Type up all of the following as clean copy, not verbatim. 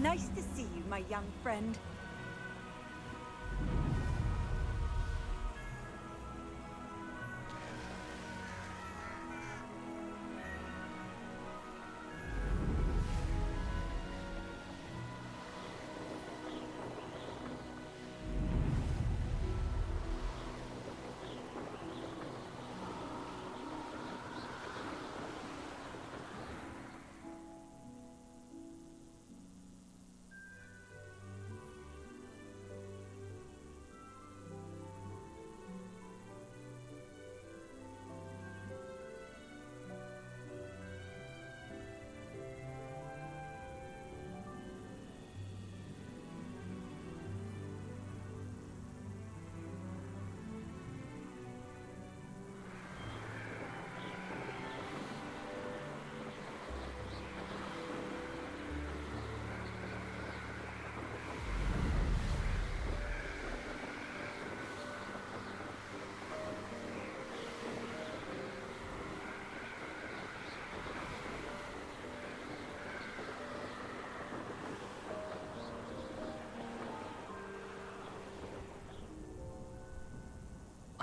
Nice to see you, my young friend.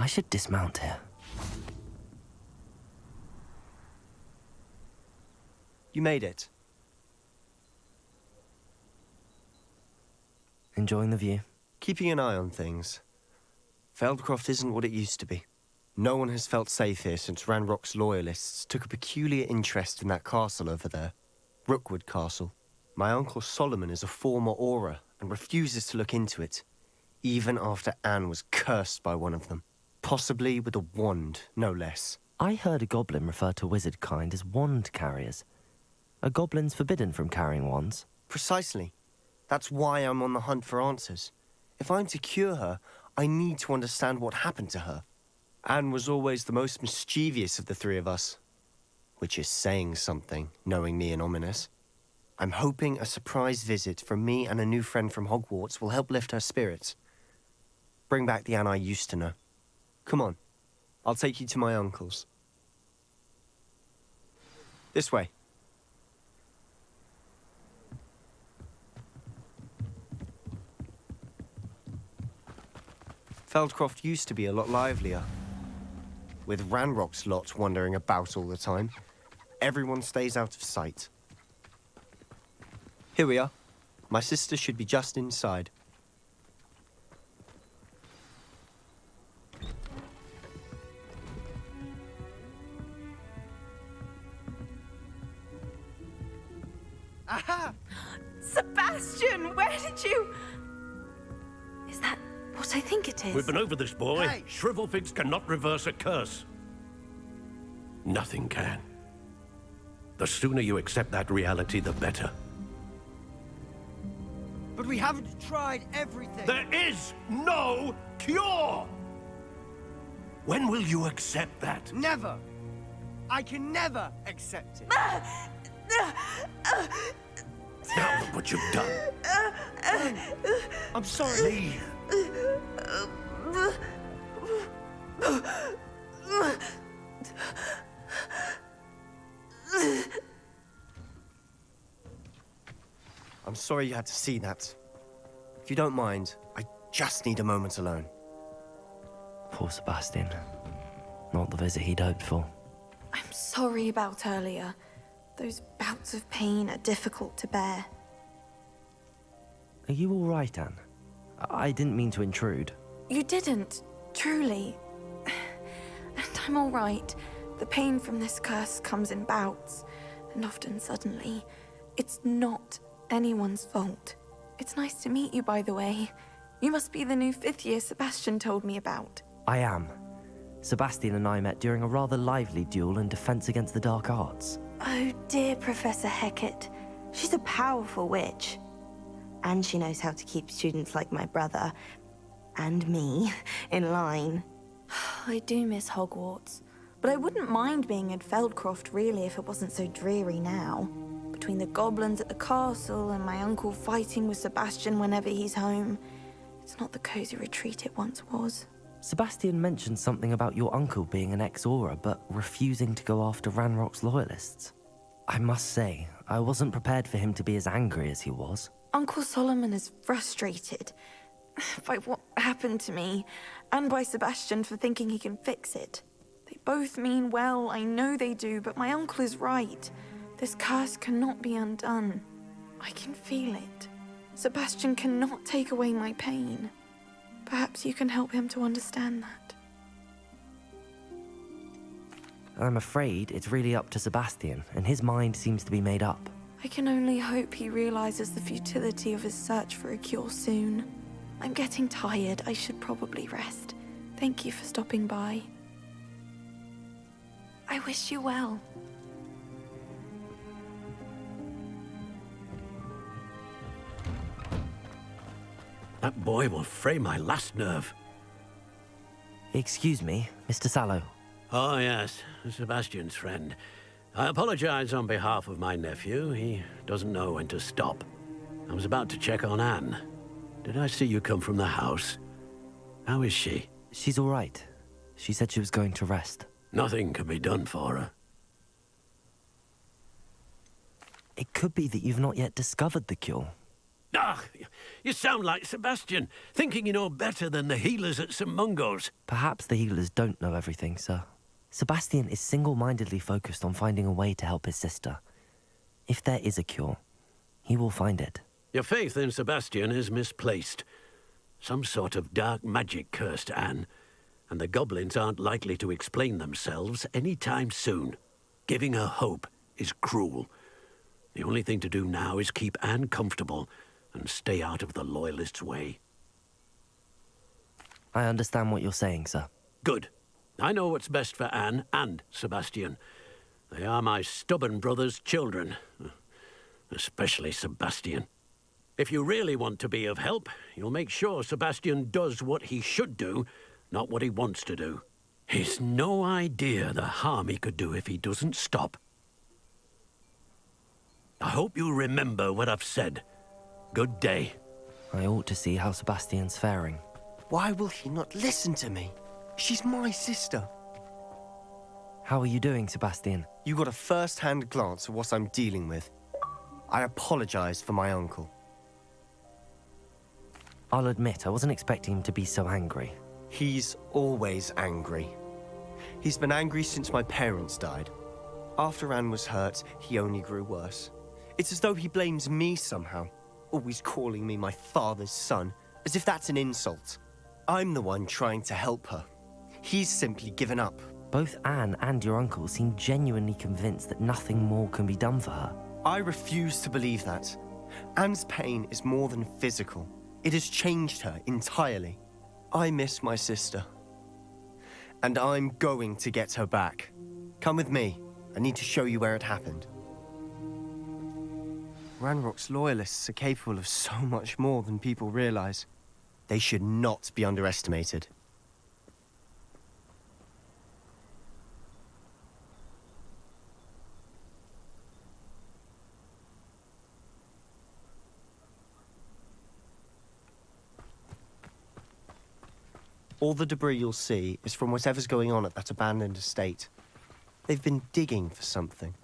I should dismount here. You made it. Enjoying the view? Keeping an eye on things. Feldcroft isn't what it used to be. No one has felt safe here since Ranrock's loyalists took a peculiar interest in that castle over there. Rookwood Castle. My uncle Solomon is a former Auror and refuses to look into it, even after Anne was cursed by one of them. Possibly with a wand, no less. I heard a goblin refer to wizard kind as wand carriers. Are goblins forbidden from carrying wands? Precisely. That's why I'm on the hunt for answers. If I'm to cure her, I need to understand what happened to her. Anne was always the most mischievous of the three of us. Which is saying something, knowing me and Ominous. I'm hoping a surprise visit from me and a new friend from Hogwarts will help lift her spirits. Bring back the Anne I used to know. Come on, I'll take you to my uncle's. This way. Feldcroft used to be a lot livelier. With Ranrock's lot wandering about all the time, everyone stays out of sight. Here we are. My sister should be just inside. Aha! Sebastian, where did you... Is that what I think it is? We've been over this, boy. Hey. Shrivelfigs cannot reverse a curse. Nothing can. The sooner you accept that reality, the better. But we haven't tried everything. There is no cure! When will you accept that? Never. I can never accept it. Now look what you've done. I'm sorry. Leave. I'm sorry you had to see that. If you don't mind, I just need a moment alone. Poor Sebastian. Not the visit he'd hoped for. I'm sorry about earlier. Those bouts of pain are difficult to bear. Are you all right, Anne? I didn't mean to intrude. You didn't, truly. And I'm all right. The pain from this curse comes in bouts, and often suddenly. It's not anyone's fault. It's nice to meet you, by the way. You must be the new 5th year Sebastian told me about. I am. Sebastian and I met during a rather lively duel in defense against the dark arts. Oh dear, Professor Hecat. She's a powerful witch. And she knows how to keep students like my brother, and me, in line. I do miss Hogwarts, but I wouldn't mind being in Feldcroft really if it wasn't so dreary now. Between the goblins at the castle and my uncle fighting with Sebastian whenever he's home, it's not the cozy retreat it once was. Sebastian mentioned something about your uncle being an ex-Auror, but refusing to go after Ranrock's loyalists. I must say, I wasn't prepared for him to be as angry as he was. Uncle Solomon is frustrated by what happened to me, and by Sebastian for thinking he can fix it. They both mean well, I know they do, but my uncle is right. This curse cannot be undone. I can feel it. Sebastian cannot take away my pain. Perhaps you can help him to understand that. I'm afraid it's really up to Sebastian, and his mind seems to be made up. I can only hope he realizes the futility of his search for a cure soon. I'm getting tired. I should probably rest. Thank you for stopping by. I wish you well. That boy will fray my last nerve. Excuse me, Mr. Sallow. Oh, yes, Sebastian's friend. I apologize on behalf of my nephew. He doesn't know when to stop. I was about to check on Anne. Did I see you come from the house? How is she? She's all right. She said she was going to rest. Nothing can be done for her. It could be that you've not yet discovered the cure. Ah, you sound like Sebastian, thinking you know better than the healers at St. Mungo's. Perhaps the healers don't know everything, sir. Sebastian is single-mindedly focused on finding a way to help his sister. If there is a cure, he will find it. Your faith in Sebastian is misplaced. Some sort of dark magic cursed Anne, and the goblins aren't likely to explain themselves any time soon. Giving her hope is cruel. The only thing to do now is keep Anne comfortable and stay out of the Loyalists' way. I understand what you're saying, sir. Good. I know what's best for Anne and Sebastian. They are my stubborn brother's children. Especially Sebastian. If you really want to be of help, you'll make sure Sebastian does what he should do, not what he wants to do. He's no idea the harm he could do if he doesn't stop. I hope you'll remember what I've said. Good day. I ought to see how Sebastian's faring. Why will he not listen to me? She's my sister. How are you doing, Sebastian? You got a first-hand glance at what I'm dealing with. I apologize for my uncle. I'll admit, I wasn't expecting him to be so angry. He's always angry. He's been angry since my parents died. After Anne was hurt, he only grew worse. It's as though he blames me somehow, always calling me my father's son, as if that's an insult. I'm the one trying to help her. He's simply given up. Both Anne and your uncle seem genuinely convinced that nothing more can be done for her. I refuse to believe that. Anne's pain is more than physical. It has changed her entirely. I miss my sister. And I'm going to get her back. Come with me. I need to show you where it happened. Ranrock's loyalists are capable of so much more than people realize. They should not be underestimated. All the debris you'll see is from whatever's going on at that abandoned estate. They've been digging for something.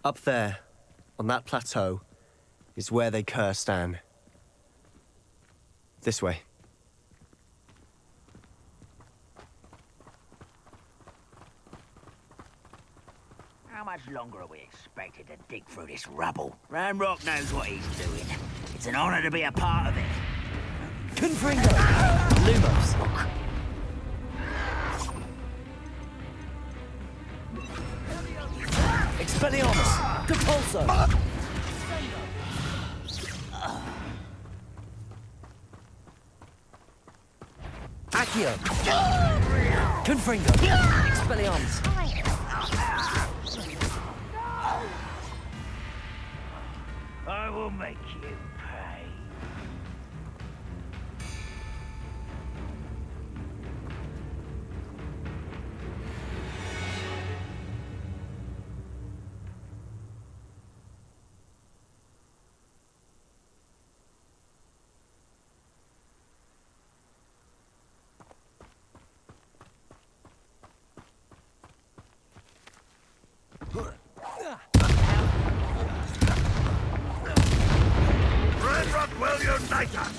Up there, on that plateau, is where they cursed Anne. This way. How much longer are we expected to dig through this rubble? Ranrock knows what he's doing. It's an honor to be a part of it. Confringo! Lumos! Expelliarmus! Compulso! Accio! Confringo! Expelliarmus! I will make you pay. What will you make us?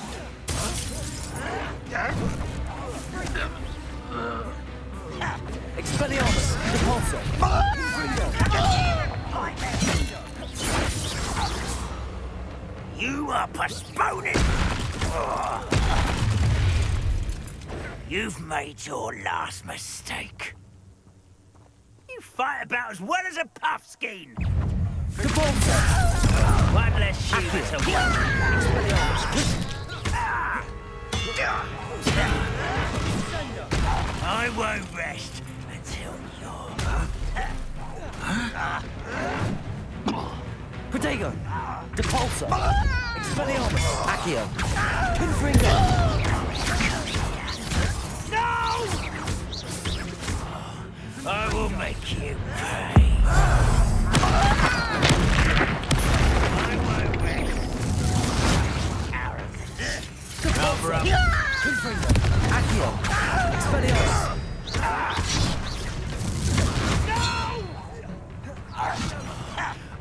Expelliarmus! Repulsor! You are postponing. You've made your last mistake. You fight about as well as a puffskein. One less shooter to I won't rest until you're... Protego! Depulsor! Expelliarmus! Accio! Confringo! No! I will make you pay. I won't rest. Arrogance. Cover up. Confringo! Accio! Expelliarmus!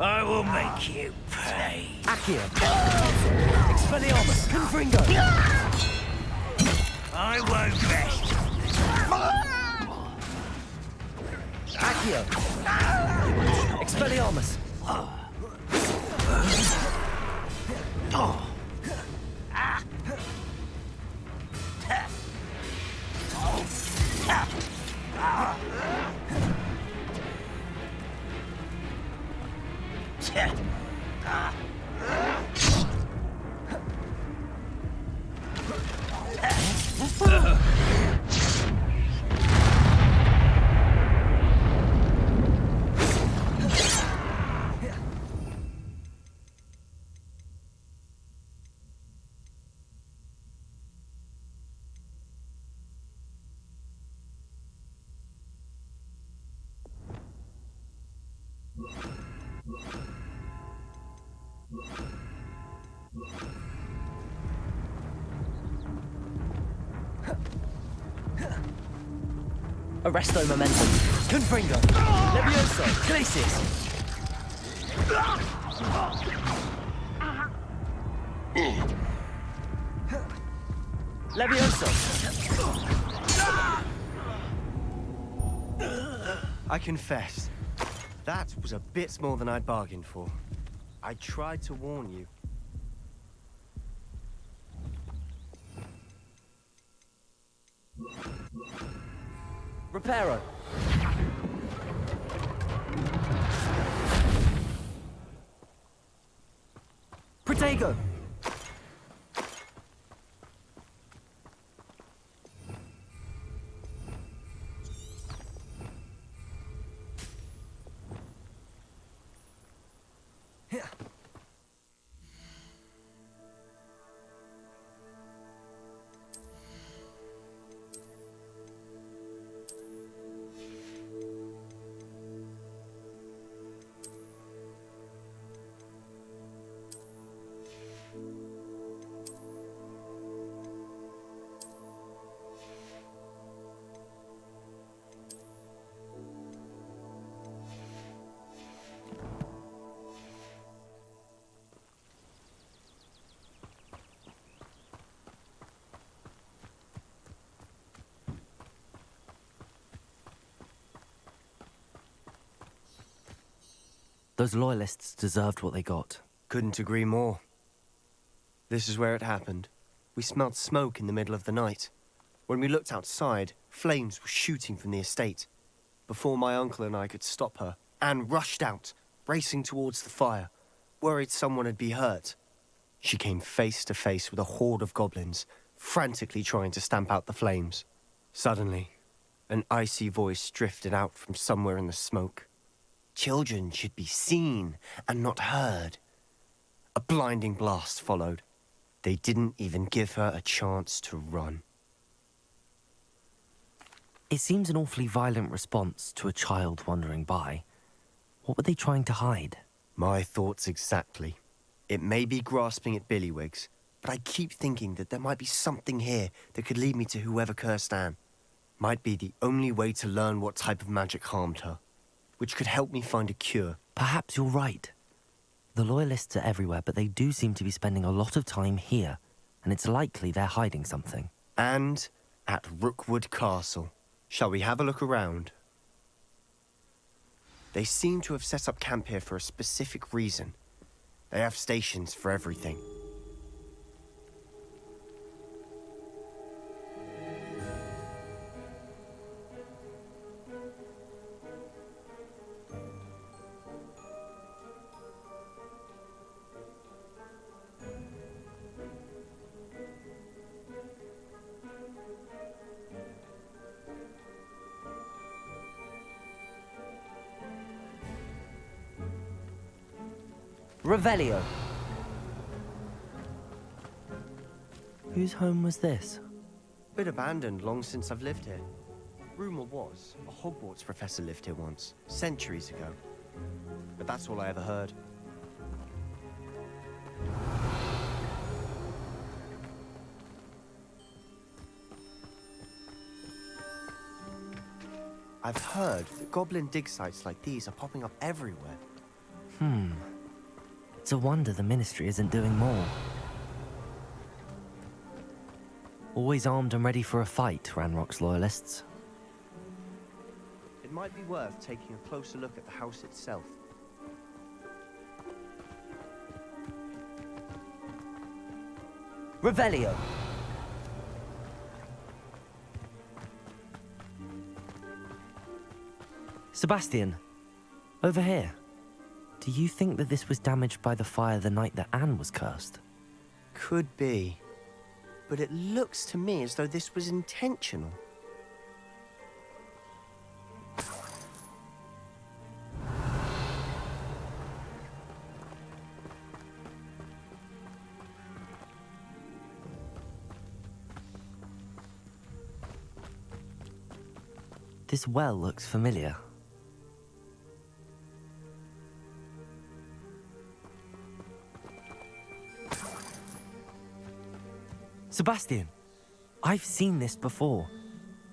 I will make you pay. Accio! Expelliarmus! Confringo! I won't rest. Accio! Expelliarmus! Arresto momentum. Confringo. Levioso. Glacius. Levioso. I confess, that was a bit more than I'd bargained for. I tried to warn you. Reparo. Protego. Those loyalists deserved what they got. Couldn't agree more. This is where it happened. We smelled smoke in the middle of the night. When we looked outside, flames were shooting from the estate. Before my uncle and I could stop her, Anne rushed out, racing towards the fire, worried someone had been hurt. She came face to face with a horde of goblins, frantically trying to stamp out the flames. Suddenly, an icy voice drifted out from somewhere in the smoke. Children should be seen and not heard. A blinding blast followed. They didn't even give her a chance to run. It seems an awfully violent response to a child wandering by. What were they trying to hide? My thoughts exactly. It may be grasping at Billywigs, but I keep thinking that there might be something here that could lead me to whoever cursed Anne. Might be the only way to learn what type of magic harmed her, which could help me find a cure. Perhaps you're right. The Loyalists are everywhere, but they do seem to be spending a lot of time here, and it's likely they're hiding something. And at Rookwood Castle. Shall we have a look around? They seem to have set up camp here for a specific reason. They have stations for everything. Revelio! Whose home was this? Been abandoned long since I've lived here. Rumour was, a Hogwarts professor lived here once, centuries ago. But that's all I ever heard. I've heard that goblin dig sites like these are popping up everywhere. It's a wonder the Ministry isn't doing more. Always armed and ready for a fight, Ranrock's Loyalists. It might be worth taking a closer look at the house itself. Revelio! Sebastian, over here. Do you think that this was damaged by the fire the night that Anne was cursed? Could be. But it looks to me as though this was intentional. This well looks familiar. Sebastian, I've seen this before.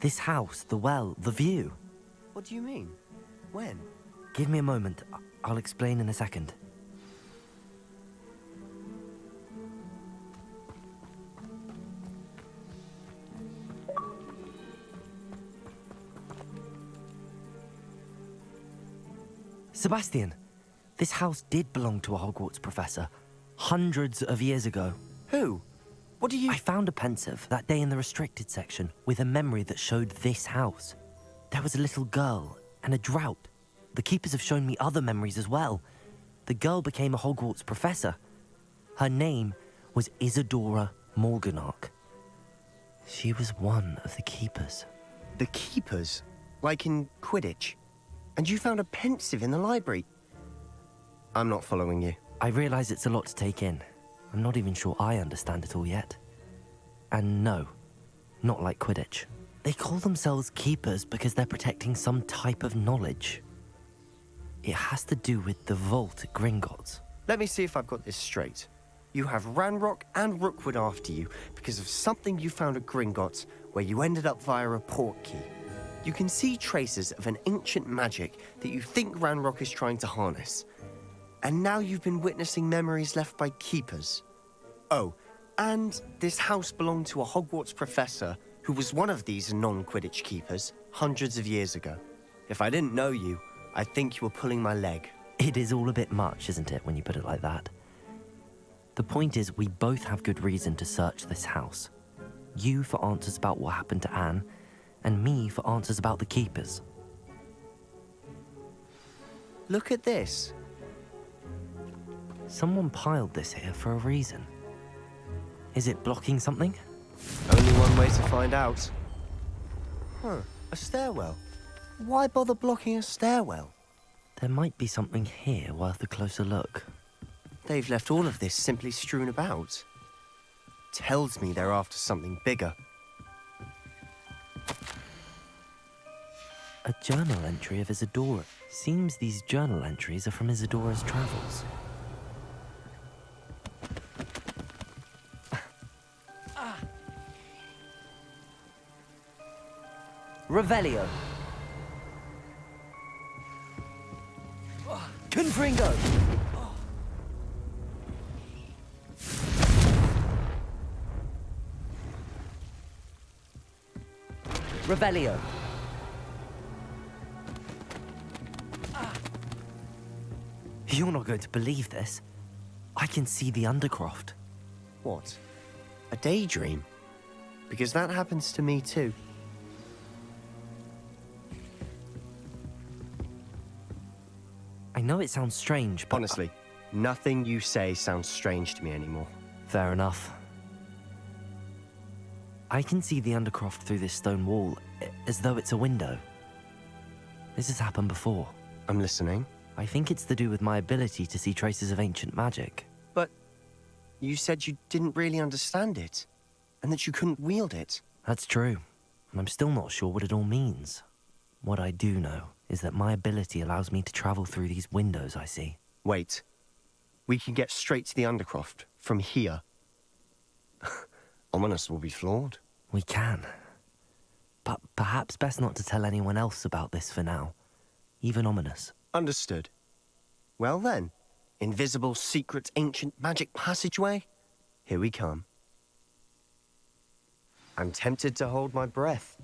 This house, the well, the view. What do you mean? When? Give me a moment. I'll explain in a second. Sebastian, this house did belong to a Hogwarts professor, hundreds of years ago. Who? What do you... I found a pensive that day in the restricted section with a memory that showed this house. There was a little girl and a drought. The keepers have shown me other memories as well. The girl became a Hogwarts professor. Her name was Isadora Morganach. She was one of the keepers. The keepers? Like in Quidditch? And you found a pensive in the library? I'm not following you. I realize it's a lot to take in. I'm not even sure I understand it all yet. And no, not like Quidditch. They call themselves keepers because they're protecting some type of knowledge. It has to do with the vault at Gringotts. Let me see if I've got this straight. You have Ranrock and Rookwood after you because of something you found at Gringotts where you ended up via a portkey. You can see traces of an ancient magic that you think Ranrock is trying to harness. And now you've been witnessing memories left by keepers. Oh, and this house belonged to a Hogwarts professor who was one of these non-Quidditch keepers hundreds of years ago. If I didn't know you, I'd think you were pulling my leg. It is all a bit much, isn't it, when you put it like that? The point is, we both have good reason to search this house. You for answers about what happened to Anne, and me for answers about the keepers. Look at this. Someone piled this here for a reason. Is it blocking something? Only one way to find out. Huh, a stairwell. Why bother blocking a stairwell? There might be something here worth a closer look. They've left all of this simply strewn about. Tells me they're after something bigger. A journal entry of Isadora. Seems these journal entries are from Isadora's travels. Revelio. Confringo. Revelio. You're not going to believe this. I can see the Undercroft. What? A daydream? Because that happens to me too. I know it sounds strange, but... Honestly, nothing you say sounds strange to me anymore. Fair enough. I can see the Undercroft through this stone wall, as though it's a window. This has happened before. I'm listening. I think it's to do with my ability to see traces of ancient magic. But you said you didn't really understand it, and that you couldn't wield it. That's true, and I'm still not sure what it all means. What I do know is that my ability allows me to travel through these windows I see. Wait. We can get straight to the Undercroft from here. Ominous will be floored. We can. But perhaps best not to tell anyone else about this for now. Even Ominous. Understood. Well then, invisible, secret, ancient magic passageway? Here we come. I'm tempted to hold my breath.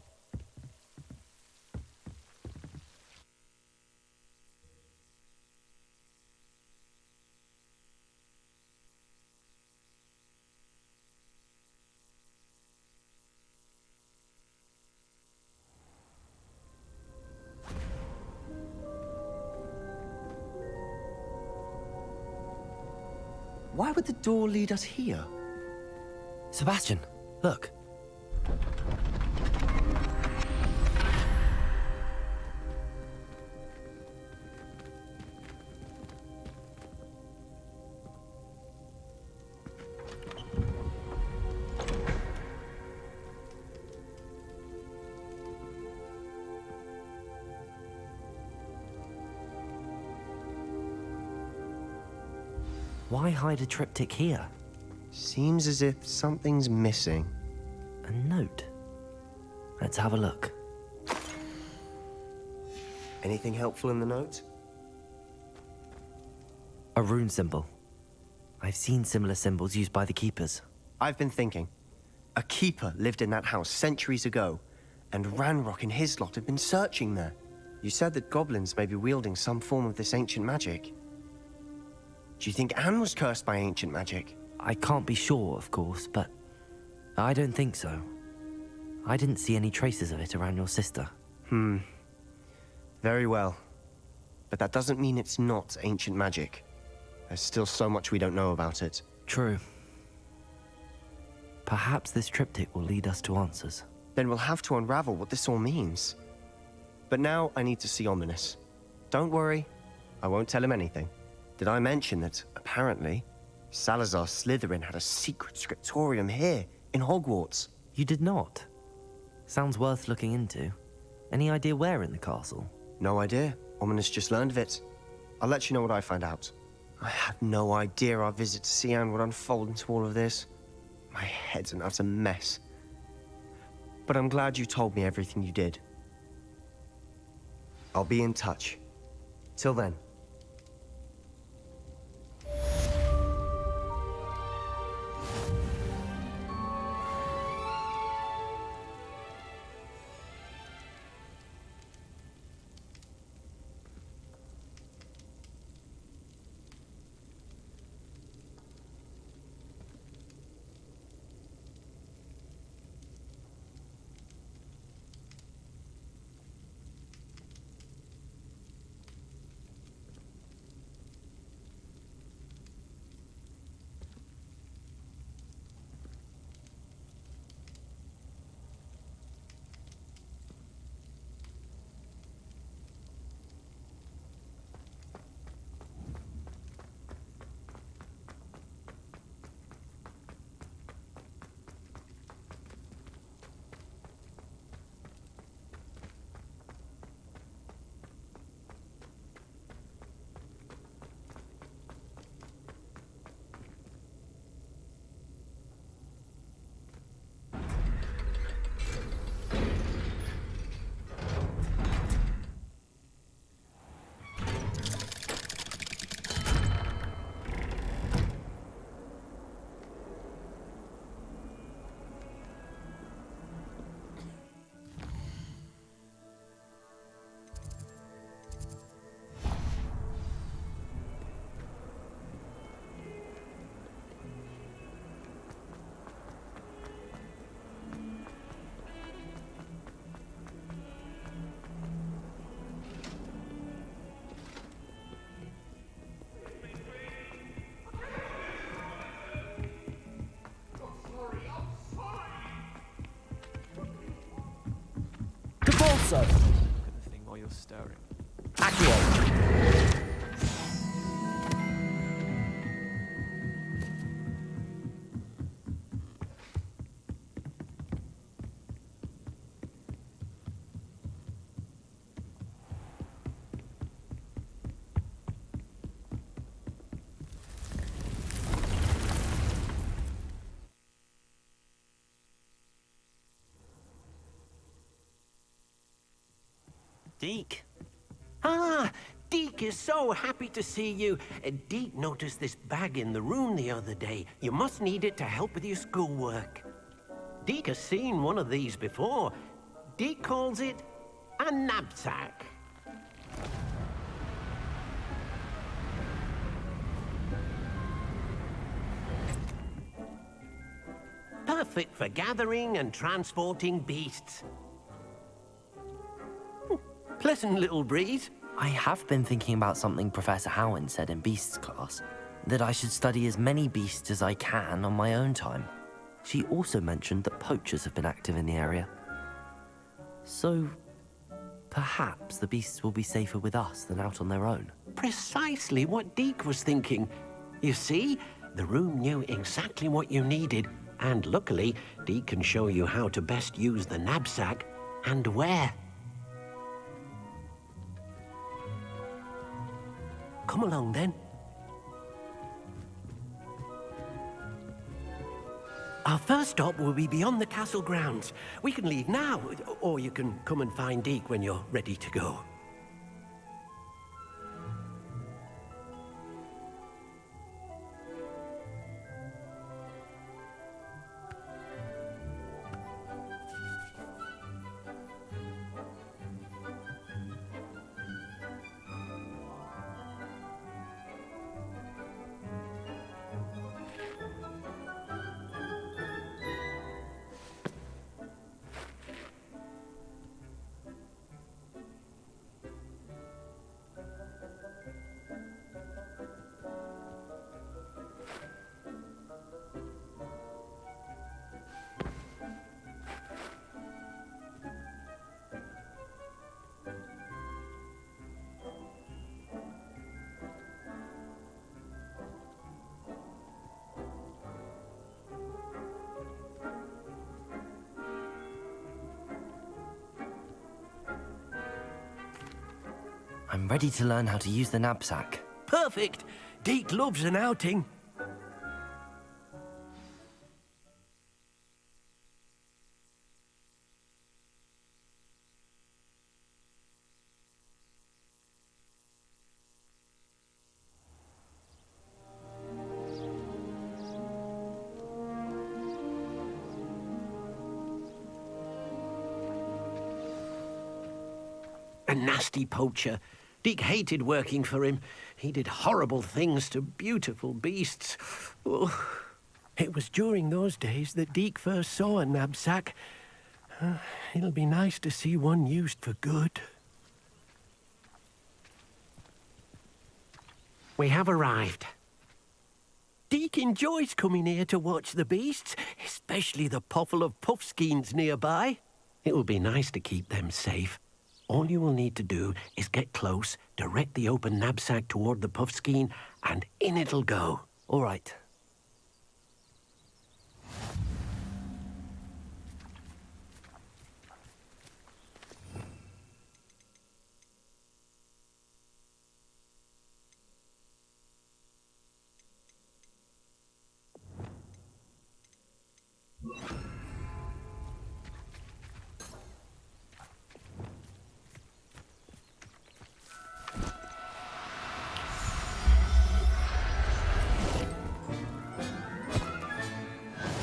Why would the door lead us here? Sebastian, look. Why hide a triptych here? Seems as if something's missing. A note. Let's have a look. Anything helpful in the note? A rune symbol. I've seen similar symbols used by the keepers. I've been thinking. A keeper lived in that house centuries ago, and Ranrock and his lot have been searching there. You said that goblins may be wielding some form of this ancient magic. Do you think Anne was cursed by ancient magic? I can't be sure, of course, but I don't think so. I didn't see any traces of it around your sister. Very well. But that doesn't mean it's not ancient magic. There's still so much we don't know about it. True. Perhaps this triptych will lead us to answers. Then we'll have to unravel what this all means. But now I need to see Ominous. Don't worry, I won't tell him anything. Did I mention that, apparently, Salazar Slytherin had a secret scriptorium here, in Hogwarts? You did not? Sounds worth looking into. Any idea where in the castle? No idea. Ominous just learned of it. I'll let you know what I find out. I had no idea our visit to Sian would unfold into all of this. My head's an utter mess. But I'm glad you told me everything you did. I'll be in touch. Till then. Convulso! Look at the thing while you're stirring. Accio! Deke. Ah, Deke is so happy to see you. Deke noticed this bag in the room the other day. You must need it to help with your schoolwork. Deke has seen one of these before. Deke calls it a knapsack. Perfect for gathering and transporting beasts. Pleasant little breeze. I have been thinking about something Professor Howard said in Beasts class, that I should study as many beasts as I can on my own time. She also mentioned that poachers have been active in the area. So, perhaps the beasts will be safer with us than out on their own. Precisely what Deke was thinking. You see, the room knew exactly what you needed, and luckily, Deke can show you how to best use the knapsack and where. Come along, then. Our first stop will be beyond the castle grounds. We can leave now, or you can come and find Deke when you're ready to go. I'm ready to learn how to use the knapsack. Perfect! Deke loves an outing. A nasty poacher. Deke hated working for him. He did horrible things to beautiful beasts. Oh. It was during those days that Deke first saw a knapsack. It'll be nice to see one used for good. We have arrived. Deke enjoys coming here to watch the beasts, especially the potful of puffskeins nearby. It will be nice to keep them safe. All you will need to do is get close, direct the open knapsack toward the puffskein, and in it'll go. All right.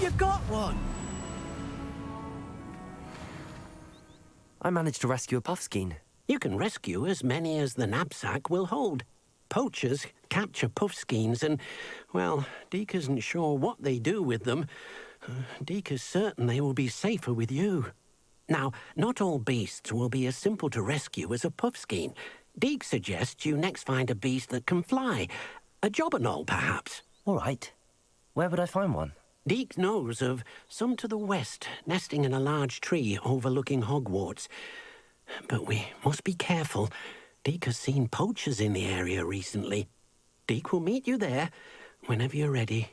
You got one! I managed to rescue a puffskein. You can rescue as many as the knapsack will hold. Poachers capture puffskeins and, well, Deke isn't sure what they do with them. Deke is certain they will be safer with you. Now, not all beasts will be as simple to rescue as a puffskein. Deke suggests you next find a beast that can fly. A jobberknoll, perhaps. All right. Where would I find one? Deke knows of some to the west, nesting in a large tree overlooking Hogwarts. But we must be careful. Deke has seen poachers in the area recently. Deke will meet you there whenever you're ready.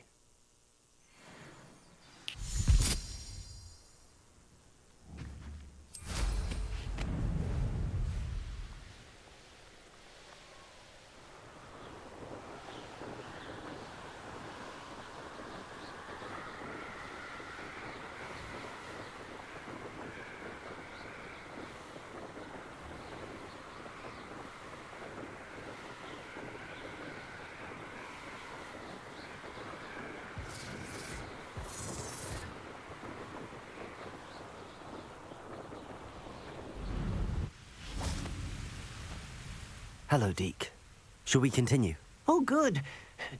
Hello, Deke. Shall we continue? Oh, good.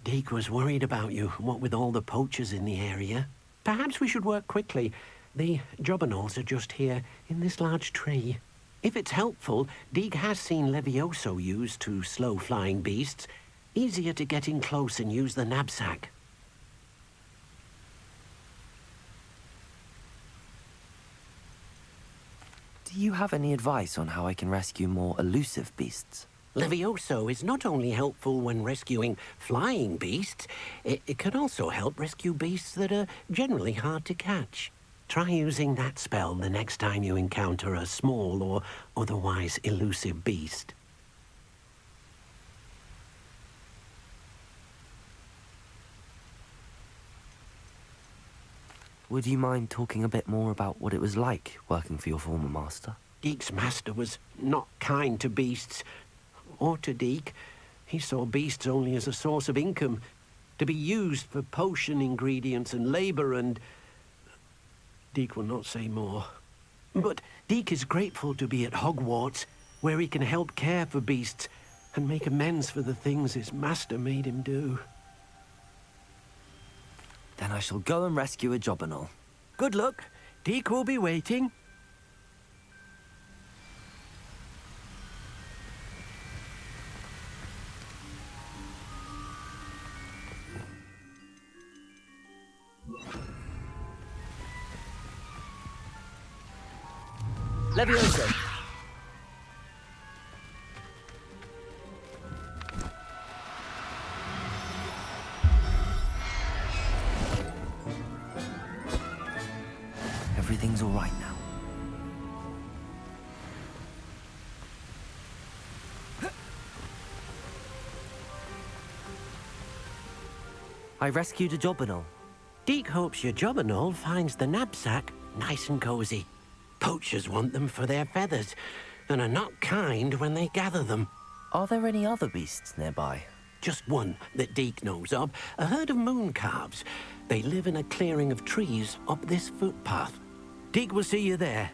Deke was worried about you, what with all the poachers in the area. Perhaps we should work quickly. The jobberknolls are just here, in this large tree. If it's helpful, Deke has seen Levioso used to slow flying beasts. Easier to get in close and use the knapsack. Do you have any advice on how I can rescue more elusive beasts? Levioso is not only helpful when rescuing flying beasts, it can also help rescue beasts that are generally hard to catch. Try using that spell the next time you encounter a small or otherwise elusive beast. Would you mind talking a bit more about what it was like working for your former master? Deke's master was not kind to beasts, or to Deke. He saw beasts only as a source of income, to be used for potion ingredients and labor, and Deke will not say more. But Deke is grateful to be at Hogwarts, where he can help care for beasts and make amends for the things his master made him do. Then I shall go and rescue a jobberknoll. Good luck. Deke will be waiting. Levioso! Everything's all right now. I rescued a jobberknoll. Deke hopes your jobberknoll finds the knapsack nice and cozy. Poachers want them for their feathers, and are not kind when they gather them. Are there any other beasts nearby? Just one that Deke knows of, a herd of moon calves. They live in a clearing of trees up this footpath. Deke will see you there.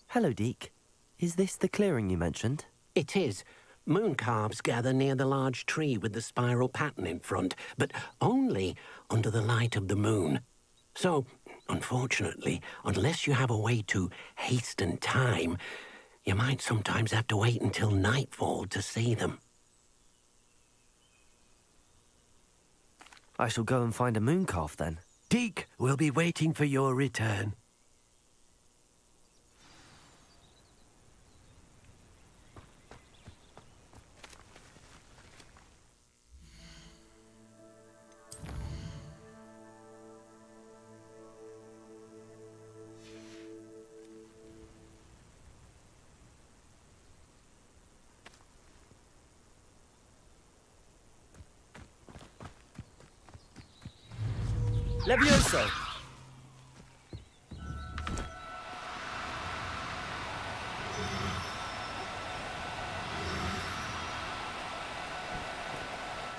Hello, Deke. Is this the clearing you mentioned? It is. Moon calves gather near the large tree with the spiral pattern in front, but only under the light of the moon. So, unfortunately, unless you have a way to hasten time, you might sometimes have to wait until nightfall to see them. I shall go and find a moon calf then. Deke will be waiting for your return. Levioso!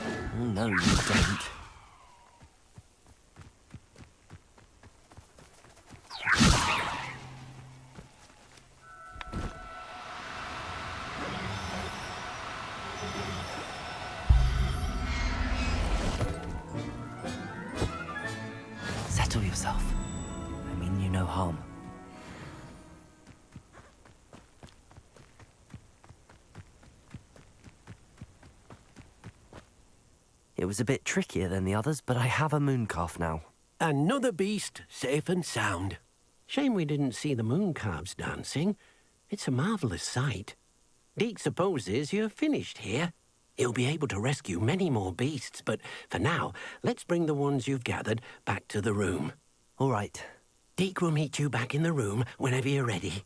Oh, no, you don't. Settle yourself. harm. It was a bit trickier than the others, but I have a mooncalf now. Another beast, safe and sound. Shame we didn't see the mooncalves dancing. It's a marvellous sight. Deke supposes you're finished here. He'll be able to rescue many more beasts, but for now, let's bring the ones you've gathered back to the room. All right. Deke will meet you back in the room whenever you're ready.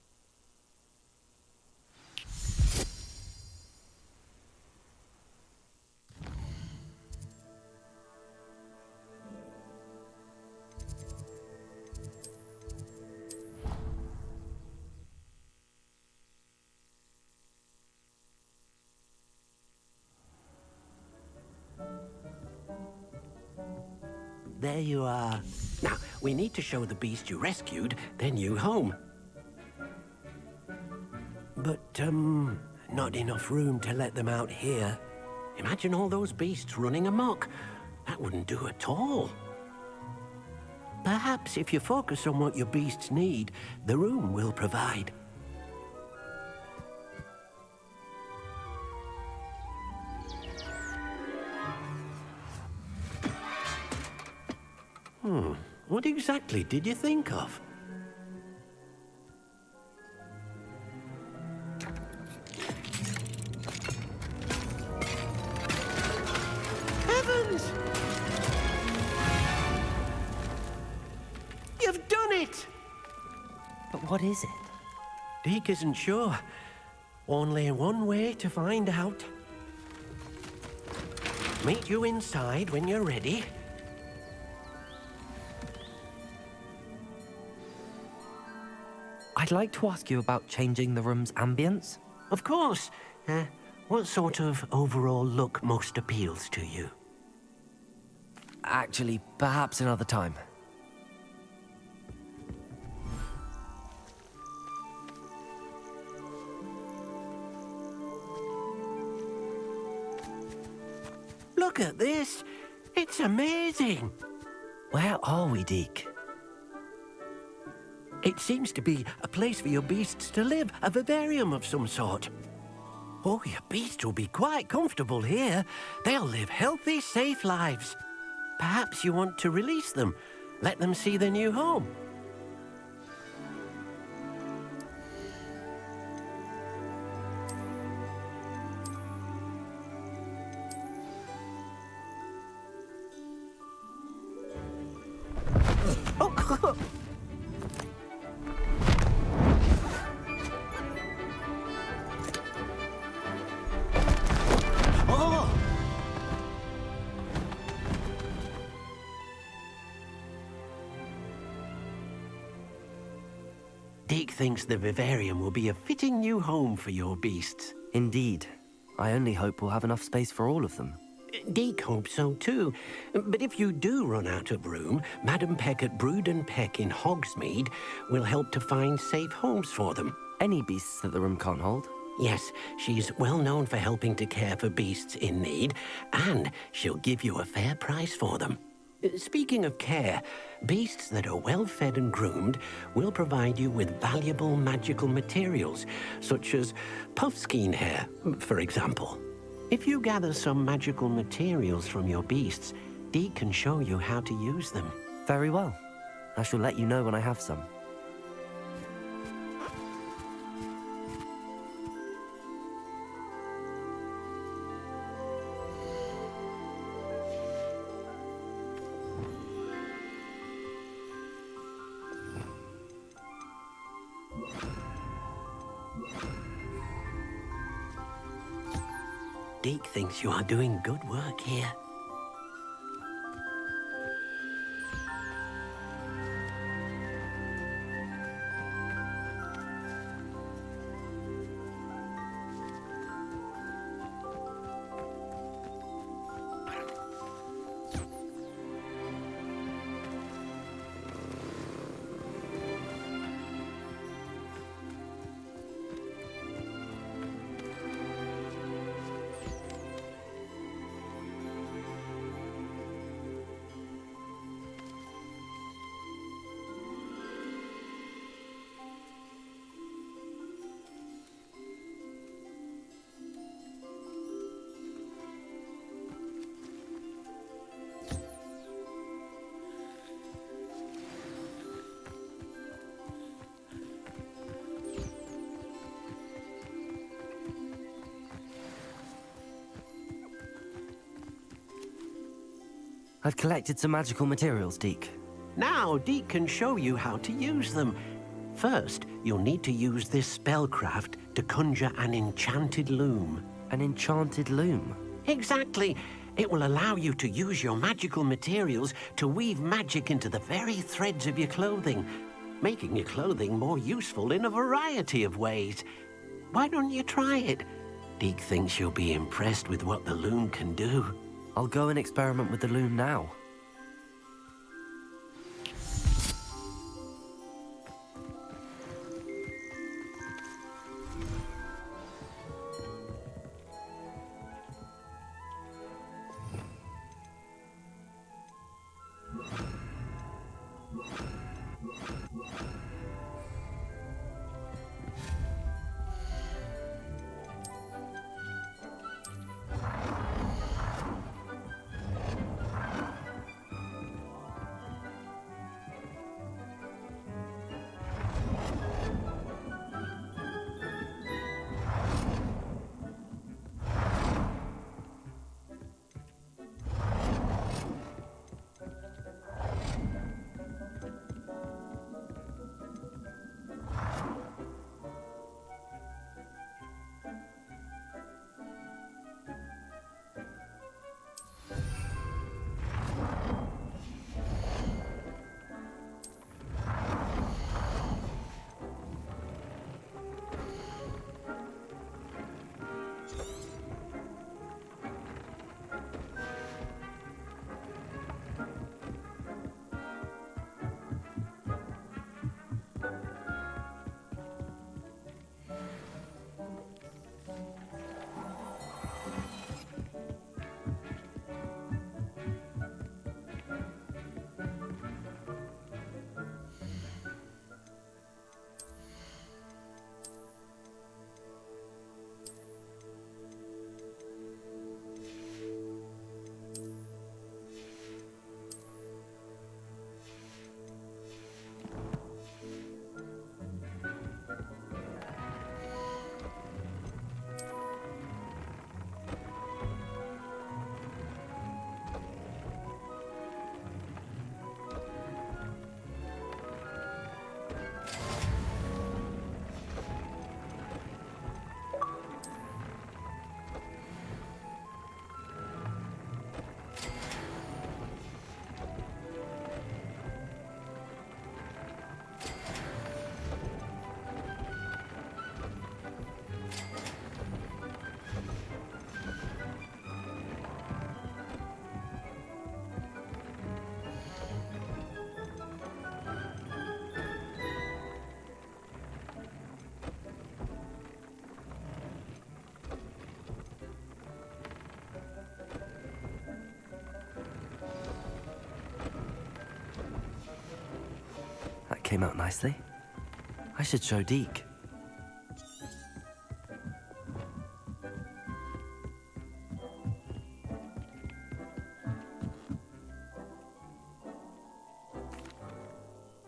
There you are. Now, we need to show the beast you rescued their new home. But, not enough room to let them out here. Imagine all those beasts running amok. That wouldn't do at all. Perhaps if you focus on what your beasts need, the room will provide. What exactly did you think of? Heavens! You've done it! But what is it? Deke isn't sure. Only one way to find out. Meet you inside when you're ready. I'd like to ask you about changing the room's ambience. Of course. What sort of overall look most appeals to you? Actually, perhaps another time. Look at this. It's amazing. Where are we, Deke? It seems to be a place for your beasts to live, a vivarium of some sort. Oh, your beasts will be quite comfortable here. They'll live healthy, safe lives. Perhaps you want to release them, let them see their new home. Deke thinks the vivarium will be a fitting new home for your beasts. Indeed. I only hope we'll have enough space for all of them. Deke hopes so too. But if you do run out of room, Madam Peck at Brood and Peck in Hogsmeade will help to find safe homes for them. Any beasts that the room can't hold? Yes, she's well known for helping to care for beasts in need, and she'll give you a fair price for them. Speaking of care, beasts that are well fed and groomed will provide you with valuable magical materials, such as puffskein hair, for example. If you gather some magical materials from your beasts, Deke can show you how to use them. Very well. I shall let you know when I have some. Deke thinks you are doing good work here. I've collected some magical materials, Deke. Now, Deke can show you how to use them. First, you'll need to use this spellcraft to conjure an enchanted loom. An enchanted loom? Exactly. It will allow you to use your magical materials to weave magic into the very threads of your clothing, making your clothing more useful in a variety of ways. Why don't you try it? Deke thinks you'll be impressed with what the loom can do. I'll go and experiment with the loom now. That came out nicely. I should show Deke.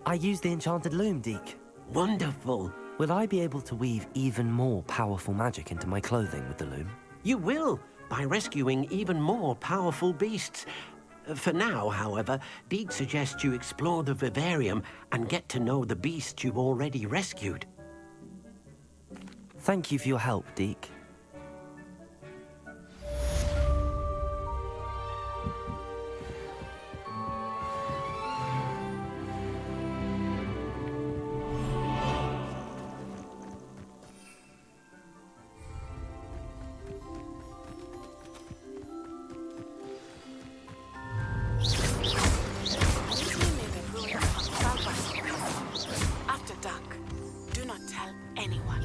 I used the enchanted loom, Deke. Wonderful. Will I be able to weave even more powerful magic into my clothing with the loom? You will, by rescuing even more powerful beasts. For now, however, Deke suggests you explore the vivarium and get to know the beasts you've already rescued. Thank you for your help, Deke. After dark, do not tell anyone.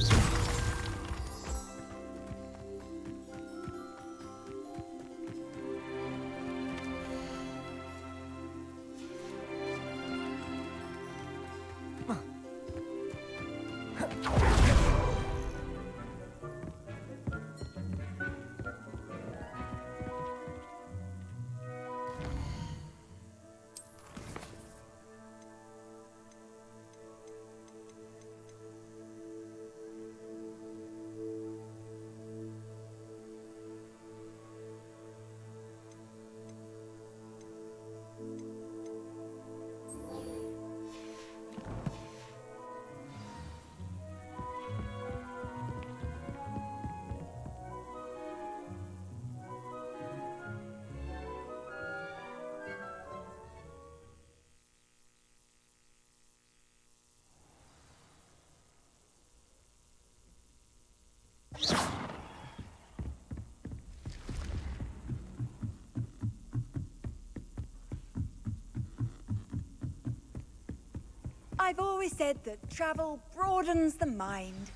I've always said that travel broadens the mind.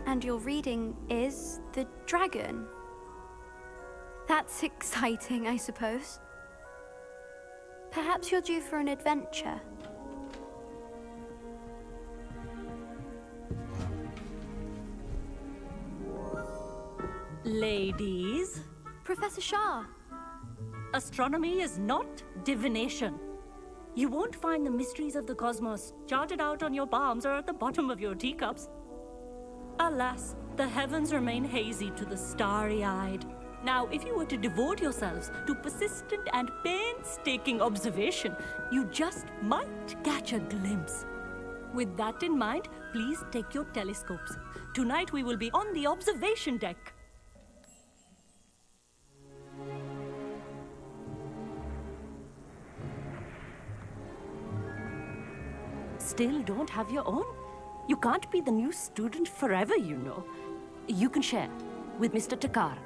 And your reading is the dragon. That's exciting, I suppose. Perhaps you're due for an adventure. Ladies, Professor Shah. astronomy is not divination. You won't find the mysteries of the cosmos charted out on your palms or at the bottom of your teacups. Alas, the heavens remain hazy to the starry-eyed. Now, if you were to devote yourselves to persistent and painstaking observation, you just might catch a glimpse. With that in mind, please take your telescopes. Tonight we will be on the observation deck. Still don't have your own? You can't be the new student forever, you know. You can share with Mr. Takar.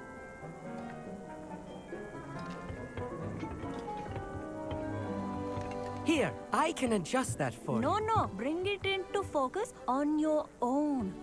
Here, I can adjust that for you. No, bring it into focus on your own.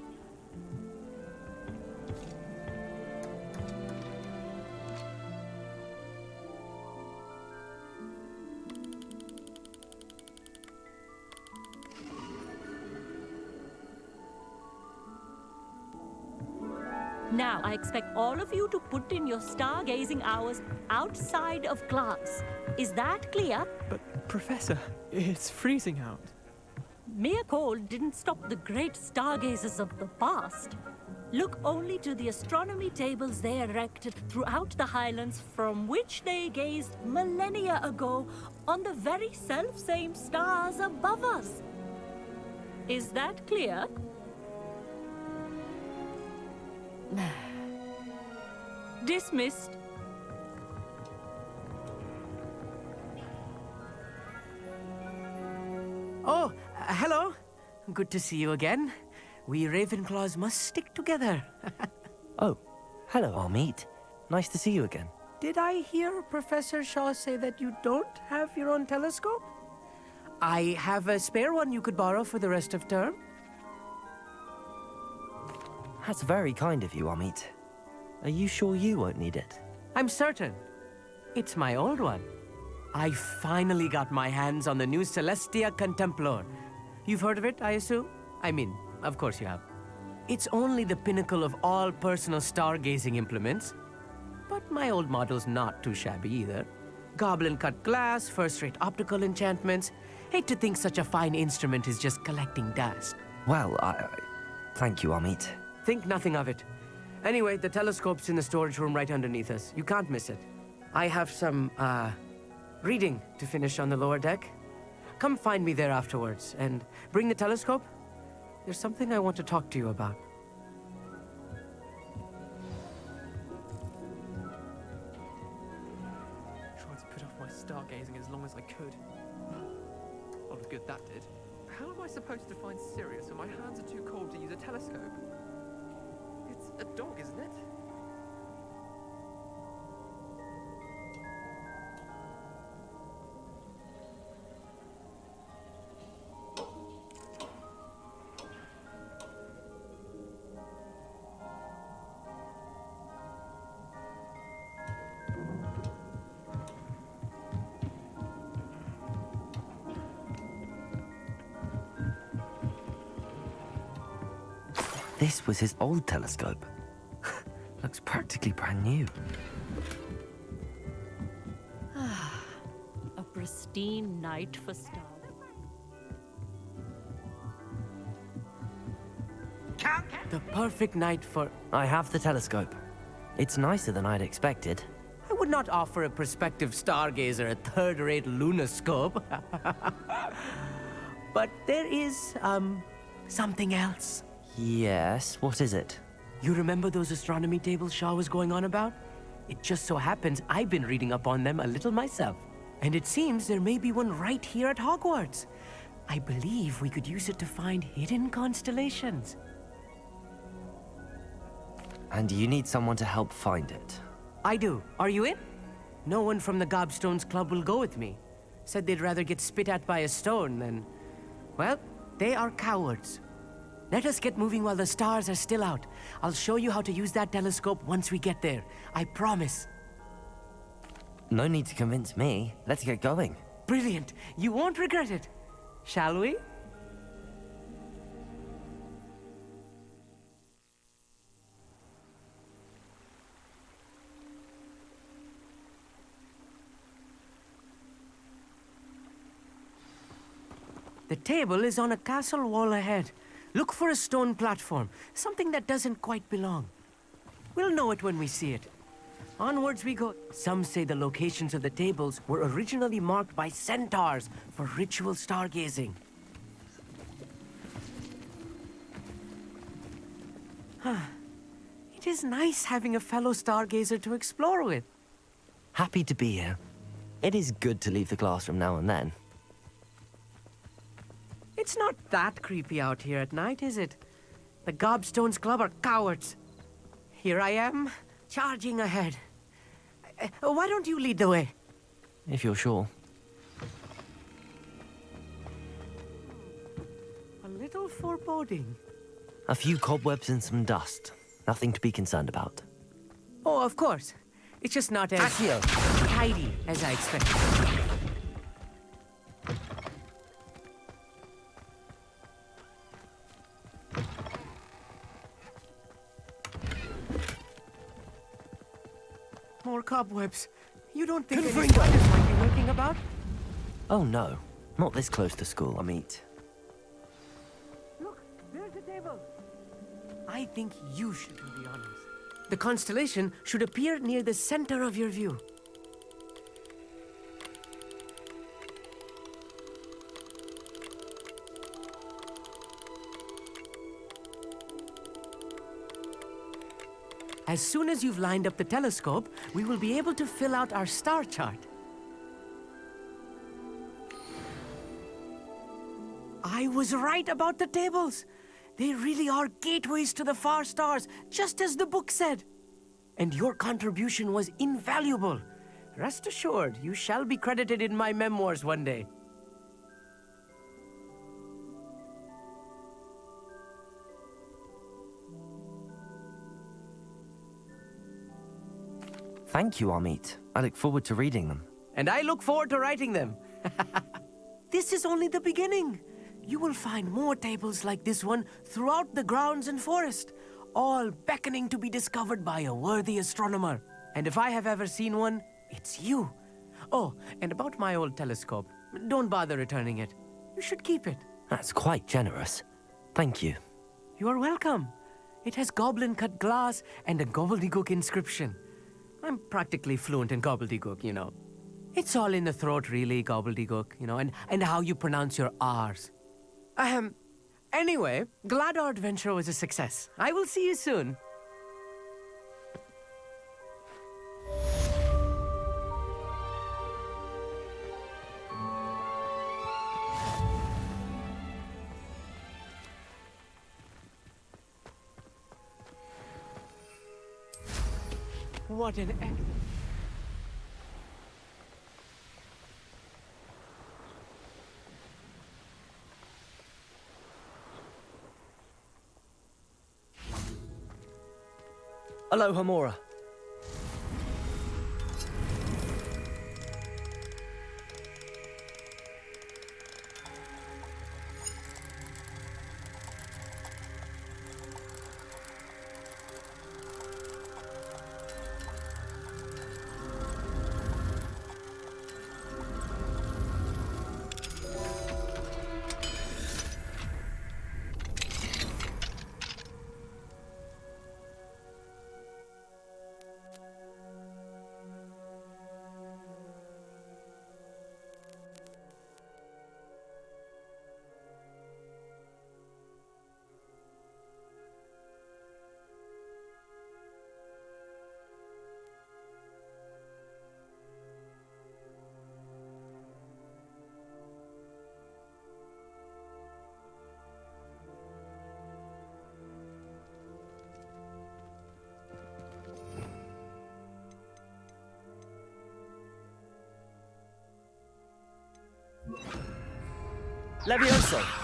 Now, I expect all of you to put in your stargazing hours outside of class. Is that clear? But, Professor, it's freezing out. Mere cold didn't stop the great stargazers of the past. Look only to the astronomy tables they erected throughout the Highlands from which they gazed millennia ago on the very self-same stars above us. Is that clear? Dismissed. Oh, hello. Good to see you again. We Ravenclaws must stick together. Oh, hello, Amit. Nice to see you again. Did I hear Professor Shaw say that you don't have your own telescope? I have a spare one you could borrow for the rest of term. That's very kind of you, Amit. Are you sure you won't need it? I'm certain. It's my old one. I finally got my hands on the new Celestia Contemplor. You've heard of it, I assume? I mean, of course you have. It's only the pinnacle of all personal stargazing implements. But my old model's not too shabby either. Goblin-cut glass, first-rate optical enchantments. Hate to think such a fine instrument is just collecting dust. Well, thank you, Amit. Think nothing of it. Anyway, the telescope's in the storage room right underneath us. You can't miss it. I have some, reading to finish on the lower deck. Come find me there afterwards, and bring the telescope. There's something I want to talk to you about. Tried to put off my stargazing as long as I could. Lot of good that did. How am I supposed to find Sirius when my hands are too cold to use a telescope? It's a dog, isn't it? This was his old telescope. Looks practically brand new. A pristine night for stars. The perfect night for... I have the telescope. It's nicer than I'd expected. I would not offer a prospective stargazer a third-rate lunoscope. But there is, something else. Yes, what is it? You remember those astronomy tables Shaw was going on about? It just so happens I've been reading up on them a little myself. And it seems there may be one right here at Hogwarts. I believe we could use it to find hidden constellations. And you need someone to help find it. I do. Are you in? No one from the Gobstones Club will go with me. Said they'd rather get spit at by a stone than... Well, they are cowards. Let us get moving while the stars are still out. I'll show you how to use that telescope once we get there. I promise. No need to convince me. Let's get going. Brilliant. You won't regret it. Shall we? The table is on a castle wall ahead. Look for a stone platform, something that doesn't quite belong. We'll know it when we see it. Onwards we go. Some say the locations of the tables were originally marked by centaurs for ritual stargazing. It is nice having a fellow stargazer to explore with. Happy to be here. It is good to leave the classroom now and then. It's not that creepy out here at night, is it? The Gobstones Club are cowards. Here I am, charging ahead. Why don't you lead the way? If you're sure. A little foreboding. A few cobwebs and some dust. Nothing to be concerned about. Oh, of course. It's just not as tidy as I expected. More cobwebs. You don't think any spiders might be lurking about? Oh no, not this close to school, Amit. Look, there's the table. I think you should do the honors. The constellation should appear near the center of your view. As soon as you've lined up the telescope, we will be able to fill out our star chart. I was right about the tables. They really are gateways to the far stars, just as the book said. And your contribution was invaluable. Rest assured, you shall be credited in my memoirs one day. Thank you, Amit. I look forward to reading them. And I look forward to writing them. This is only the beginning. You will find more tables like this one throughout the grounds and forest, all beckoning to be discovered by a worthy astronomer. And if I have ever seen one, it's you. Oh, and about my old telescope, don't bother returning it. You should keep it. That's quite generous. Thank you. You are welcome. It has goblin-cut glass and a gobbledygook inscription. I'm practically fluent in gobbledygook, you know. It's all in the throat, really, gobbledygook, you know, and how you pronounce your R's. Anyway, glad our adventure was a success. I will see you soon. What an Aloha, Mora. Levioso!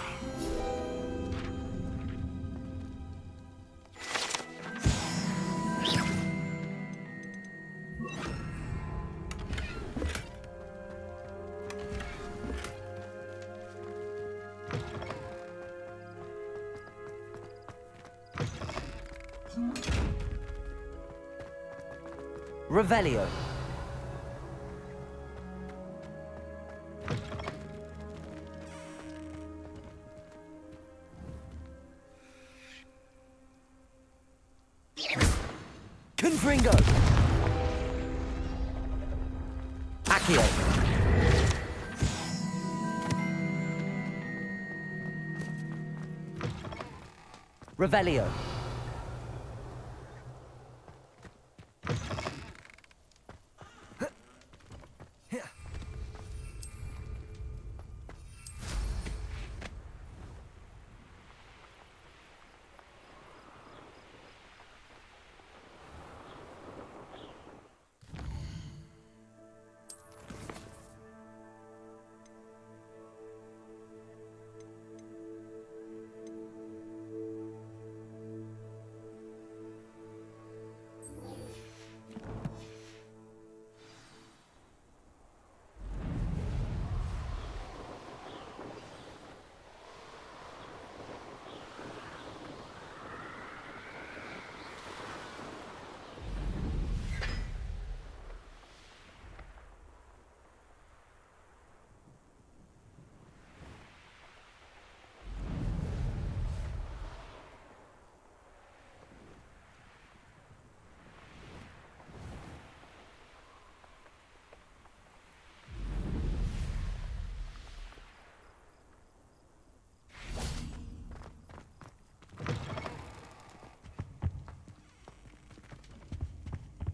Revelio. Confringo. Accio. Revelio.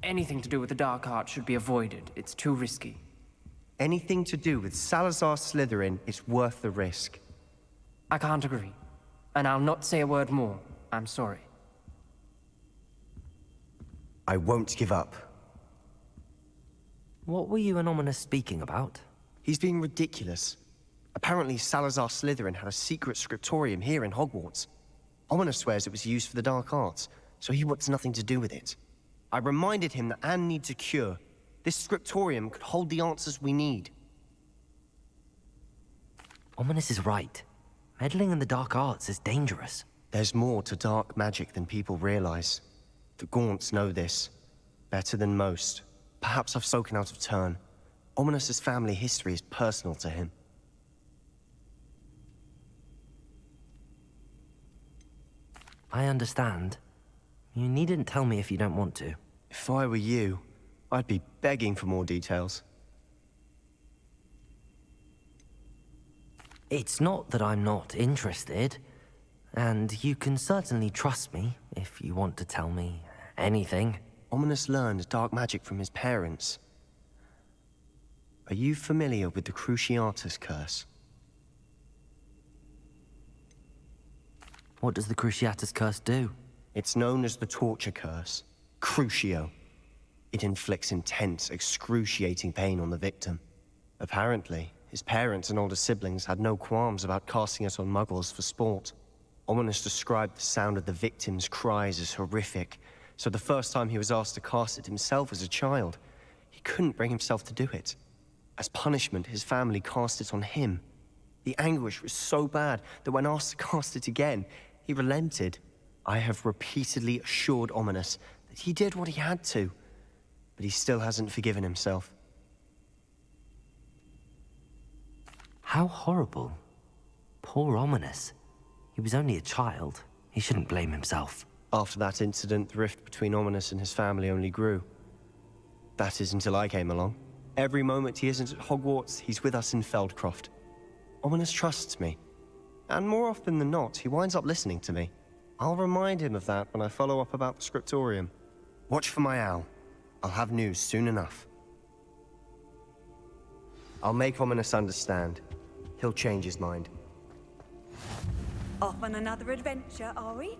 Anything to do with the Dark Art should be avoided. It's too risky. Anything to do with Salazar Slytherin is worth the risk. I can't agree. And I'll not say a word more. I'm sorry. I won't give up. What were you and Ominous speaking about? He's being ridiculous. Apparently Salazar Slytherin had a secret scriptorium here in Hogwarts. Ominous swears it was used for the Dark Arts, so he wants nothing to do with it. I reminded him that Anne needs a cure. This scriptorium could hold the answers we need. Ominous is right. Meddling in the dark arts is dangerous. There's more to dark magic than people realize. The Gaunts know this. Better than most. Perhaps I've spoken out of turn. Ominous's family history is personal to him. I understand. You needn't tell me if you don't want to. If I were you, I'd be begging for more details. It's not that I'm not interested. And you can certainly trust me if you want to tell me anything. Ominous learned dark magic from his parents. Are you familiar with the Cruciatus Curse? What does the Cruciatus Curse do? It's known as the Torture Curse. Crucio. It inflicts intense, excruciating pain on the victim. Apparently, his parents and older siblings had no qualms about casting it on muggles for sport. Ominous described the sound of the victim's cries as horrific, so the first time he was asked to cast it himself as a child, he couldn't bring himself to do it. As punishment, his family cast it on him. The anguish was so bad that when asked to cast it again, he relented. I have repeatedly assured Ominous that he did what he had to, but he still hasn't forgiven himself. How horrible. Poor Ominous. He was only a child. He shouldn't blame himself. After that incident, the rift between Ominous and his family only grew. That is until I came along. Every moment he isn't at Hogwarts, he's with us in Feldcroft. Ominous trusts me. And more often than not, he winds up listening to me. I'll remind him of that when I follow up about the scriptorium. Watch for my owl. I'll have news soon enough. I'll make Ominous understand. He'll change his mind. Off on another adventure, are we?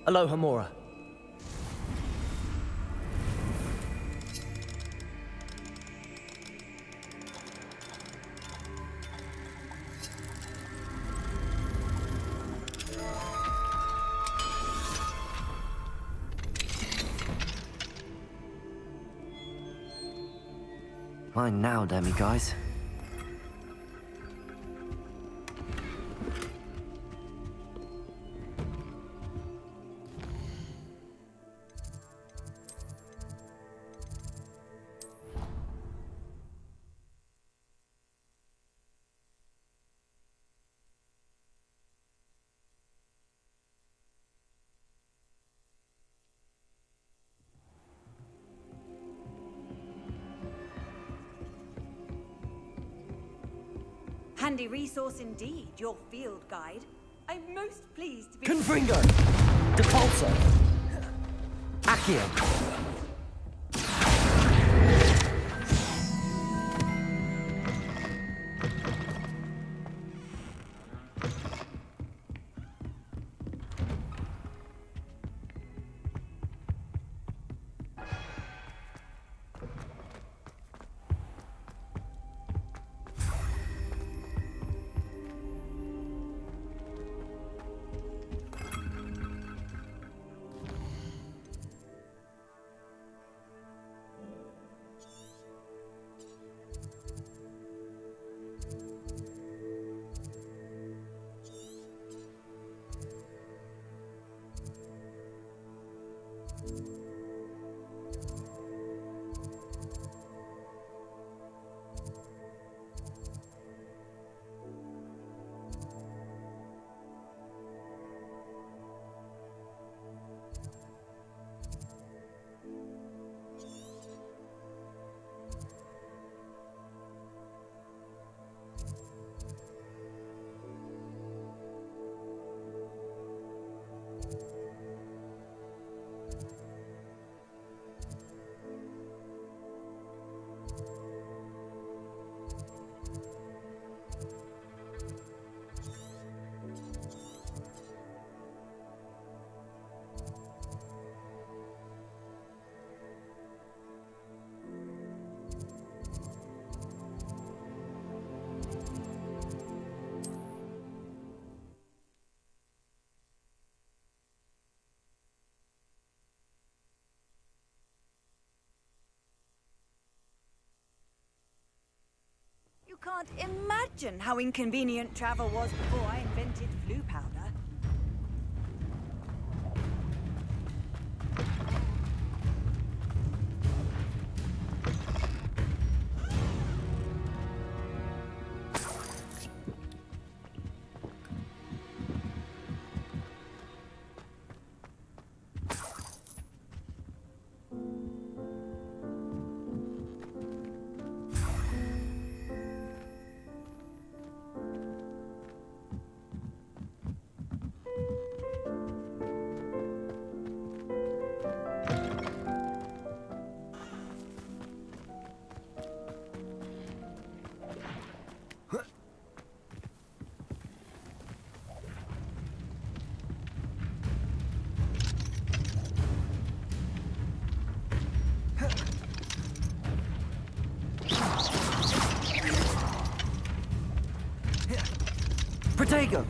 Aloha Mora. Mine now, Demi guys. Handy resource indeed, your field guide. I'm most pleased to be... Confringo! Depulso! Accio! You can't imagine how inconvenient travel was before I invented flu powder. Protego!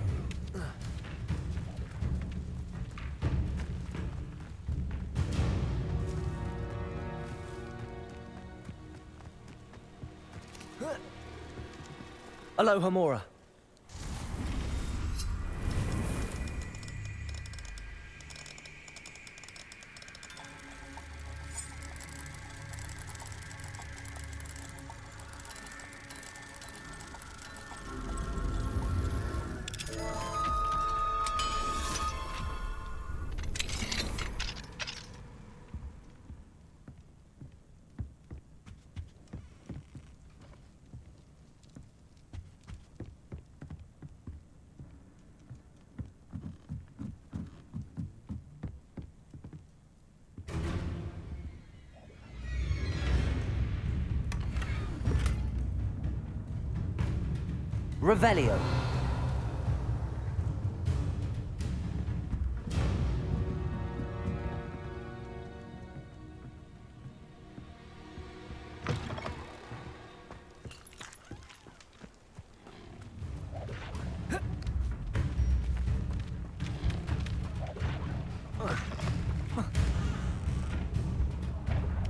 Aloha Mora. Revelio.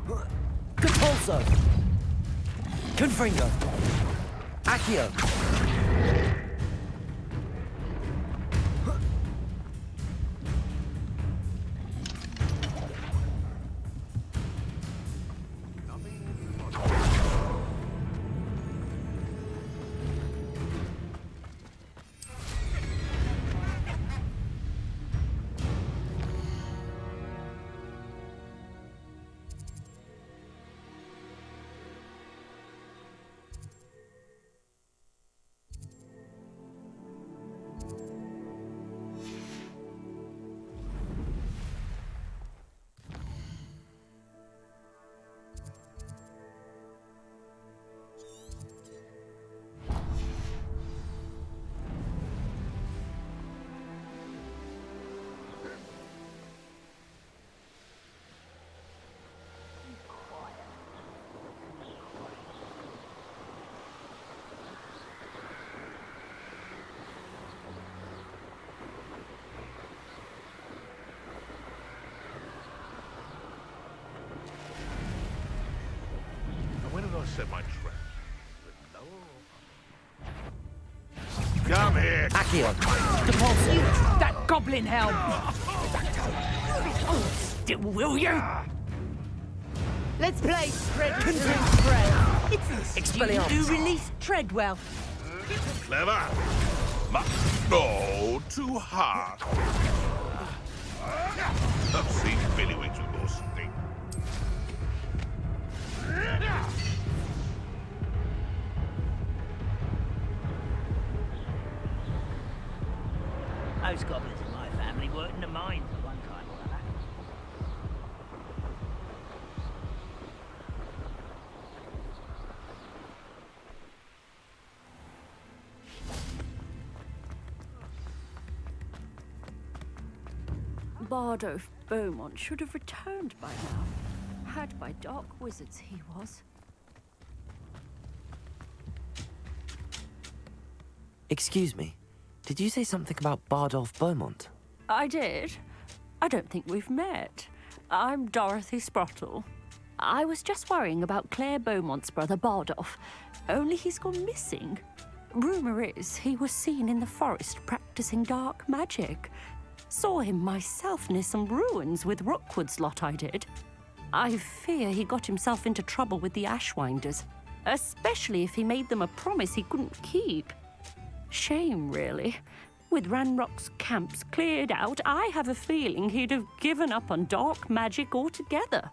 Compulso! Confringo! Accio! Set my trap. Come here! Accio! Depulso! That goblin helm! Oh, still will you? Let's play Spread Between Spread. It's the student Expelliarmus. who released Treadwell. Clever. No, too hard. I've seen Billywings with more sting. Those goblins in my family worked in the mines at one time or other. Bardo Beaumont should have returned by now. Had by dark wizards he was. Excuse me. Did you say something about Bardolph Beaumont? I did. I don't think we've met. I'm Dorothy Sprottle. I was just worrying about Claire Beaumont's brother Bardolph, only he's gone missing. Rumour is he was seen in the forest practicing dark magic. Saw him myself near some ruins with Rookwood's lot I did. I fear he got himself into trouble with the Ashwinders, especially if he made them a promise he couldn't keep. Shame, really. With Ranrock's camps cleared out, I have a feeling he'd have given up on dark magic altogether.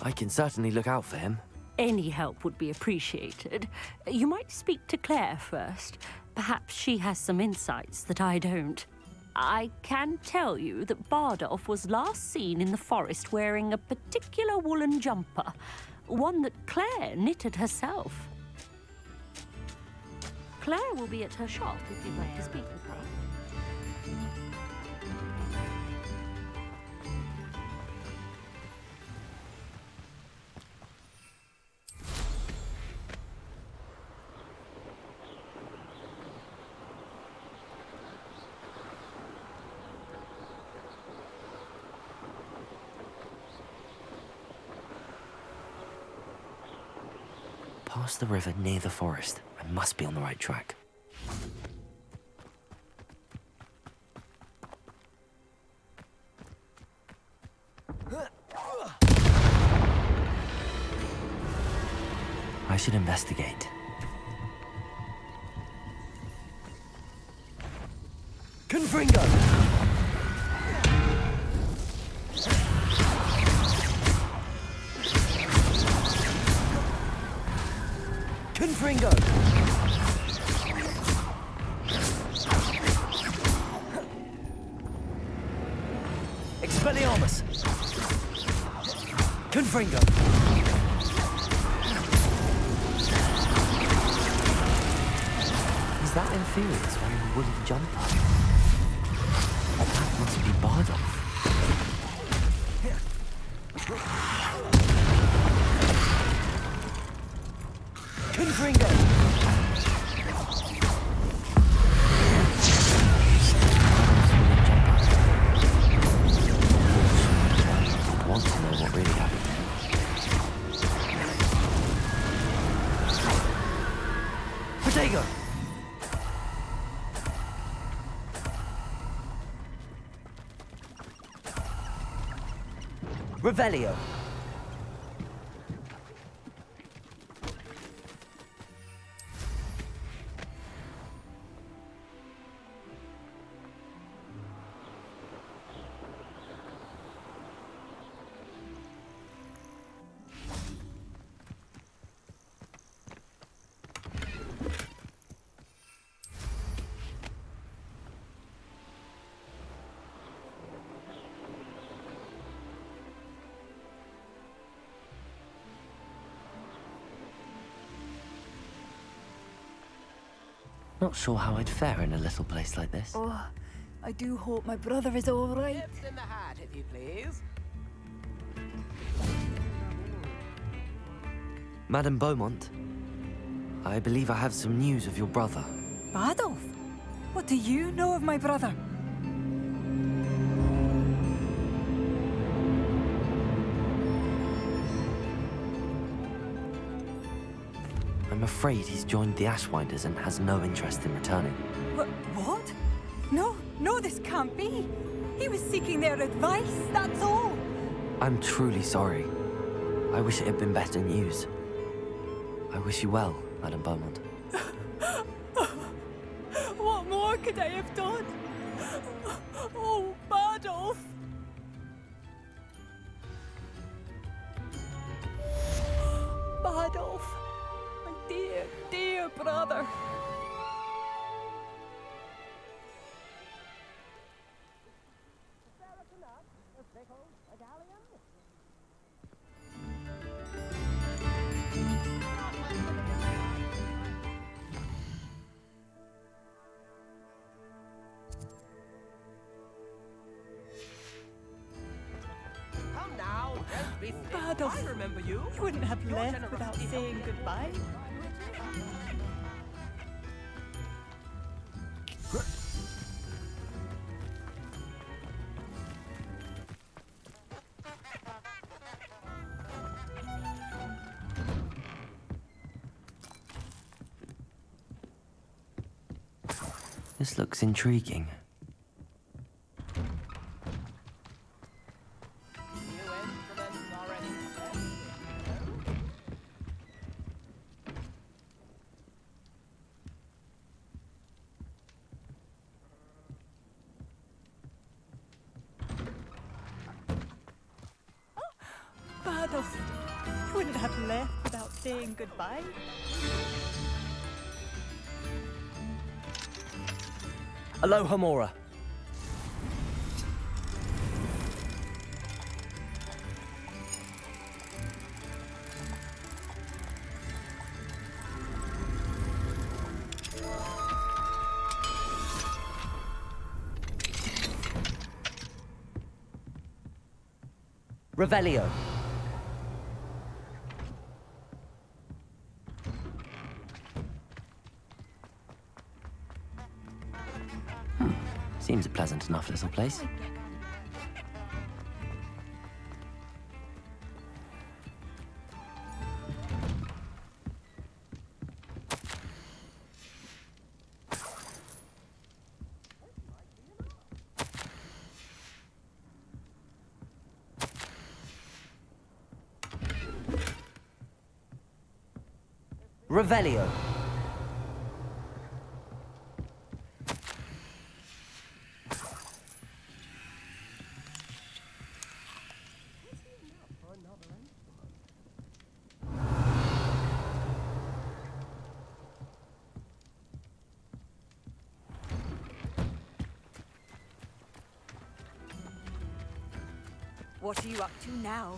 I can certainly look out for him. Any help would be appreciated. You might speak to Claire first. Perhaps she has some insights that I don't. I can tell you that Bardolph was last seen in the forest wearing a particular woolen jumper, one that Claire knitted herself. Claire will be at her shop if you'd like to speak with her. Past the river near the forest. I must be on the right track. I should investigate. Confringo! Confringo! Expelliarmus! Confringo! Is that Inferior's wearing a wooden jumper? That must be Bardolph. Confringo! Revelio. Not sure how I'd fare in a little place like this. Oh, I do hope my brother is all right. Tips in the hat, if you please. Madame Beaumont, I believe I have some news of your brother. Adolf? What do you know of my brother? I'm afraid he's joined the Ashwinders and has no interest in returning. What? No, this can't be. He was seeking their advice, that's all. I'm truly sorry. I wish it had been better news. I wish you well, Madame Beaumont. What more could I have done? Oh, Adolf! Adolf, my dear, dear brother. Come now, don't be silly. Adolf, I remember you. You wouldn't have Your left without generosity saying helped me. goodbye. This looks intriguing. Adolf, you wouldn't have left without saying goodbye. Aloha Mora. Revelio. Seems a pleasant enough little place. Revelio. What are you up to now?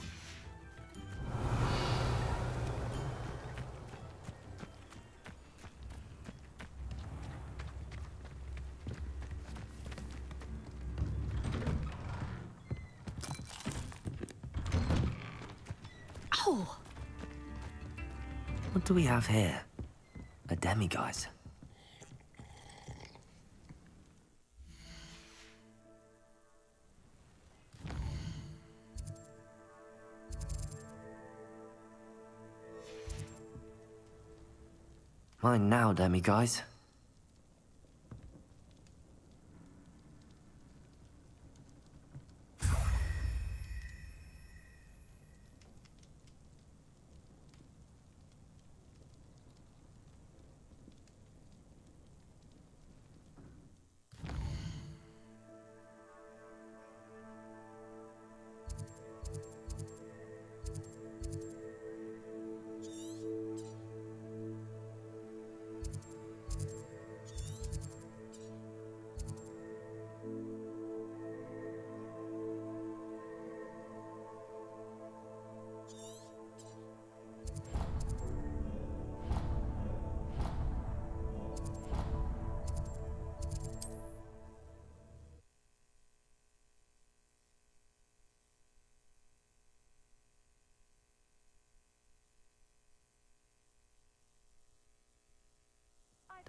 Oh! What do we have here? A demiguise. Mine now, demiguise.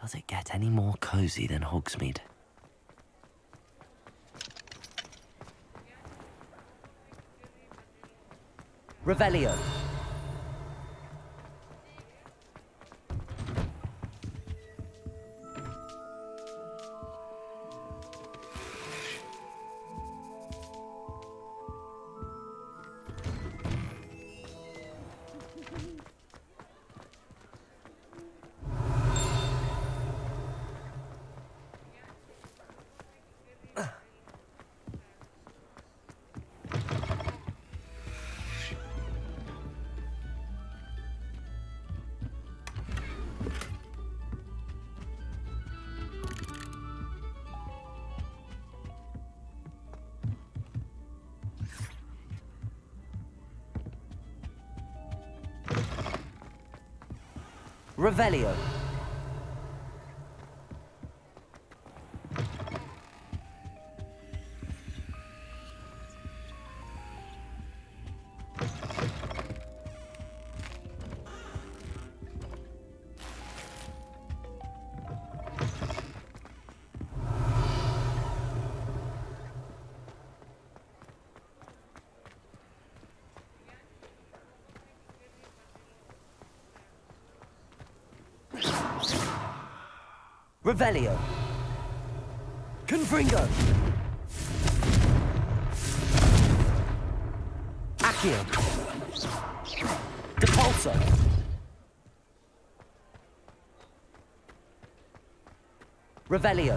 Does it get any more cozy than Hogsmeade? Revelio. Revelio. Revelio. Confringo. Accio. Depulso. Revelio.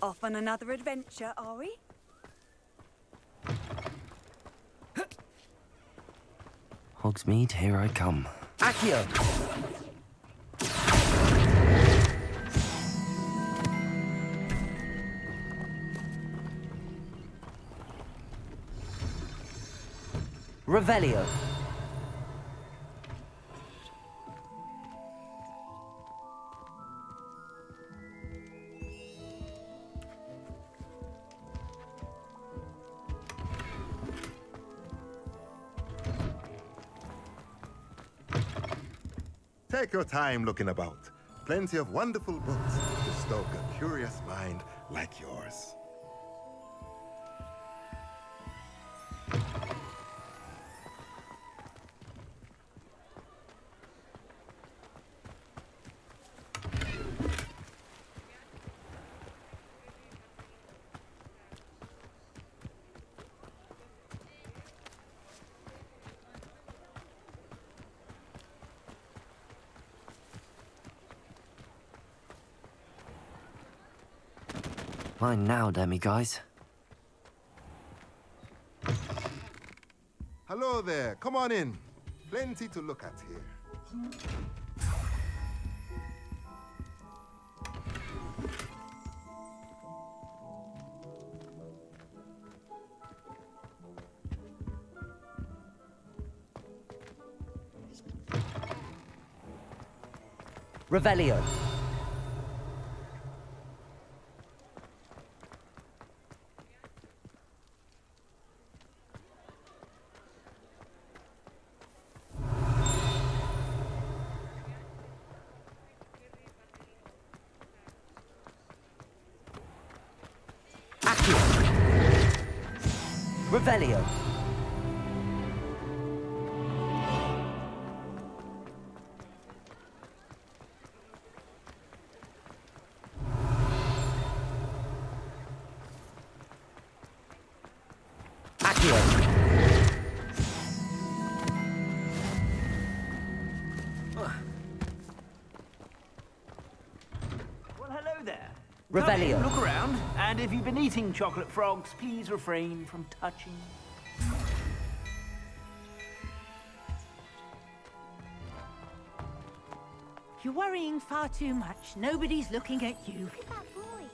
Off on another adventure, are we? Hogsmeade, here I come. Accio! Revelio. Take your time looking about. Plenty of wonderful books to stoke a curious mind like yours. Mine now, demi-guys. Hello there, come on in. Plenty to look at here. Revelio. Revelio. Accio. Well, hello there. Revelio. Come in, look around, and if you've been eating chocolate frogs, please refrain from touching. You're worrying far too much. Nobody's looking at you.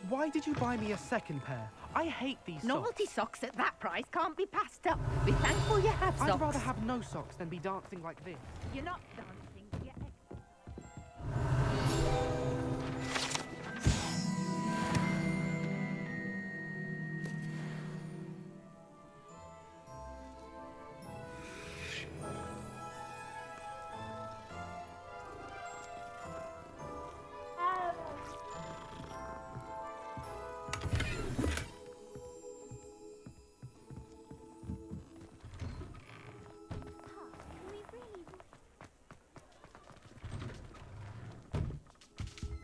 Why did you buy me a second pair? I hate these Novelty socks. socks at that price can't be passed up. Be thankful you have socks. I'd rather have no socks than be dancing like this. You're not dancing. You're...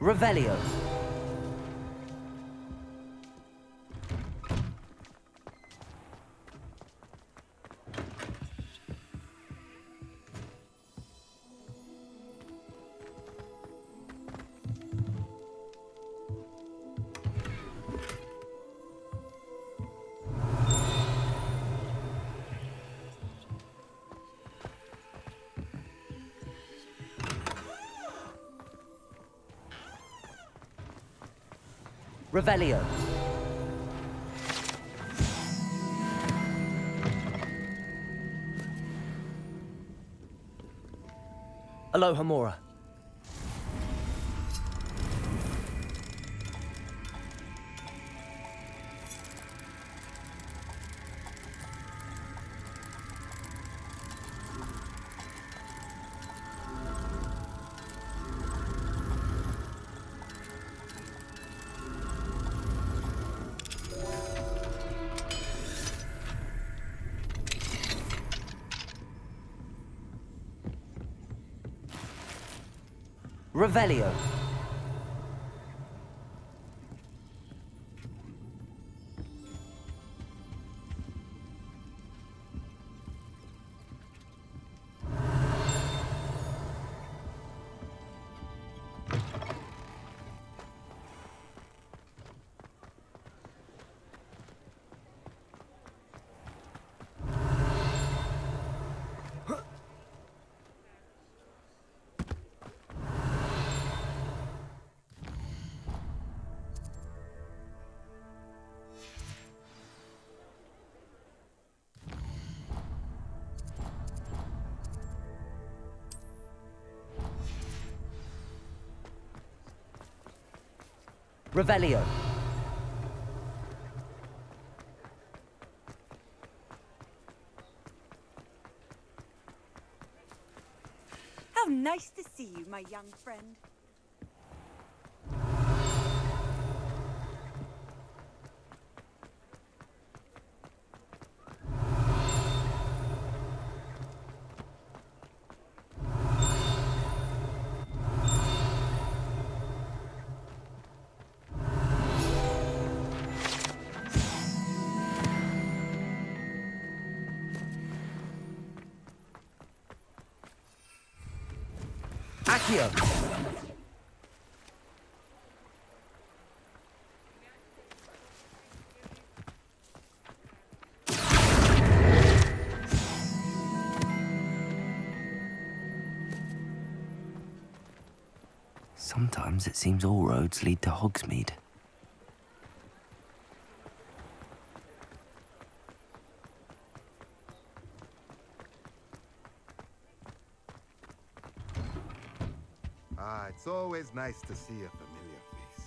Revelio. Revelio. Aloha Mora. Revelio. Revelio. How nice to see you, my young friend. Accio. Sometimes it seems all roads lead to Hogsmeade. Ah, it's always nice to see a familiar face.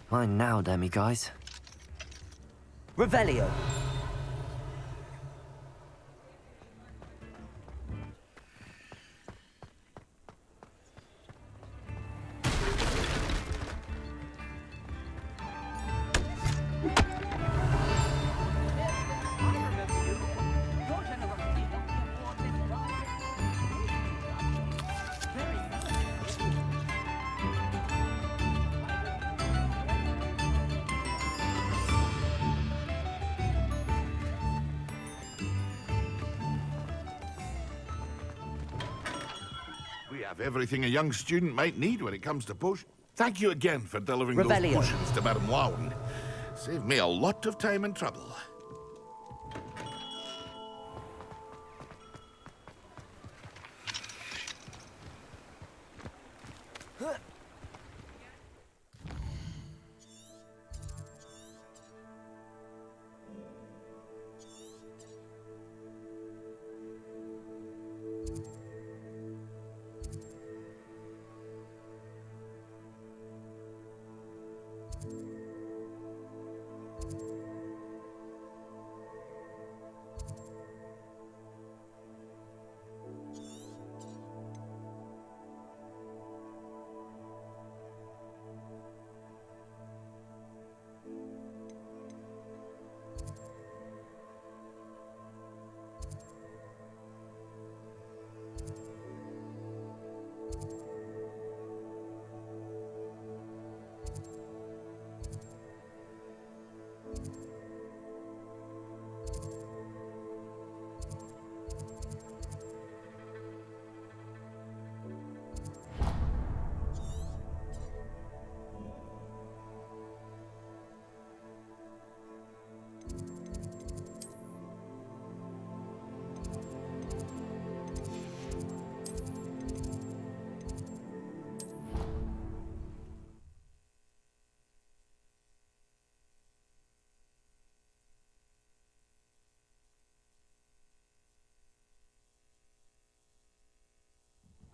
Mine now, guys. Revelio. We have everything a young student might need when it comes to potion. Thank you again for delivering Revelio. those potions to Madame Lown. Saved me a lot of time and trouble.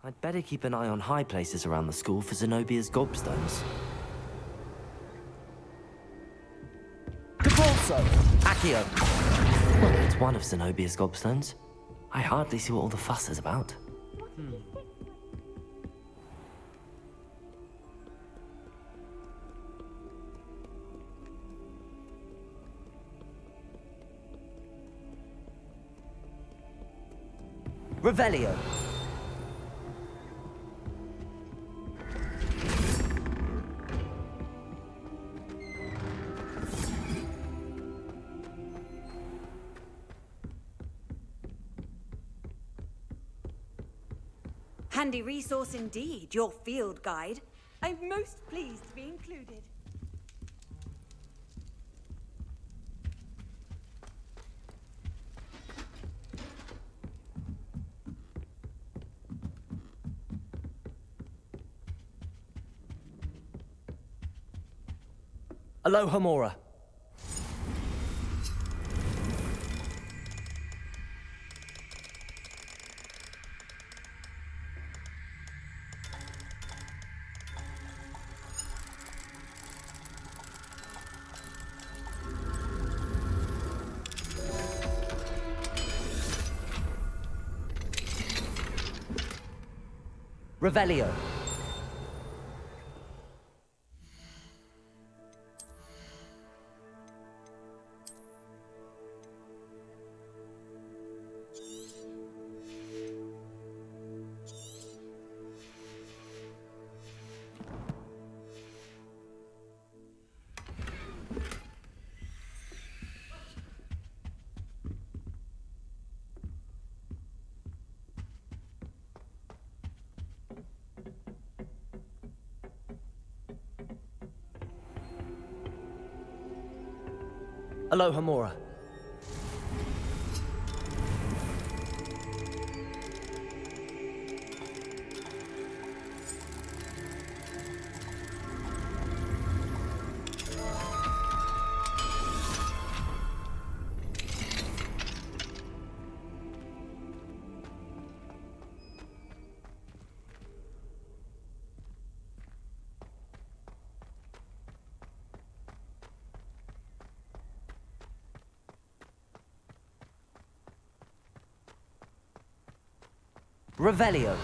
I'd better keep an eye on high places around the school for Zenobia's gobstones. Capulso! Accio! Well, it's one of Zenobia's gobstones. I hardly see what all the fuss is about. Revelio. Handy resource indeed, your field guide. I'm most pleased to be included. Aloha Mora. Revelio. Aloha Mora. Revelio.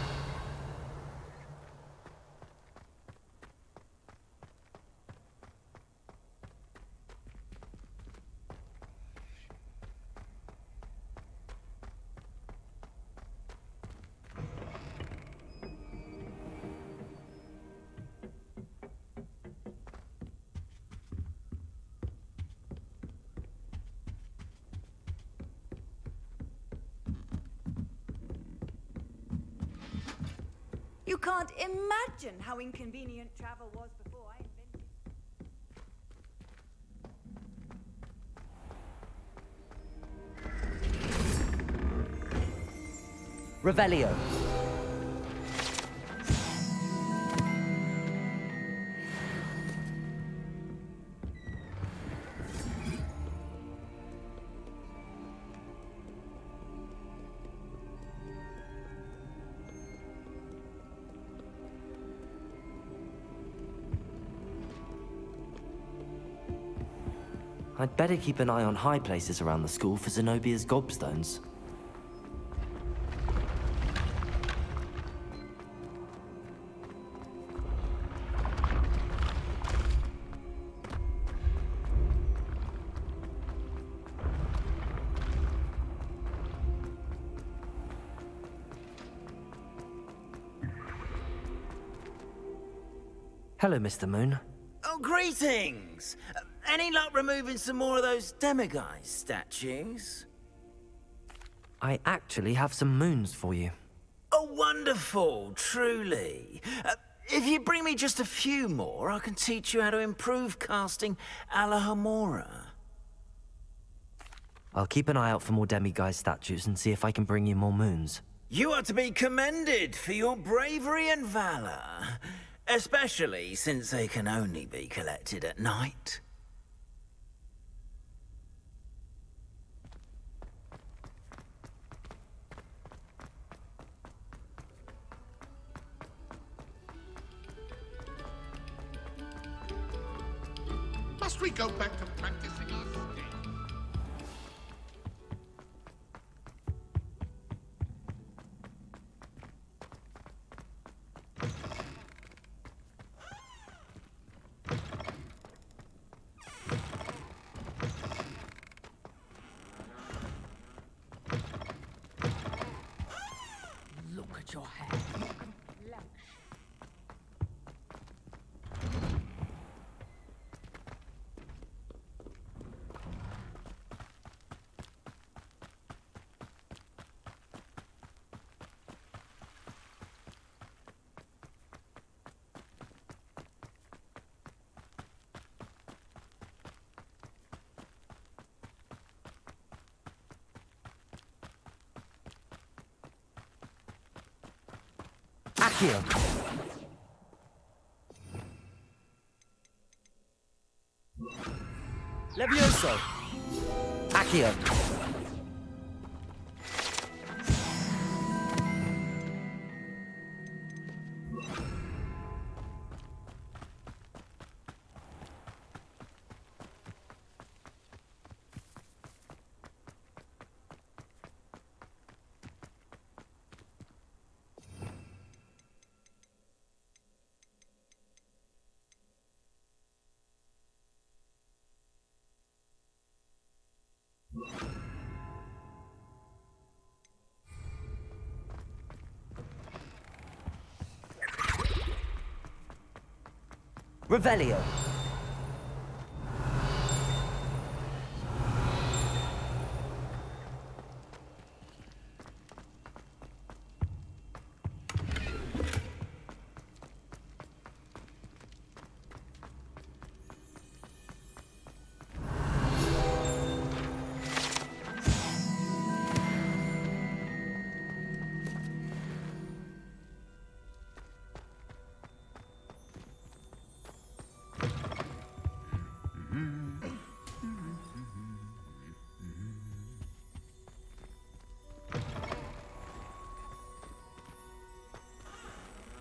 You can't imagine how inconvenient travel was before I invented. Revelio. I'd better keep an eye on high places around the school for Zenobia's gobstones. Hello, Mr. Moon. Oh, greetings! Any luck removing some more of those demiguise statues? I actually have some moons for you. Oh, wonderful, truly. If you bring me just a few more, I can teach you how to improve casting Alahamora. I'll keep an eye out for more demiguise statues and see if I can bring you more moons. You are to be commended for your bravery and valor, especially since they can only be collected at night. Must we go back to practicing our sting? Look at your hair. Accio. Levioso! Accio. Revelio.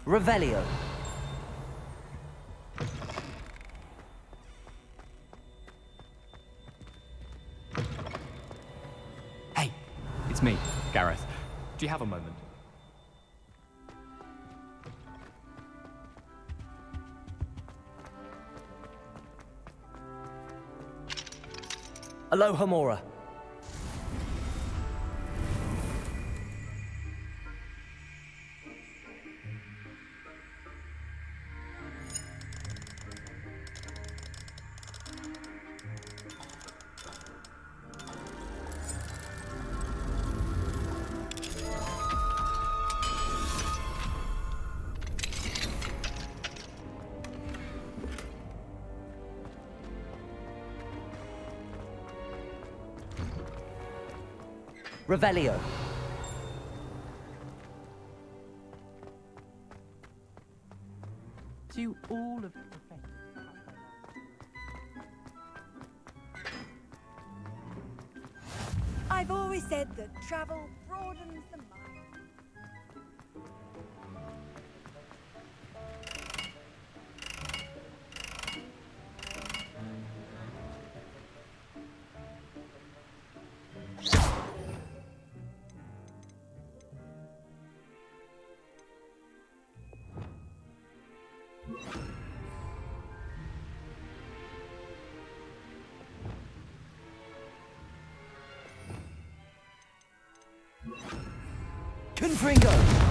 Revelio. Hey, it's me, Gareth. Do you have a moment? Aloha Mora. Revelio. To all of I've always said that travel broadens the mind. Confringo.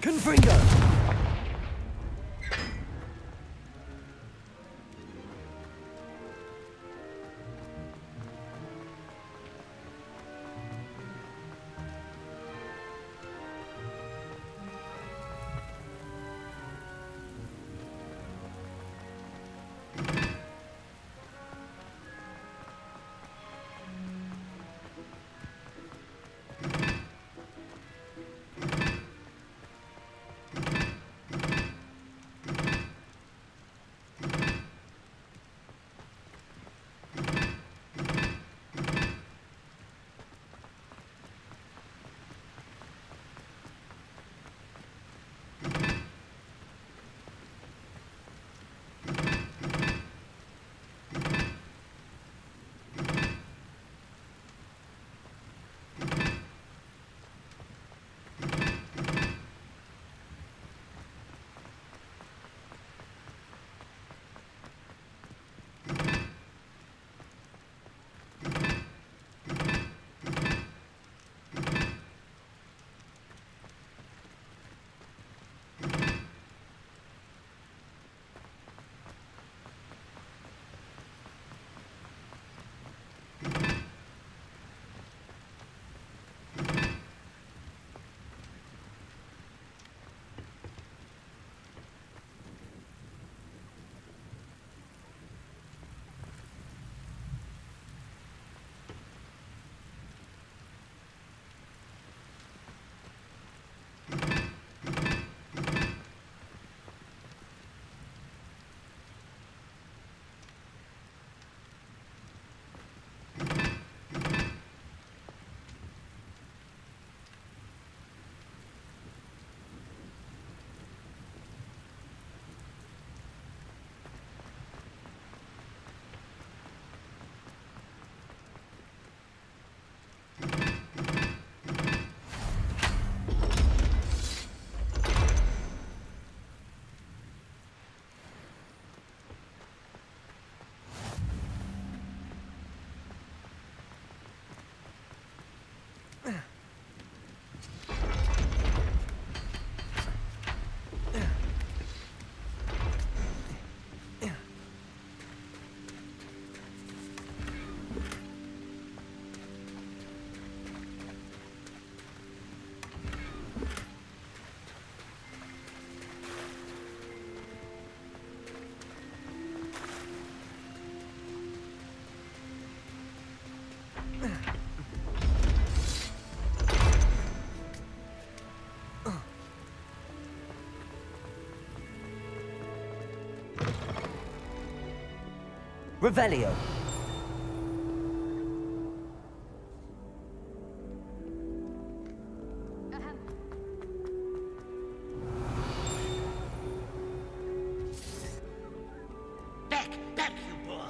Confringo. Revelio. Back, you boor!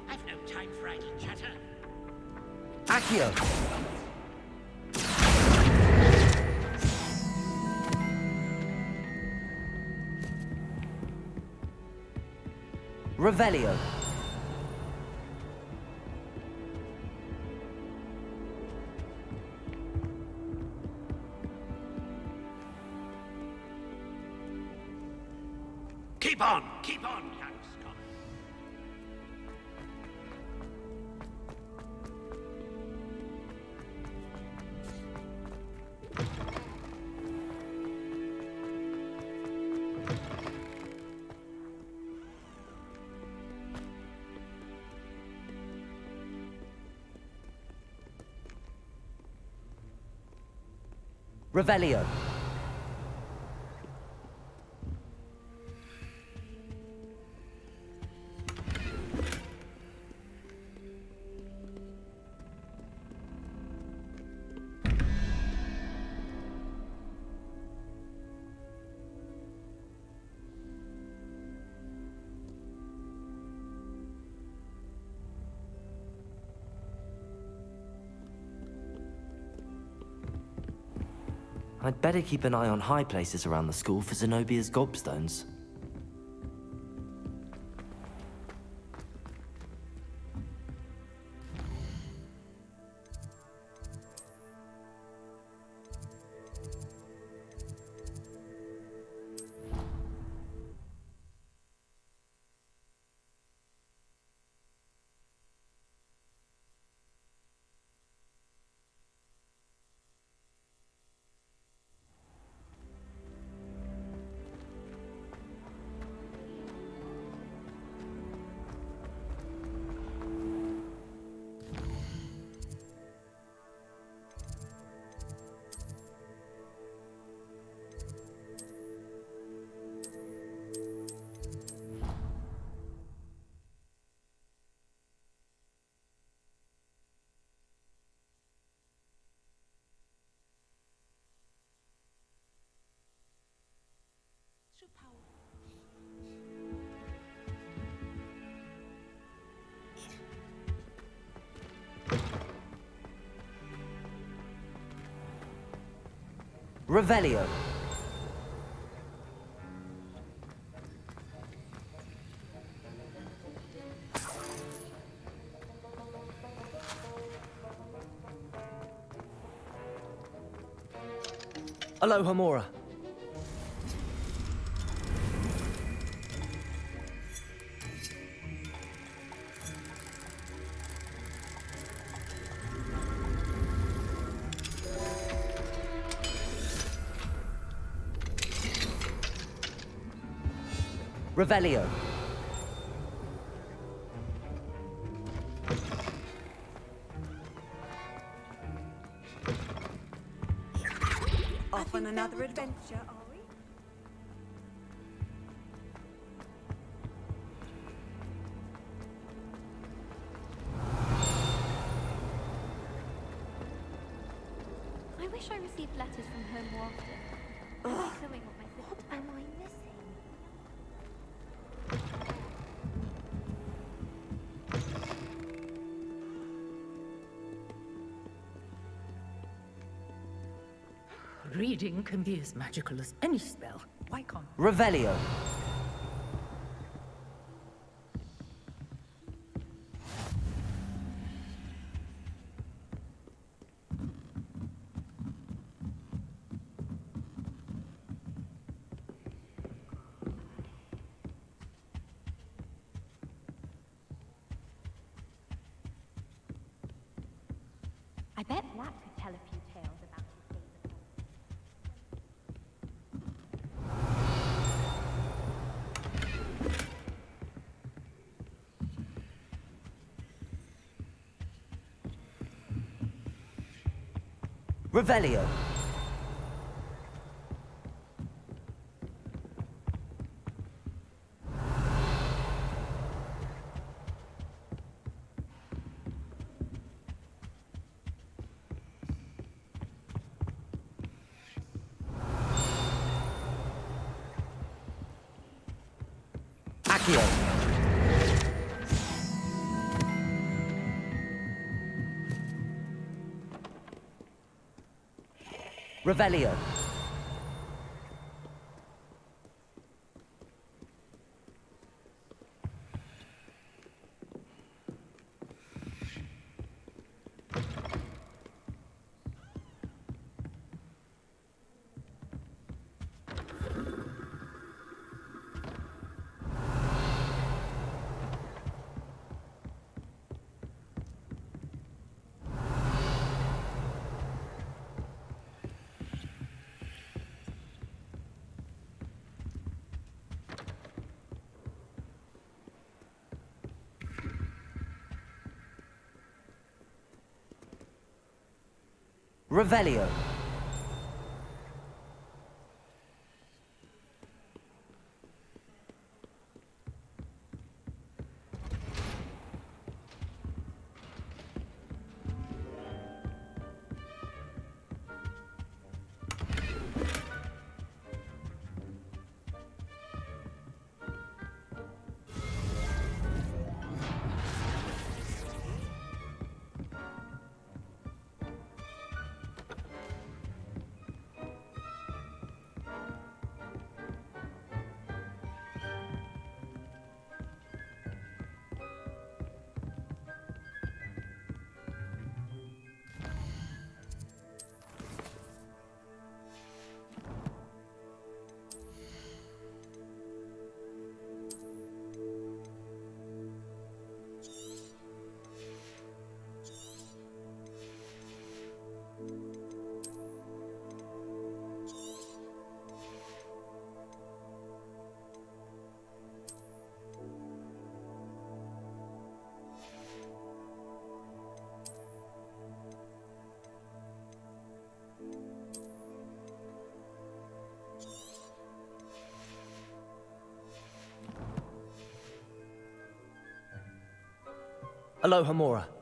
I've no time for idle chatter. Accio. Revelio. Keep on, young scholar. Revelio. I'd better keep an eye on high places around the school for Zenobia's gobstones. Revelio. Aloha Mora. Revelio. Off on another adventure, are we? I wish I received letters from home more often. I'm echoing what my sister. What am I missing? Reading can be as magical as any spell. Why can't Revelio. I bet Black could tell a few tales about his days at Revelio. Accio. Revelio. Revelio. Aloha Mora.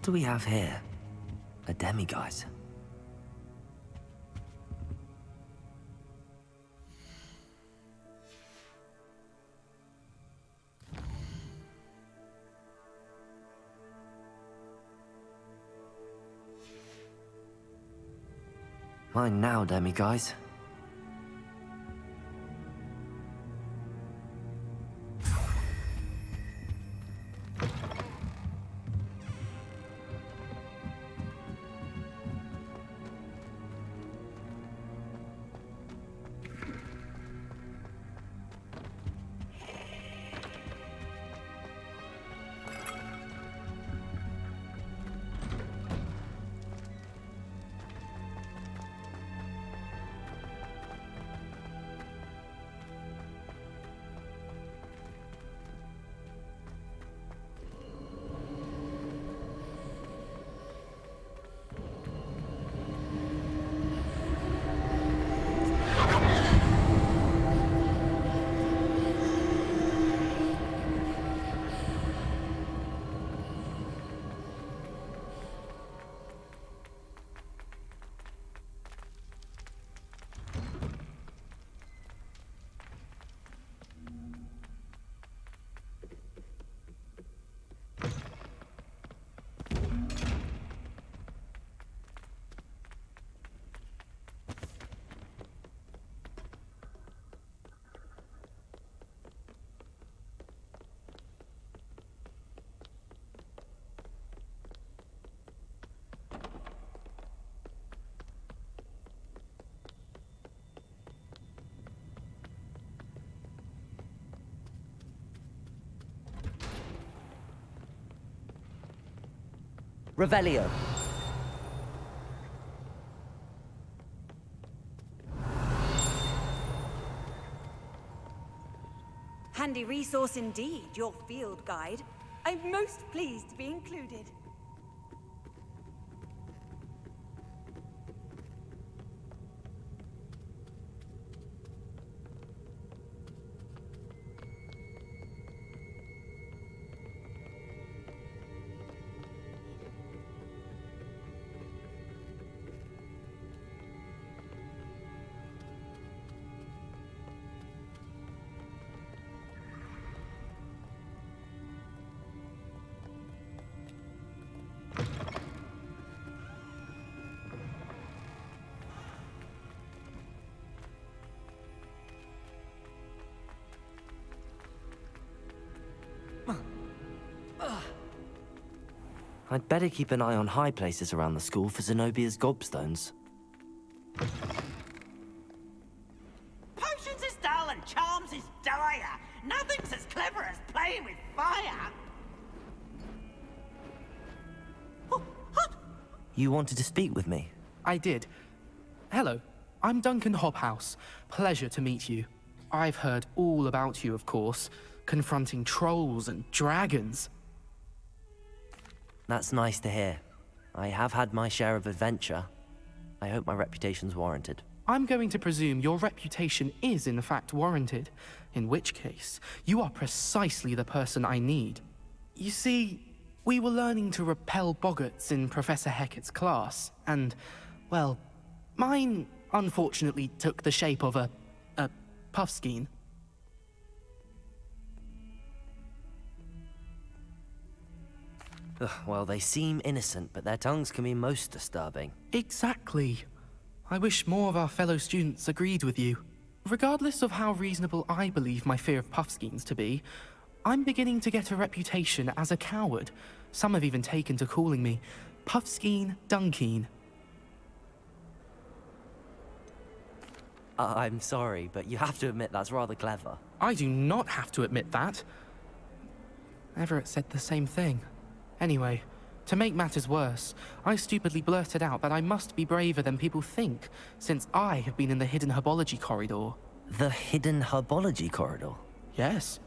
What do we have here? A demiguise. Mine now, demiguise. Revelio. Handy resource indeed, your field guide. I'm most pleased to be included. I'd better keep an eye on high places around the school for Zenobia's gobstones. Potions is dull and charms is dire. Nothing's as clever as playing with fire. You wanted to speak with me? I did. Hello, I'm Duncan Hobhouse. Pleasure to meet you. I've heard all about you, of course, confronting trolls and dragons. That's nice to hear. I have had my share of adventure. I hope my reputation's warranted. I'm going to presume your reputation is in fact warranted, in which case, you are precisely the person I need. You see, we were learning to repel boggarts in Professor Hecat's class, and, well, mine unfortunately took the shape of a puffskein. Ugh, well, they seem innocent, but their tongues can be most disturbing. Exactly. I wish more of our fellow students agreed with you. Regardless of how reasonable I believe my fear of puffskeins to be, I'm beginning to get a reputation as a coward. Some have even taken to calling me Puffskeen Dunkeen. I'm sorry, but you have to admit that's rather clever. I do not have to admit that. Everett said the same thing. Anyway, to make matters worse, I stupidly blurted out that I must be braver than people think, since I have been in the hidden herbology corridor. The hidden herbology corridor? Yes.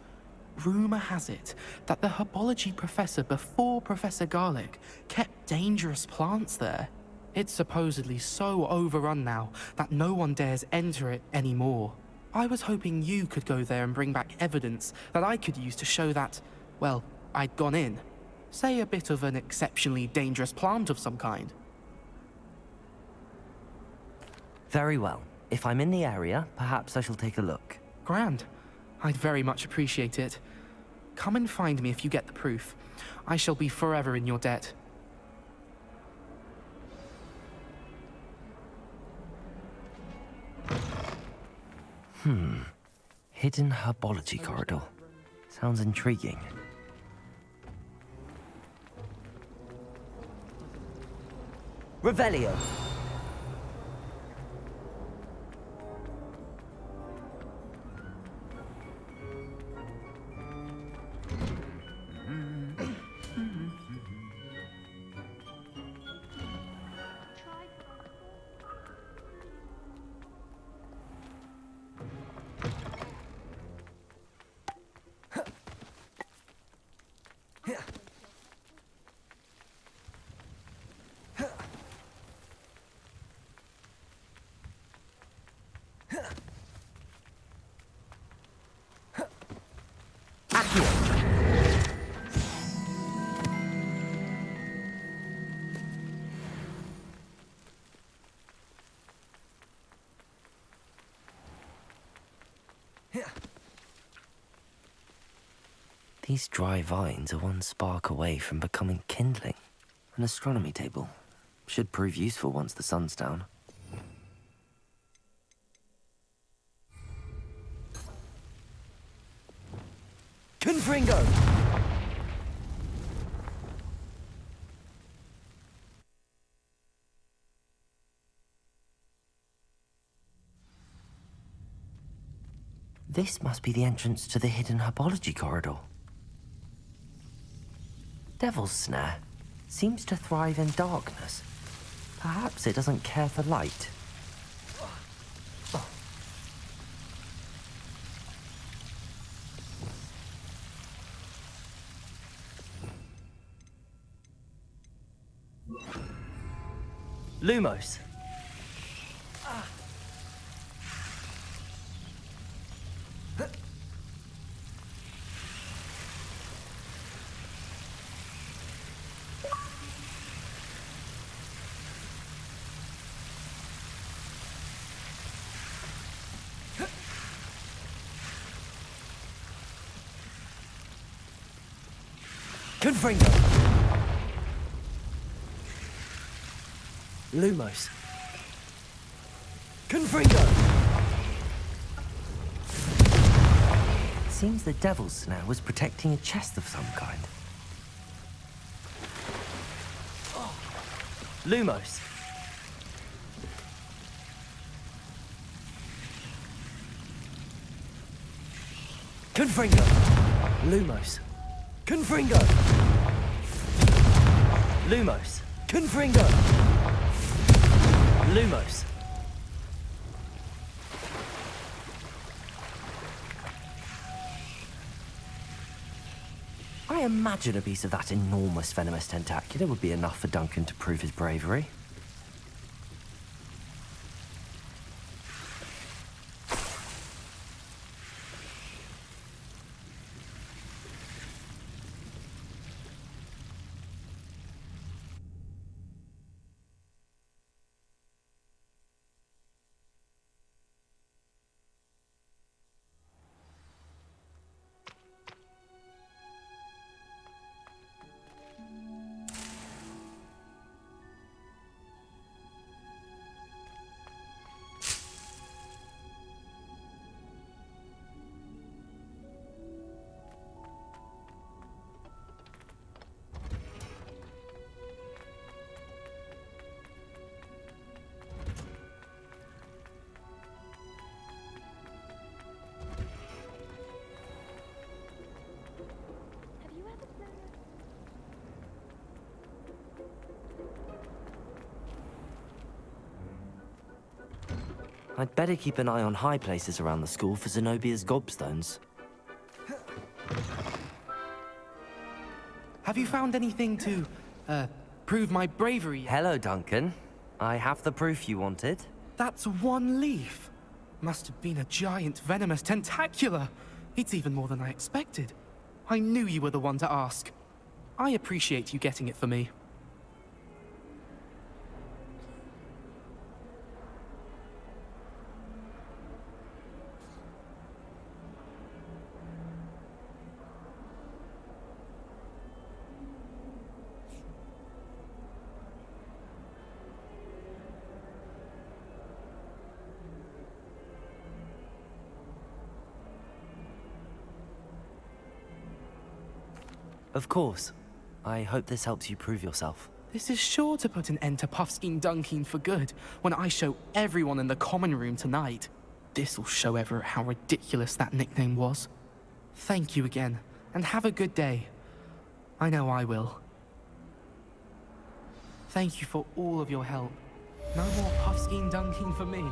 Rumor has it that the herbology professor before Professor Garlic kept dangerous plants there. It's supposedly so overrun now that no one dares enter it anymore. I was hoping you could go there and bring back evidence that I could use to show that, well, I'd gone in. Say a bit of an exceptionally dangerous plant of some kind. Very well. If I'm in the area, perhaps I shall take a look. Grand. I'd very much appreciate it. Come and find me if you get the proof. I shall be forever in your debt. Hidden herbology corridor. Sounds intriguing. Revelio. These dry vines are one spark away from becoming kindling. An astronomy table. Should prove useful once the sun's down. Confringo! This must be the entrance to the hidden herbology corridor. Devil's Snare. seems to thrive in darkness. Perhaps it doesn't care for light. Lumos. Confringo. Lumos. Confringo. Seems the devil's snare was protecting a chest of some kind. Lumos. Confringo. Lumos. Confringo. Lumos. Confringo. Lumos. I imagine a piece of that enormous venomous tentacular would be enough for Duncan to prove his bravery. I'd better keep an eye on high places around the school for Zenobia's gobstones. Have you found anything to, prove my bravery yet? Hello, Duncan. I have the proof you wanted. That's one leaf. Must have been a giant venomous tentacula. It's even more than I expected. I knew you were the one to ask. I appreciate you getting it for me. Of course. I hope this helps you prove yourself. This is sure to put an end to Puffskein Dunkin for good when I show everyone in the common room tonight. This'll show Everett how ridiculous that nickname was. Thank you again, and have a good day. I know I will. Thank you for all of your help. No more Puffskein Dunkin for me.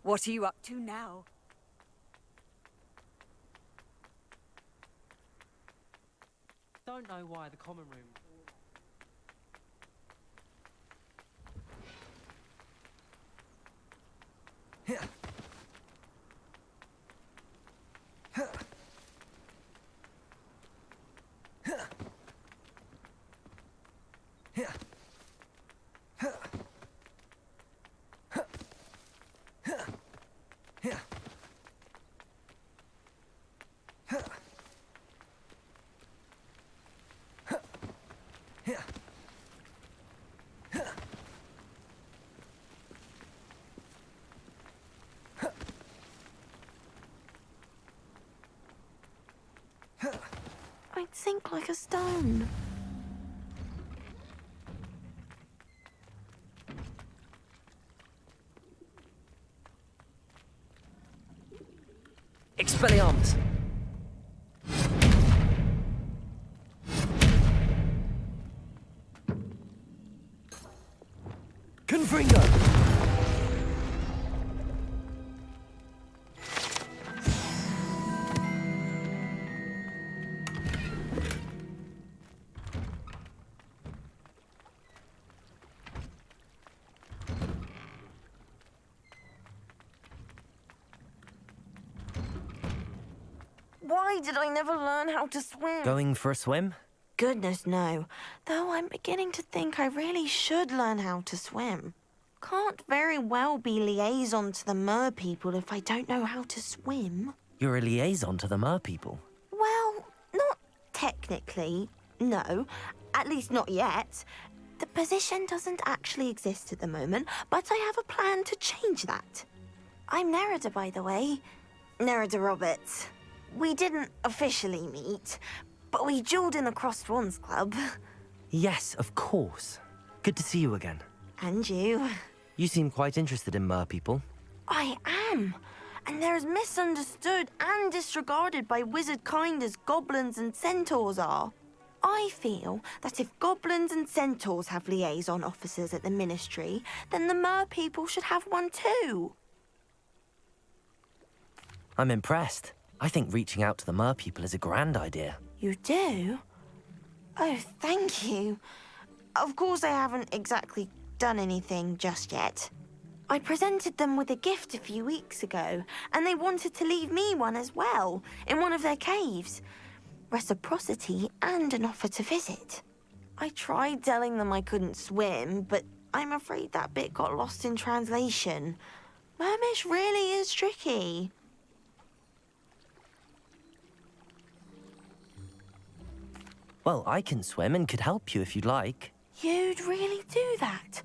What are you up to now? Don't know why the common room. I'd sink like a stone. Expelliarmus! Confringo! Why did I never learn how to swim? Going for a swim? Goodness, no. Though I'm beginning to think I really should learn how to swim. Can't very well be liaison to the mer people if I don't know how to swim. You're a liaison to the mer people. Well, not technically, no. At least not yet. The position doesn't actually exist at the moment, but I have a plan to change that. I'm Nerida, by the way. Nerida Roberts. We didn't officially meet, but we duelled in the Crossed Swans Club. Yes, of course. Good to see you again. And you. You seem quite interested in mer people. I am. And they're as misunderstood and disregarded by wizard kind as goblins and centaurs are. I feel that if goblins and centaurs have liaison officers at the Ministry, then the mer people should have one too. I'm impressed. I think reaching out to the mer people is a grand idea. You do? Oh, thank you. Of course I haven't exactly done anything just yet. I presented them with a gift a few weeks ago, and they wanted to leave me one as well, in one of their caves. Reciprocity and an offer to visit. I tried telling them I couldn't swim, but I'm afraid that bit got lost in translation. Mermish really is tricky. Well, I can swim and could help you if you'd like. You'd really do that?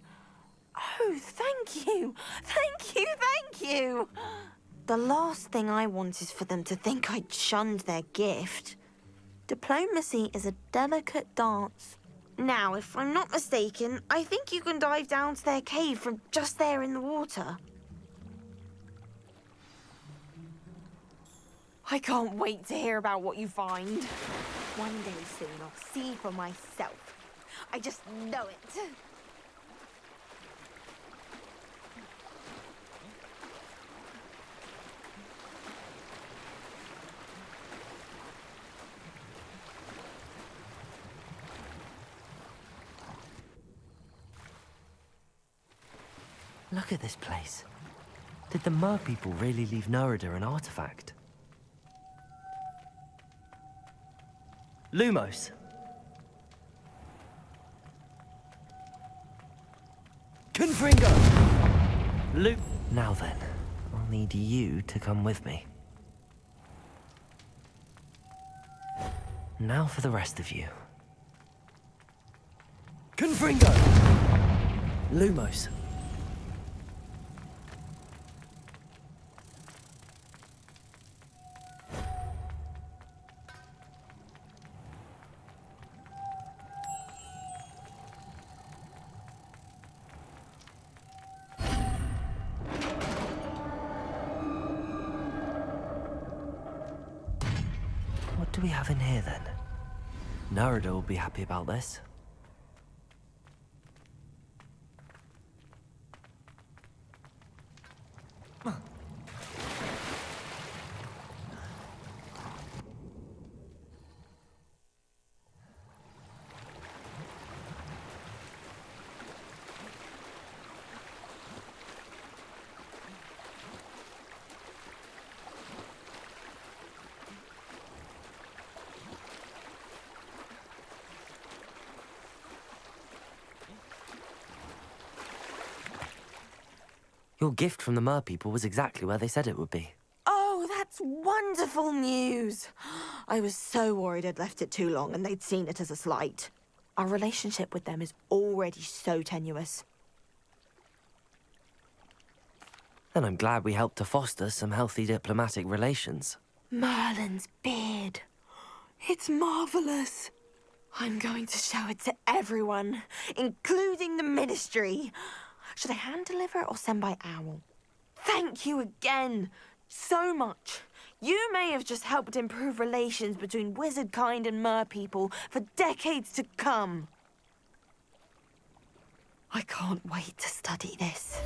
Oh, thank you! Thank you, thank you! The last thing I want is for them to think I'd shunned their gift. Diplomacy is a delicate dance. Now, if I'm not mistaken, I think you can dive down to their cave from just there in the water. I can't wait to hear about what you find. One day soon I'll see for myself. I just know it. Look at this place. Did the mer people really leave Nerida an artifact? Lumos. Confringo! Now then, I'll need you to come with me. Now for the rest of you. Confringo! Lumos. What do we have in here, then? Nerida will be happy about this. Your gift from the Mer people was exactly where they said it would be. Oh, that's wonderful news. I was so worried I'd left it too long and they'd seen it as a slight. Our relationship with them is already so tenuous. Then I'm glad we helped to foster some healthy diplomatic relations. Merlin's beard. It's marvelous. I'm going to show it to everyone, including the Ministry. Should I hand deliver it or send by owl? Thank you again so much. You may have just helped improve relations between wizard kind and mer people for decades to come. I can't wait to study this.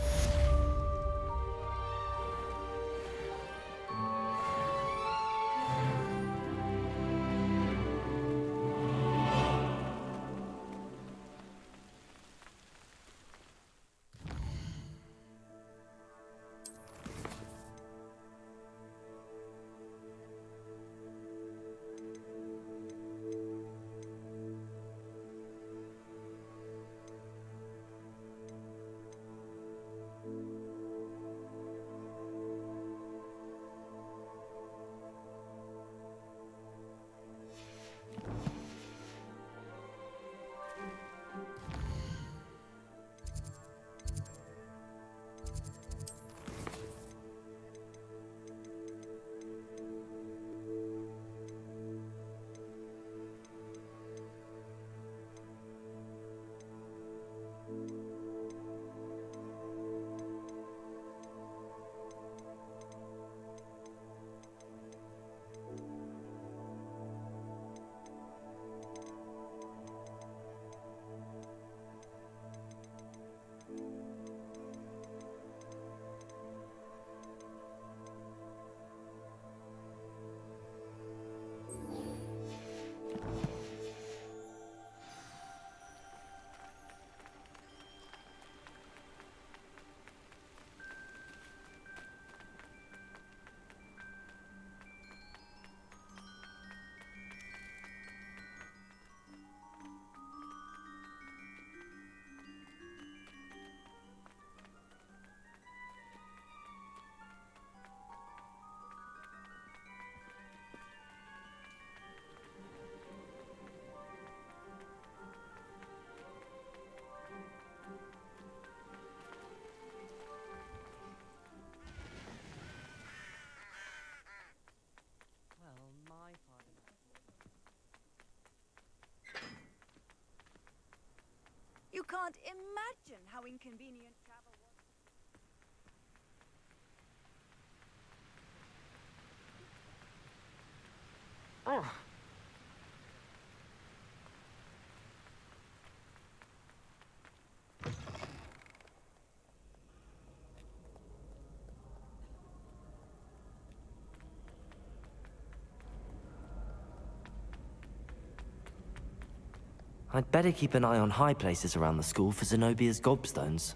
You can't imagine how inconvenient travel was. Oh. I'd better keep an eye on high places around the school for Zenobia's gobstones.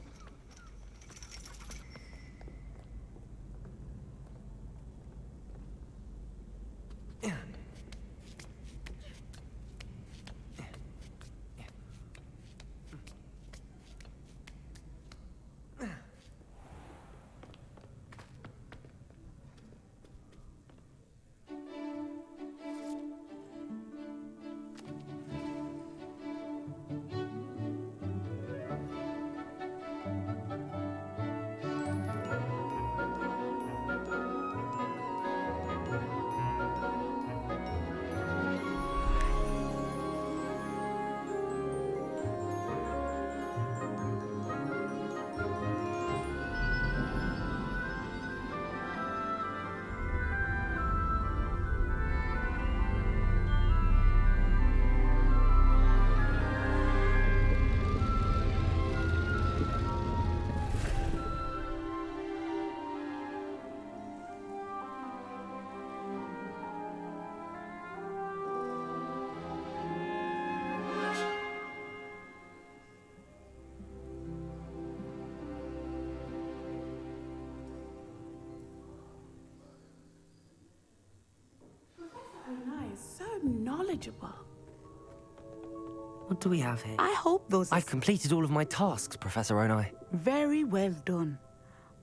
Knowledgeable. What do we have here? I hope those... I've completed all of my tasks, Professor Onai. Very well done.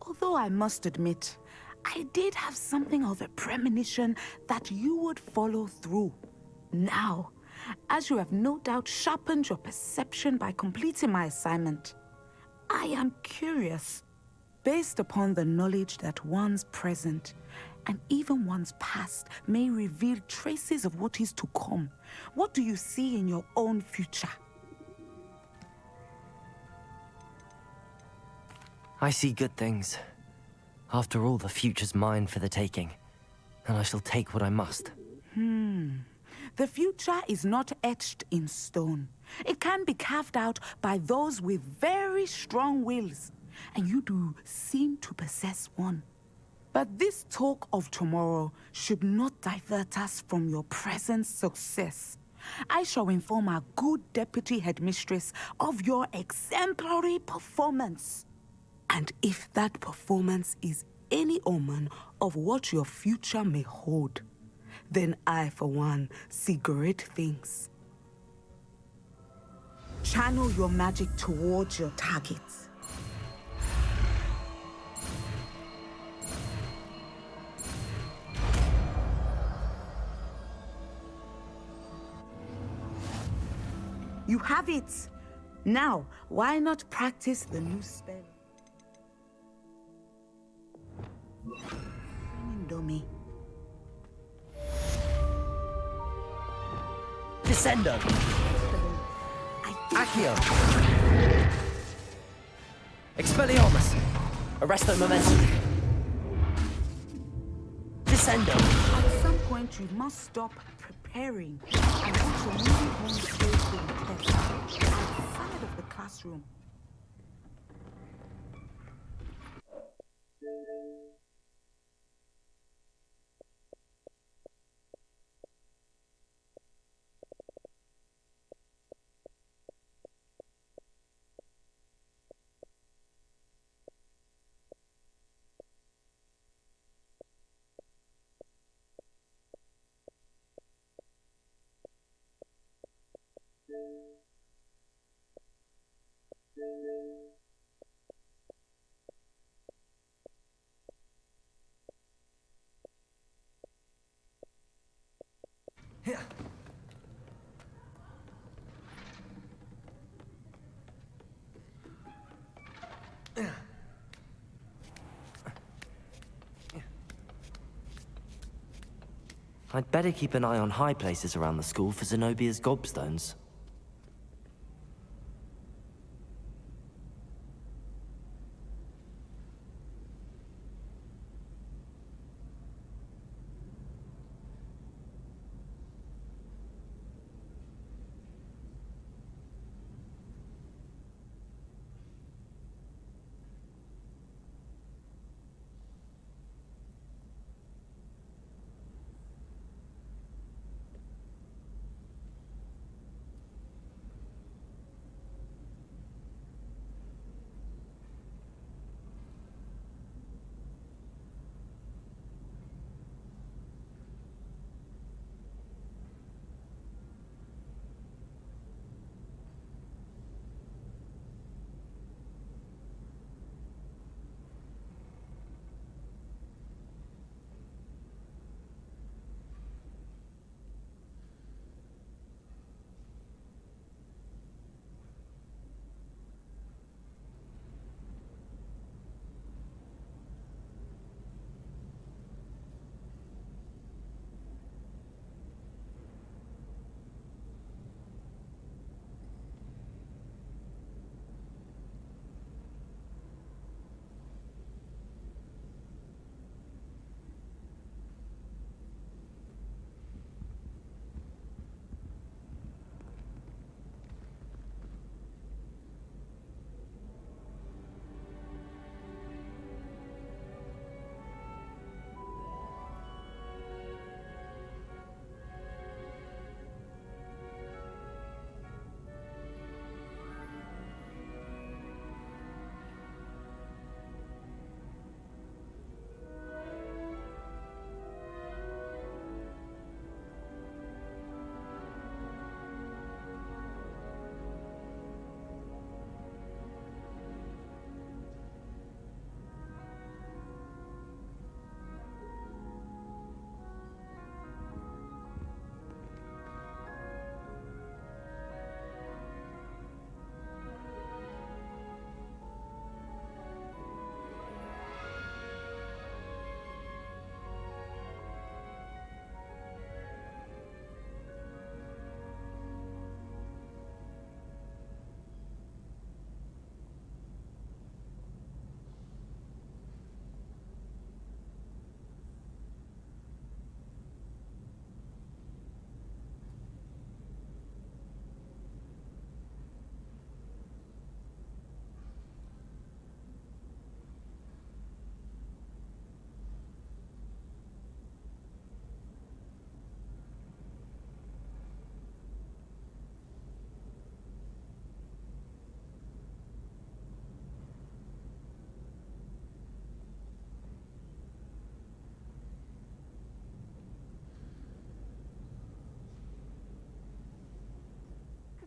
Although I must admit, I did have something of a premonition that you would follow through. Now, as you have no doubt sharpened your perception by completing my assignment, I am curious, based upon the knowledge that one's present and even one's past may reveal traces of what is to come. What do you see in your own future? I see good things. After all, the future's mine for the taking, and I shall take what I must. The future is not etched in stone. It can be carved out by those with very strong wills, and you do seem to possess one. But this talk of tomorrow should not divert us from your present success. I shall inform our good deputy headmistress of your exemplary performance. And if that performance is any omen of what your future may hold, then I, for one, see great things. Channel your magic towards your targets. You have it! Now, why not practice the new spell? Dummy. Descendo! Accio! Expelliarmus! Arresto Momentum! Descendo! At some point, you must stop preparing and put your new home skills to the test outside of the classroom. I'd better keep an eye on high places around the school for Zenobia's gobstones.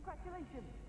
Congratulations!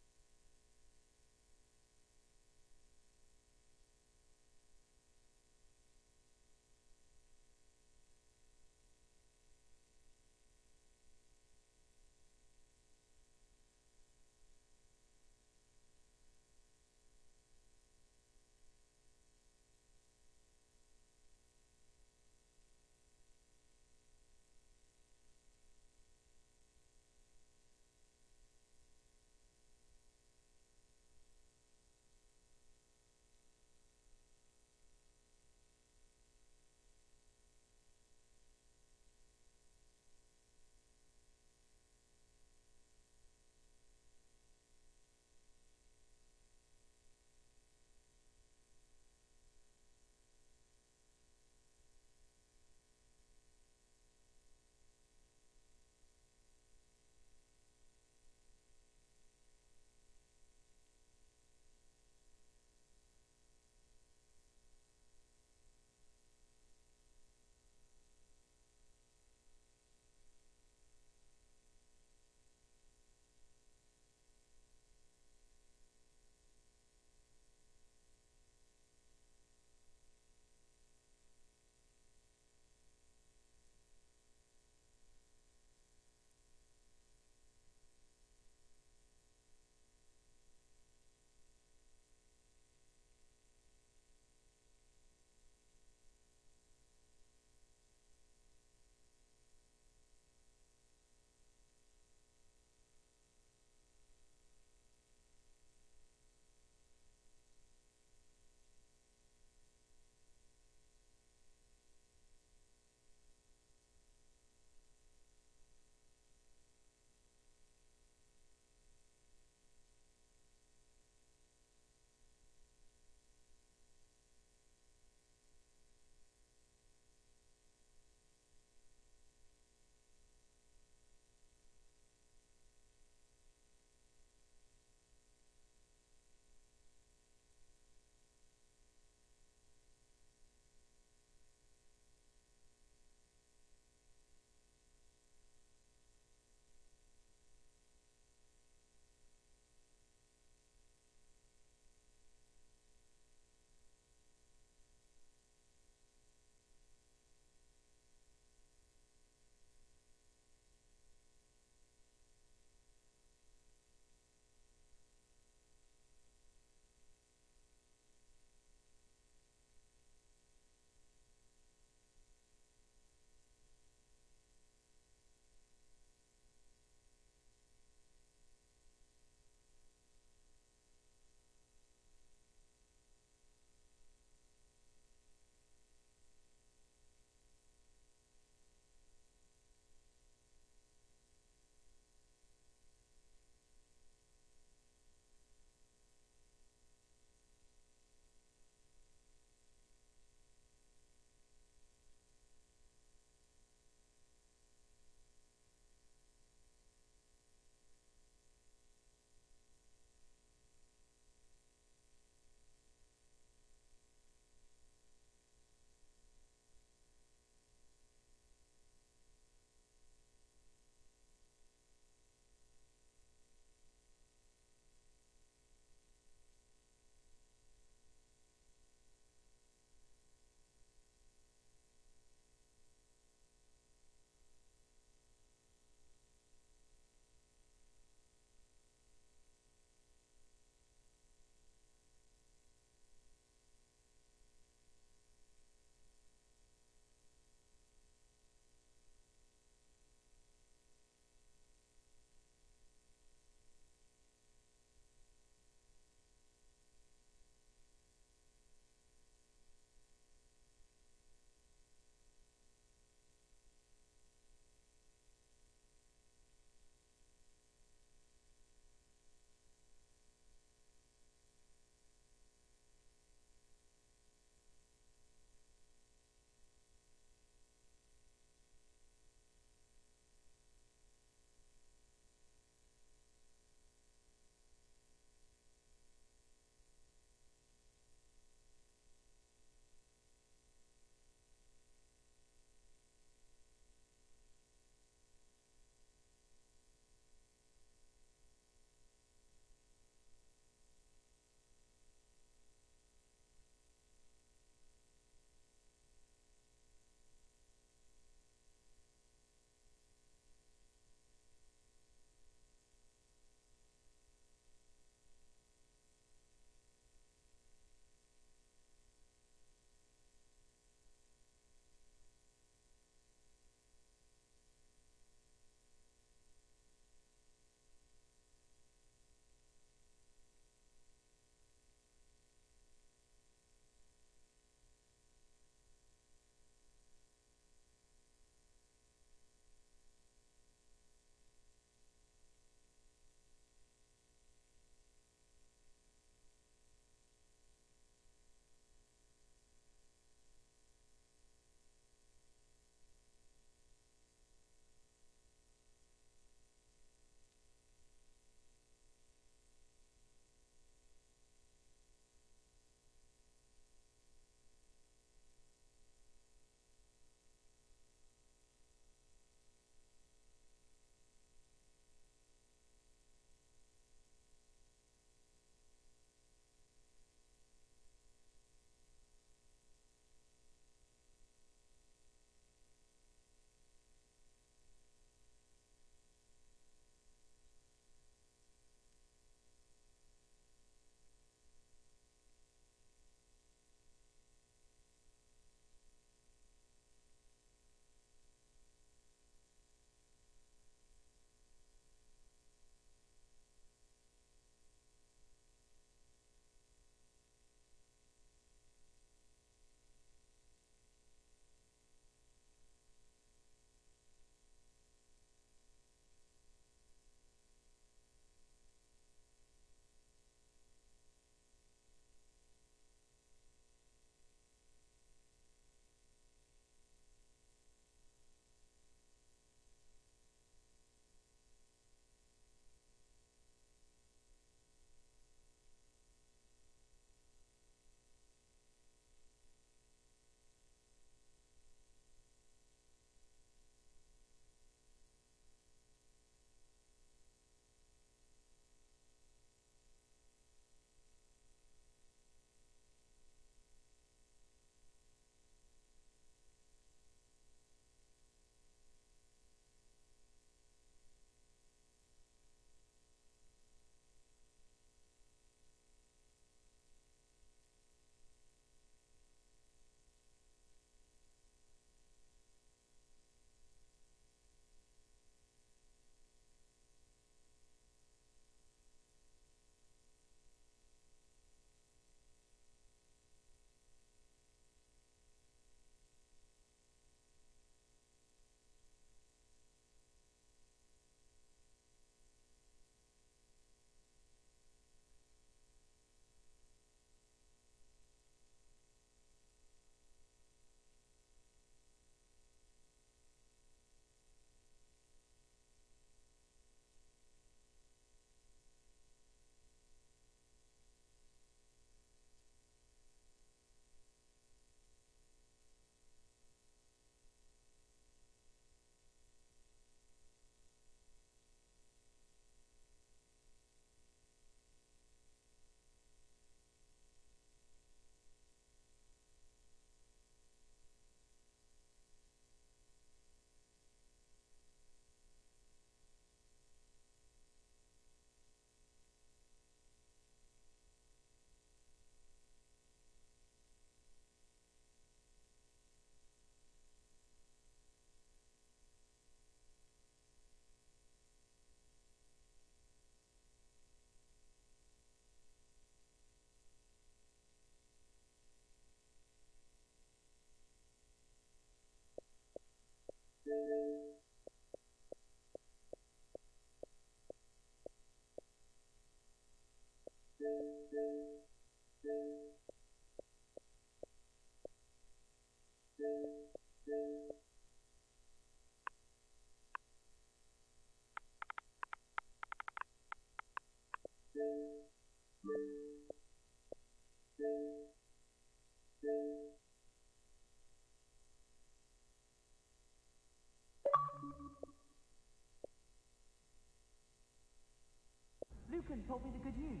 told me the good news.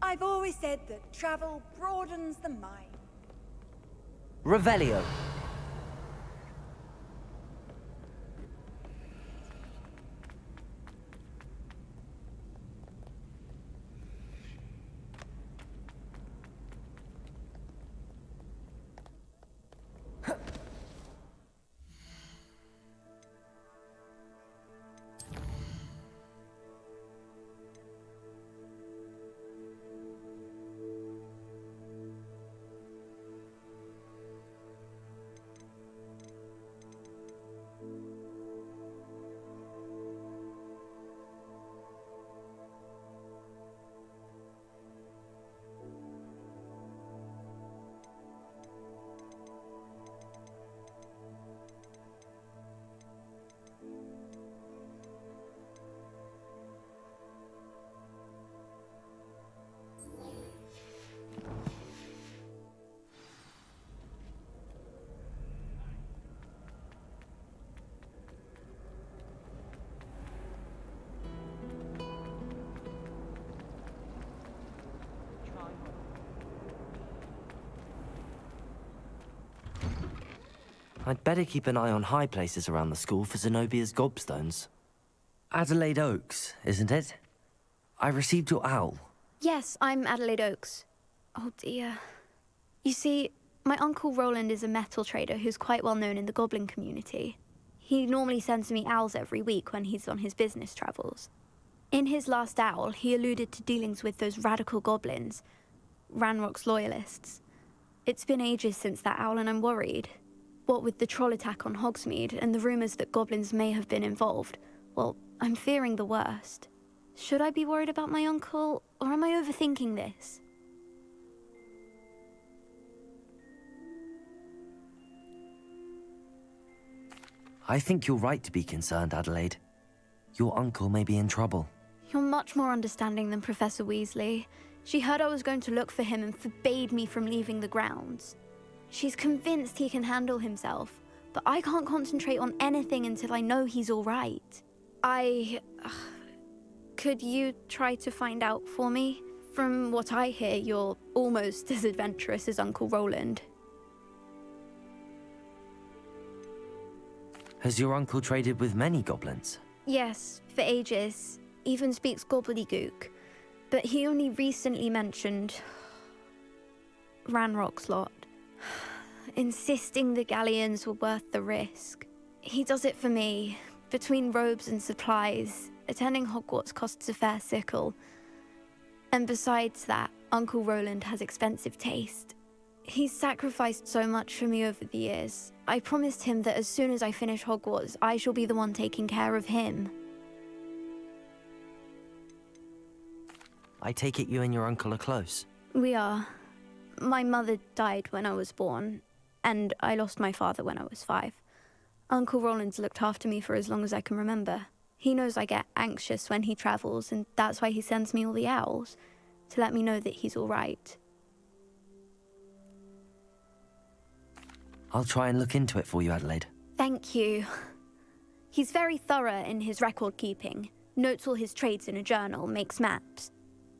I've always said that travel broadens the mind. Revelio. I'd better keep an eye on high places around the school for Zenobia's gobstones. Adelaide Oaks, isn't it? I received your owl. Yes, I'm Adelaide Oaks. Oh dear. You see, my Uncle Roland is a metal trader who's quite well known in the goblin community. He normally sends me owls every week when he's on his business travels. In his last owl, he alluded to dealings with those radical goblins, Ranrock's loyalists. It's been ages since that owl and I'm worried. What with the troll attack on Hogsmeade and the rumours that goblins may have been involved, well, I'm fearing the worst. Should I be worried about my uncle, or am I overthinking this? I think you're right to be concerned, Adelaide. Your uncle may be in trouble. You're much more understanding than Professor Weasley. She heard I was going to look for him and forbade me from leaving the grounds. She's convinced he can handle himself, but I can't concentrate on anything until I know he's all right. Could you try to find out for me? From what I hear, you're almost as adventurous as Uncle Roland. Has your uncle traded with many goblins? Yes, for ages. Even speaks gobbledygook. But he only recently mentioned Ranrock's lot, insisting the galleons were worth the risk. He does it for me. Between robes and supplies, attending Hogwarts costs a fair sickle. And besides that, Uncle Roland has expensive taste. He's sacrificed so much for me over the years. I promised him that as soon as I finish Hogwarts, I shall be the one taking care of him. I take it you and your uncle are close? We are. My mother died when I was born, and I lost my father when I was 5. Uncle Roland's looked after me for as long as I can remember. He knows I get anxious when he travels, and that's why he sends me all the owls, to let me know that he's all right. I'll try and look into it for you, Adelaide. Thank you. He's very thorough in his record keeping, notes all his trades in a journal, makes maps.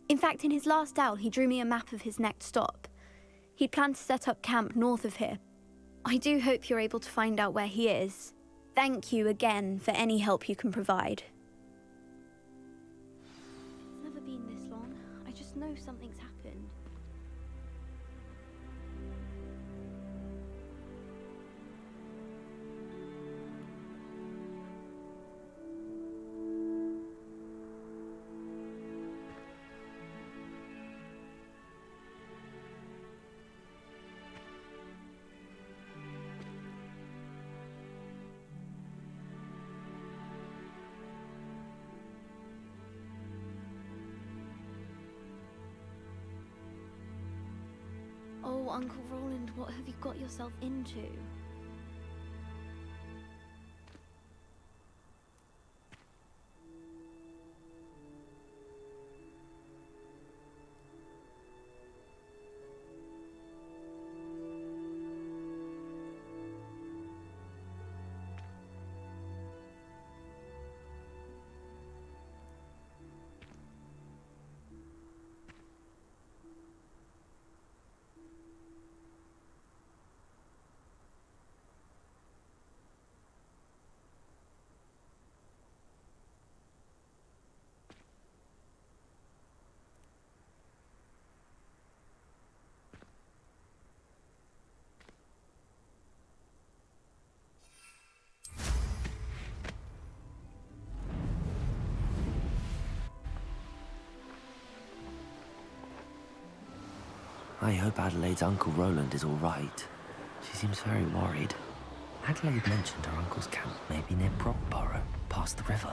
In fact, in his last owl, he drew me a map of his next stop. He planned to set up camp north of here. I do hope you're able to find out where he is. Thank you again for any help you can provide. It's never been this long. I just know something's happened. Oh, Uncle Roland, what have you got yourself into? I hope Adelaide's Uncle Roland is all right. She seems very worried. Adelaide mentioned her uncle's camp may be near Brockborough, past the river.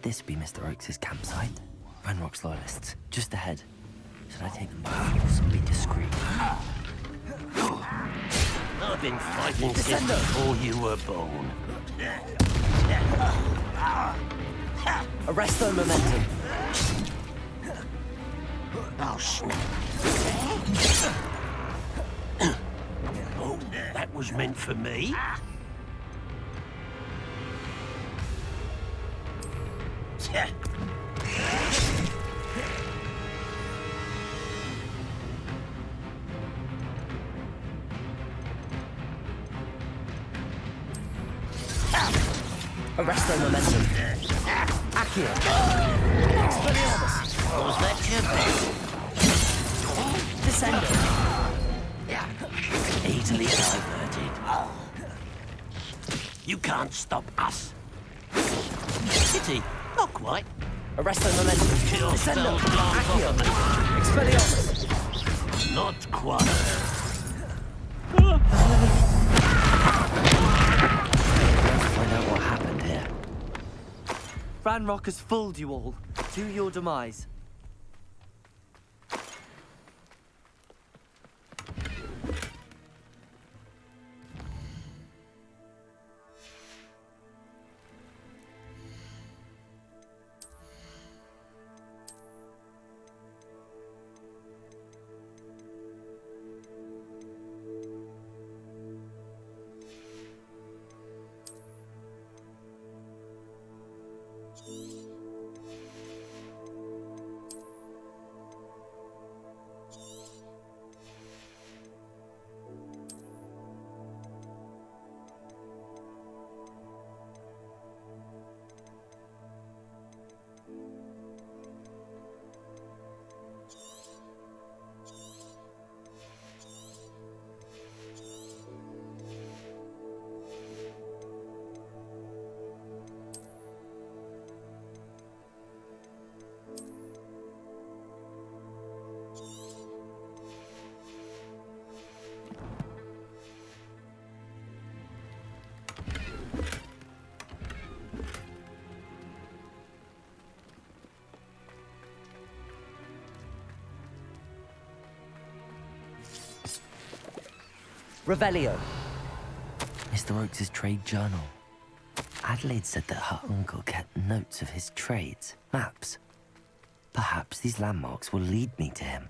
This be Mr. Oakes' campsite? Ranrock's loyalists, just ahead. Should I take them by force and be discreet? I've been fighting since before you were born. Arresto momentum. Oh, snap. Oh, that was meant for me? Arresto momentum. Accio. Expelliarmus. Was that your best? Descendo. Easily diverted. You can't stop us. Pity, not quite. Arresto momentum. Descendo. Accio. Expelliarmus. Not quite. Find out what happened here. Ranrock has fooled you all. To your demise. Revelio. Mr. Oakes' trade journal. Adelaide said that her uncle kept notes of his trades, maps. Perhaps these landmarks will lead me to him.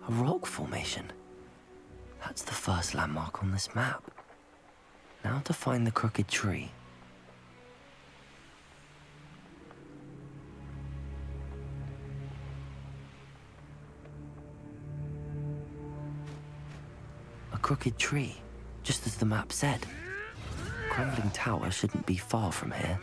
A rock formation. That's the first landmark on this map. Now to find the crooked tree. crooked tree, just as the map said. Crumbling tower shouldn't be far from here.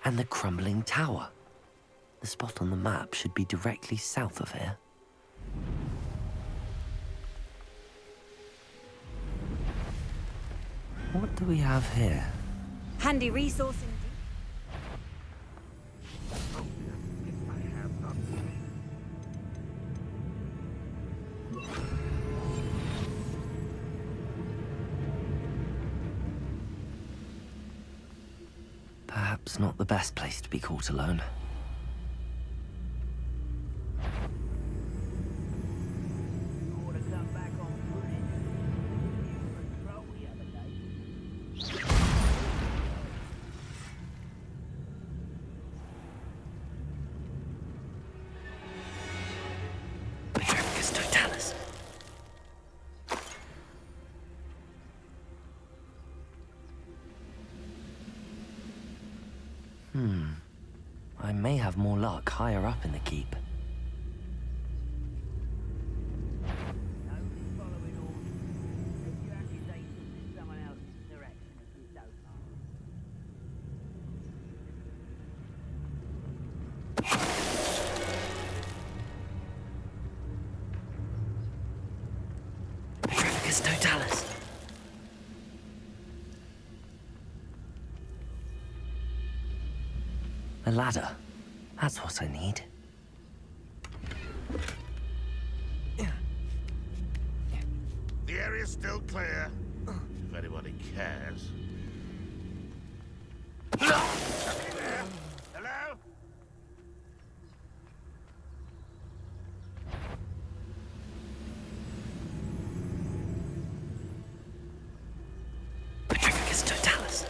And the crumbling tower. The spot on the map should be directly south of here. What do we have here? Handy resource indeed. Perhaps not the best place to be caught alone. I may have more luck higher up in the keep. Petrificus totalis. A ladder. That's what I need. The area's still clear. If anybody cares. Somebody there? Hello? Petrificus totalis.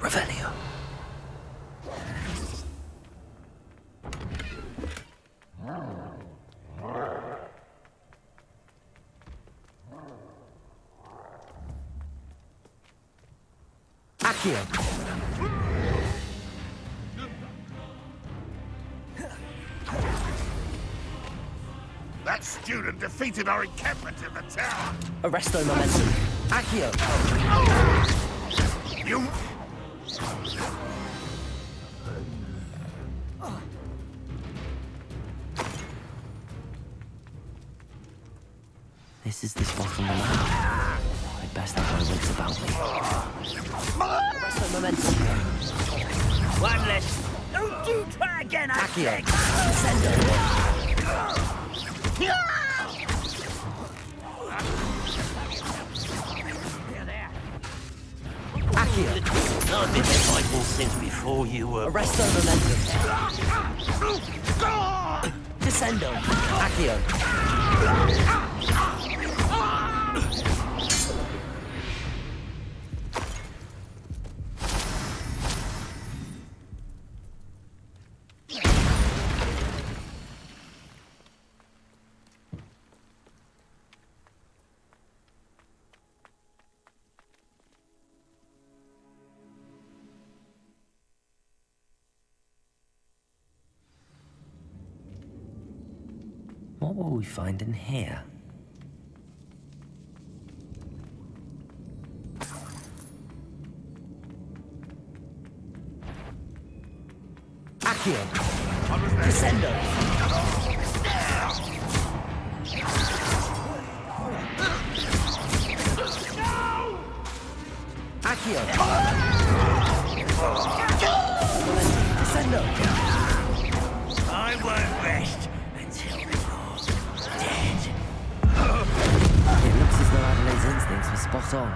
Revelio. Accio. That student defeated our encampment in the tower. Arresto momentum. Accio. You... This is the spot on the map. I'd best have my wits about me. Arresto momentum. One less. Don't you try again, I Accio. beg. Accio. I've been fighting since before you were... Arresto momentum. Descendo. Accio. What will we find in here? Accio. Descendo. Accio. Descendo. I won't rest until you're dead. instincts were spot on.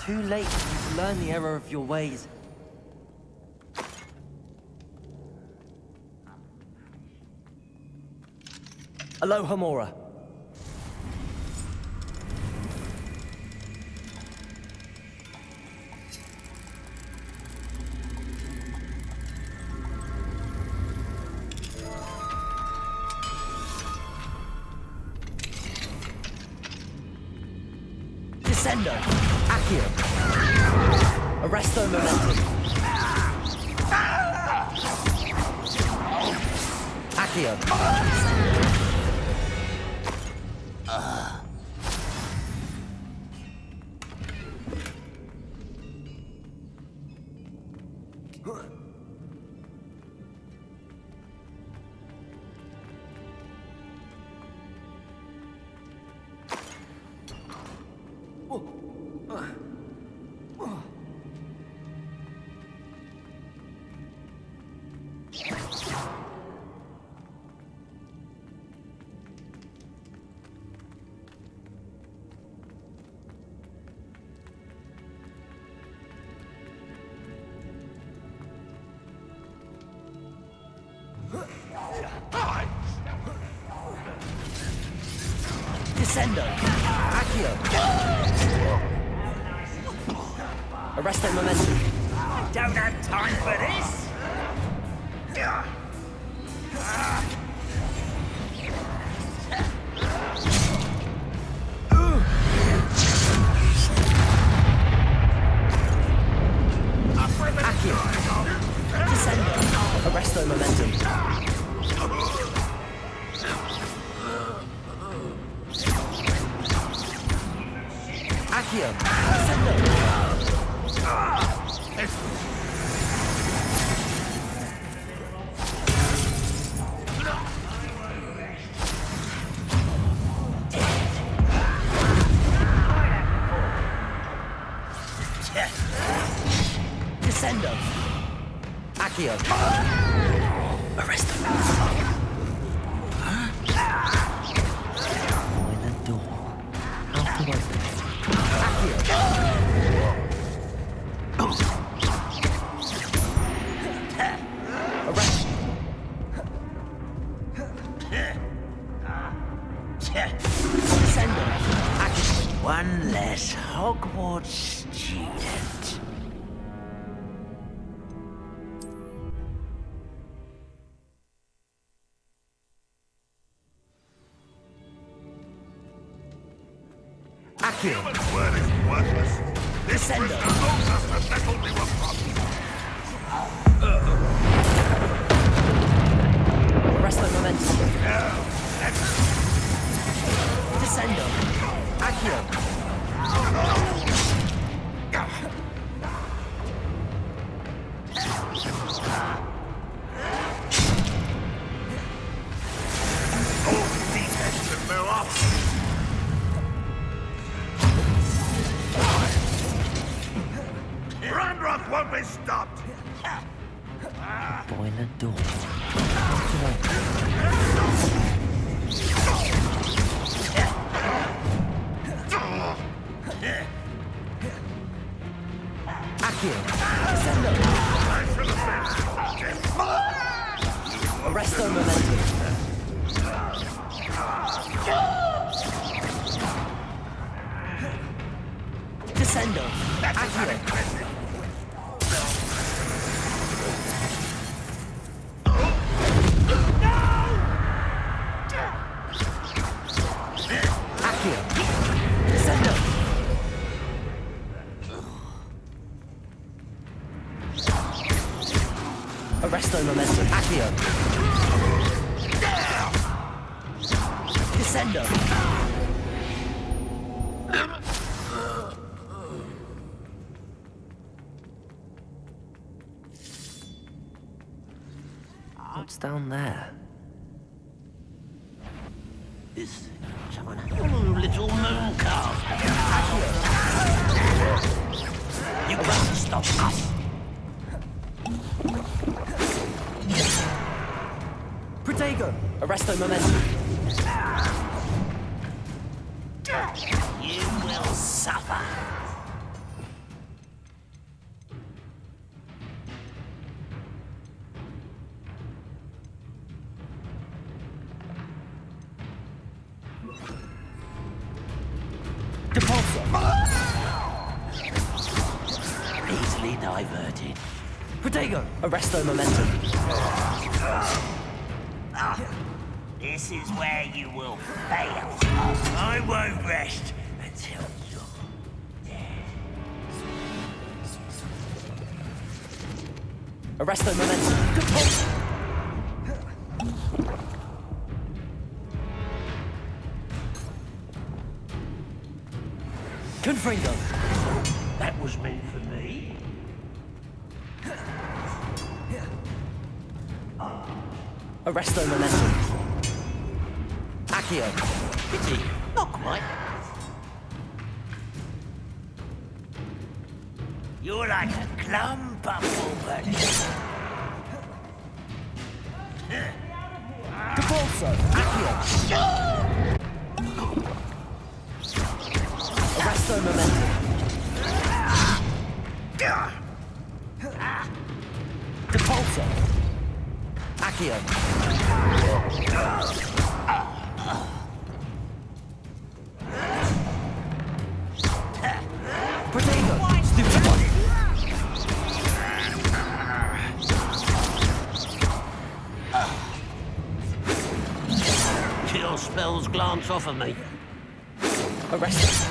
Too late for you to learn the error of your ways. Aloha, Mora. Descendo. Accio. Arresto momentum. Accio. Descendo. Accio. Arresto momentum. I don't have time for this! Accio. Descendo. Arresto momentum. Accio. Descendo. Descendo. Accio. Arresto. Find a door. How to open it? Accio. Arrest. Descendo. Accio. One less Hogwarts student. Accio. Human word is worthless. This Descendo. prisoner owes us to settle the problem. Arresto momentum. Descendo. Accio. All these heads should blow off. Ranrock won't be stopped. Boiler door. Accio. Descendo. Arresto momentum. Descendo. Accio. Descendo. Arresto momentum. Accio. Descendo. What's down there? Is someone... Oh, little moon calf. You can't stop us. Protego. Arresto momentum. You will Easily diverted. Protego! Arresto momentum. This is where you will fail. I won't rest until you're dead. Arresto momentum. Good pulse. Confringo. That was meant for me. Arresto momentum. Accio. Pity. Not quite. You're like a clump of already. Capulso. Accio. Arresto momentum. Capulso. Accio. Protego. Stupid one. Kill spells glance off of me. Arrest.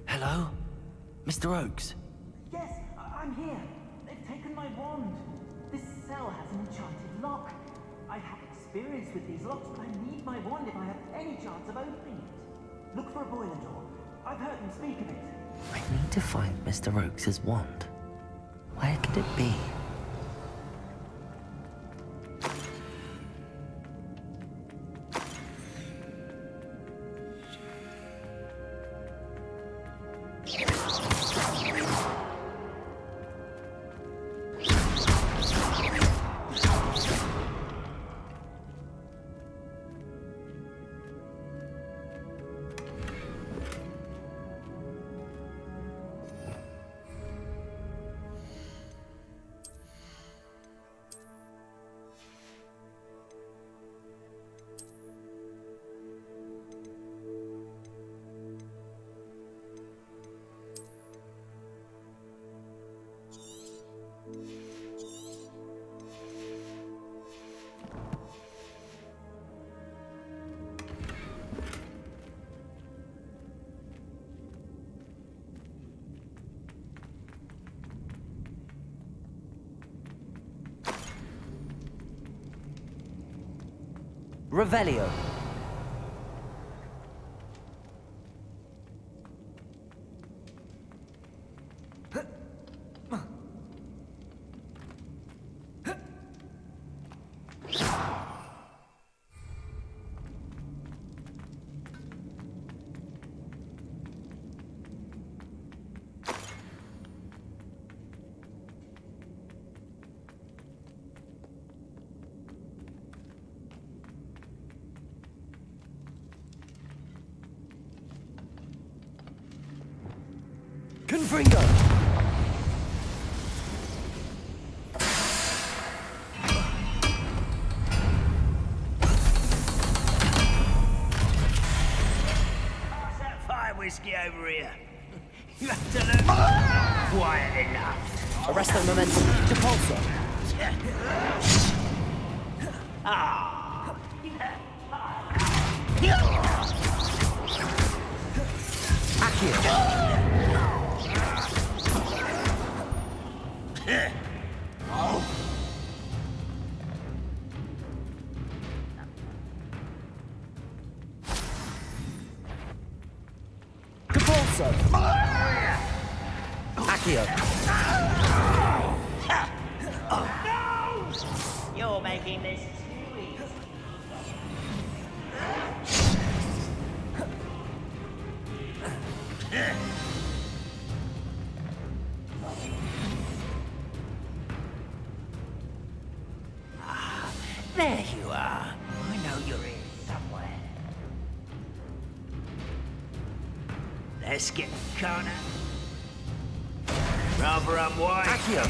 Hello? Mr. Oakes? Yes, I'm here. They've taken my wand. This cell has an enchanted lock. I have experience with these locks, but I need my wand if I have any chance of opening it. Look for a boiler door. I've heard them speak of it. I need to find Mr. Oakes' wand. Where could it be? Revelio. Confringo! Pass that fire whiskey over here. You have to learn quiet enough. Arresto momentum. Depulso. Accio. Depulso. Accio. You're making this too easy. There you are. I know you're in somewhere. Let's get corner. Rather unwise. Accio.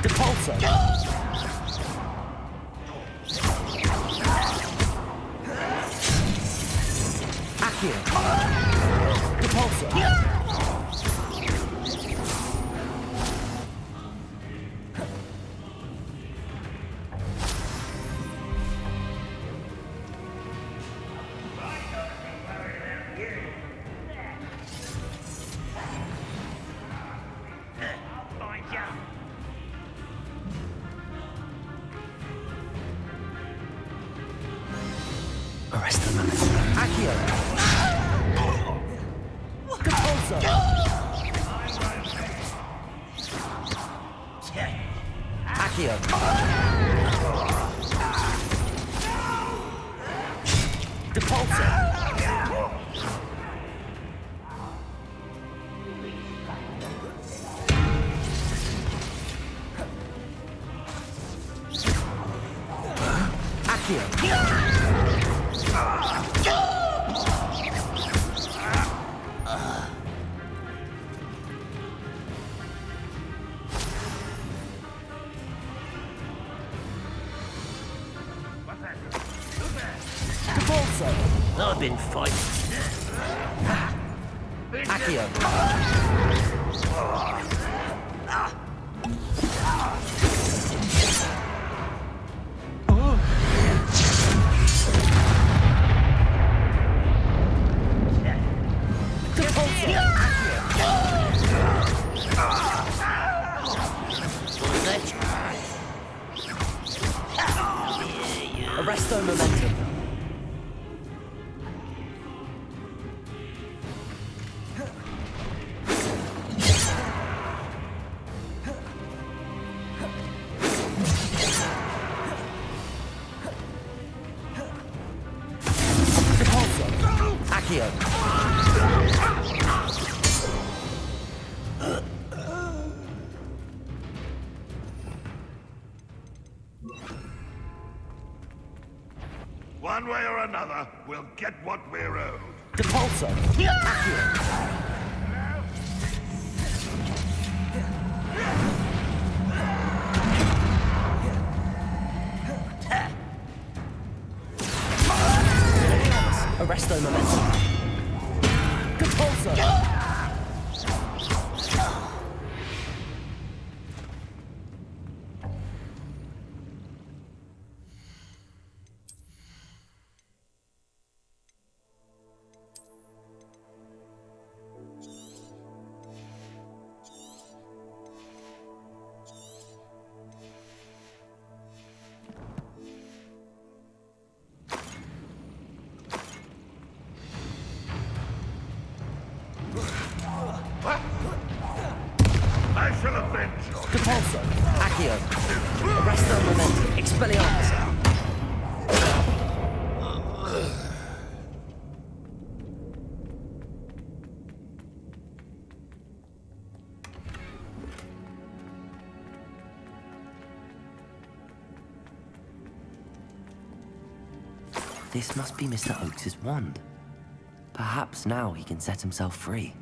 Depulso. Repulsor! Accio! Repulsor! Arrest them. Accio! Repulsor! Accio! Repulsor! I've been fighting. Accio! Arresto momentum. Accio! One way or another, we'll get what we're owed. Repulsor! Accio! Arresto momentum. Repulsor! I shall avenge you. Repulsor! Accio. Arresto momentum. Expelliarmus. This must be Mr. Oakes's wand. Perhaps now he can set himself free.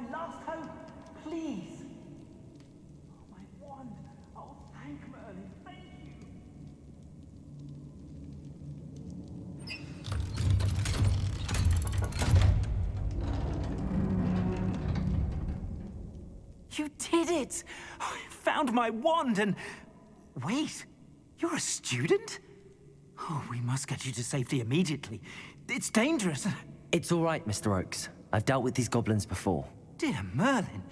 my last hope. Please. Oh, my wand. Oh, thank Merlin. Thank you. it! I found my wand and... Wait, you're a student? Oh, we must get you to safety immediately. It's dangerous. It's all right, Mr. Oakes. I've dealt with these goblins before. Dear Merlin,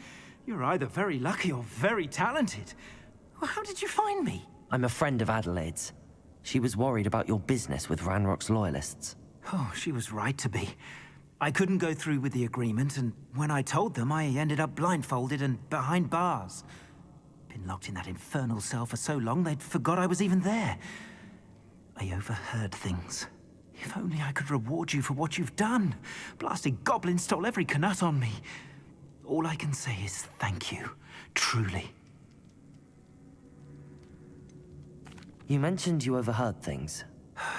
you're either very lucky or very talented. Well, how did you find me? I'm a friend of Adelaide's. She was worried about your business with Ranrock's loyalists. Oh, she was right to be. I couldn't go through with the agreement, and when I told them, I ended up blindfolded and behind bars. Been locked in that infernal cell for so long, they'd forgot I was even there. I overheard things. If only I could reward you for what you've done. Blasted goblin stole every canut on me. All I can say is thank you, truly. You mentioned you overheard things.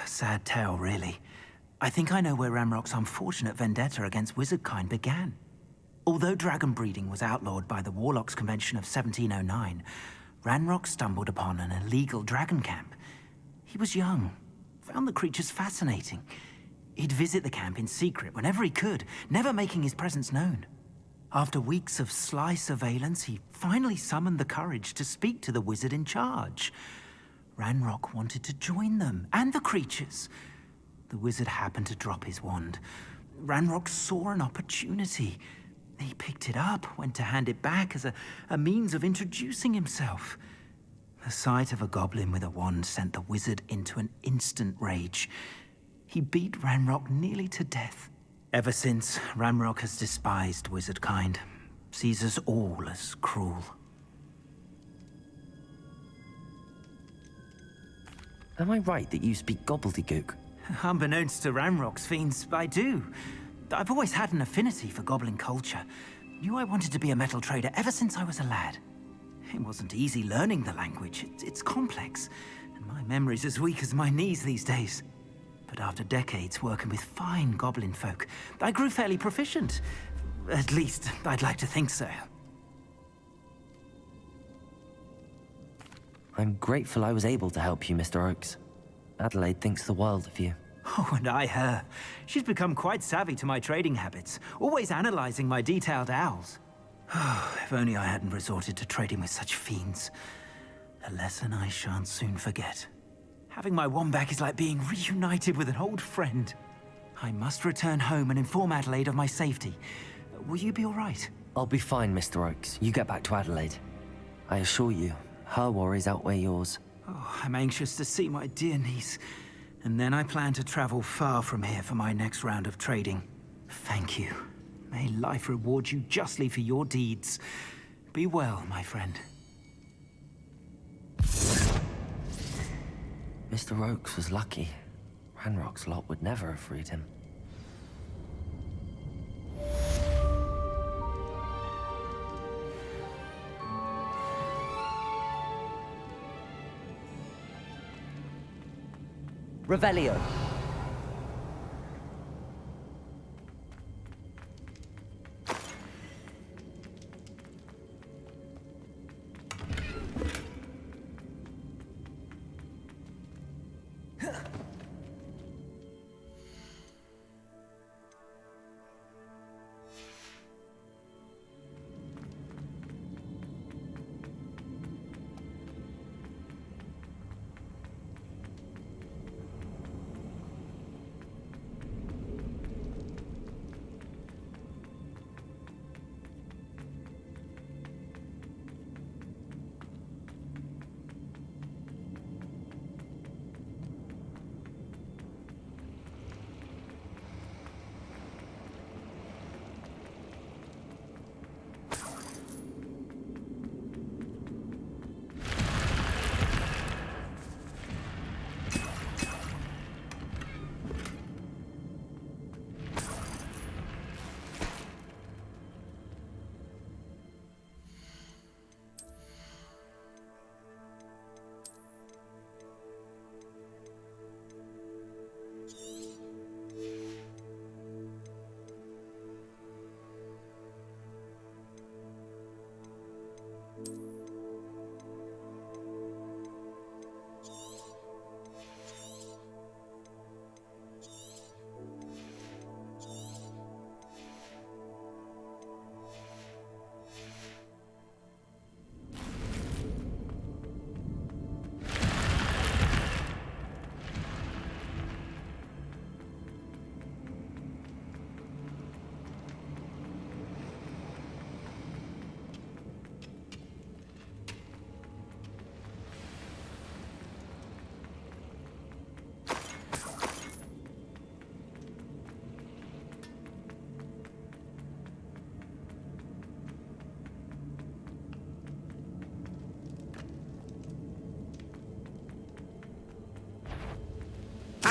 Sad tale, really. I think I know where Ranrock's unfortunate vendetta against wizardkind began. Although dragon breeding was outlawed by the Warlocks Convention of 1709, Ranrock stumbled upon an illegal dragon camp. He was young, found the creatures fascinating. He'd visit the camp in secret whenever he could, never making his presence known. After weeks of sly surveillance, he finally summoned the courage to speak to the wizard in charge. Ranrock wanted to join them, and the creatures. The wizard happened to drop his wand. Ranrock saw an opportunity. He picked it up, went to hand it back as a means of introducing himself. The sight of a goblin with a wand sent the wizard into an instant rage. He beat Ranrock nearly to death. Ever since, Ranrock has despised wizardkind, sees us all as cruel. Am I right that you speak gobbledygook? Unbeknownst to Ranrock's fiends, I do. I've always had an affinity for goblin culture. Knew I wanted to be a metal trader ever since I was a lad. It wasn't easy learning the language. It's complex, and my memory's as weak as my knees these days. But after decades working with fine goblin folk, I grew fairly proficient. At least, I'd like to think so. I'm grateful I was able to help you, Mr. Oakes. Adelaide thinks the world of you. Oh, and I her. She's become quite savvy to my trading habits, always analyzing my detailed owls. If only I hadn't resorted to trading with such fiends. A lesson I shan't soon forget. Having my wand back is like being reunited with an old friend. I must return home and inform Adelaide of my safety. Will you be all right? I'll be fine, Mr. Oakes. You get back to Adelaide. I assure you, her worries outweigh yours. Oh, I'm anxious to see my dear niece. And then I plan to travel far from here for my next round of trading. Thank you. May life reward you justly for your deeds. Be well, my friend. Mr. Oakes was lucky. Ranrock's lot would never have freed him. Revelio.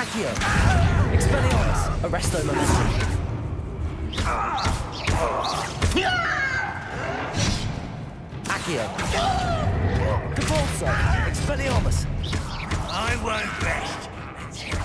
Accio! Expelliarmus! Arresto Momentum! Accio! Convulso! Expelliarmus! I won't rest until...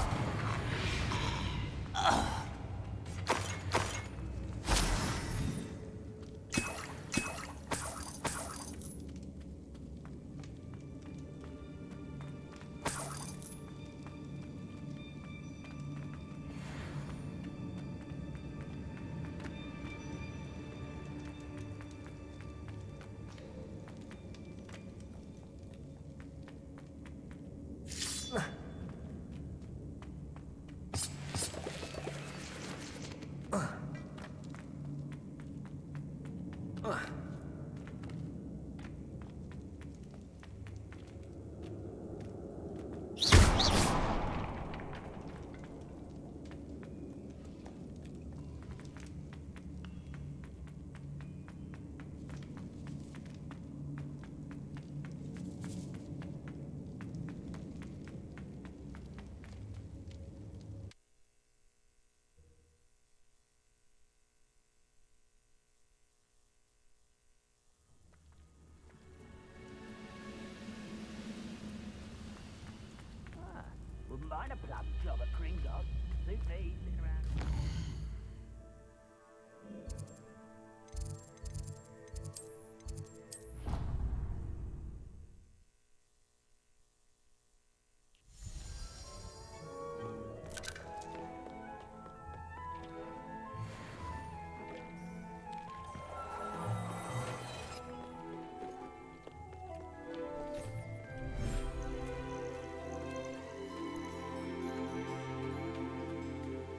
Wouldn't mind a plum job at Gringotts. Suit me, sitting around.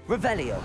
Revelio!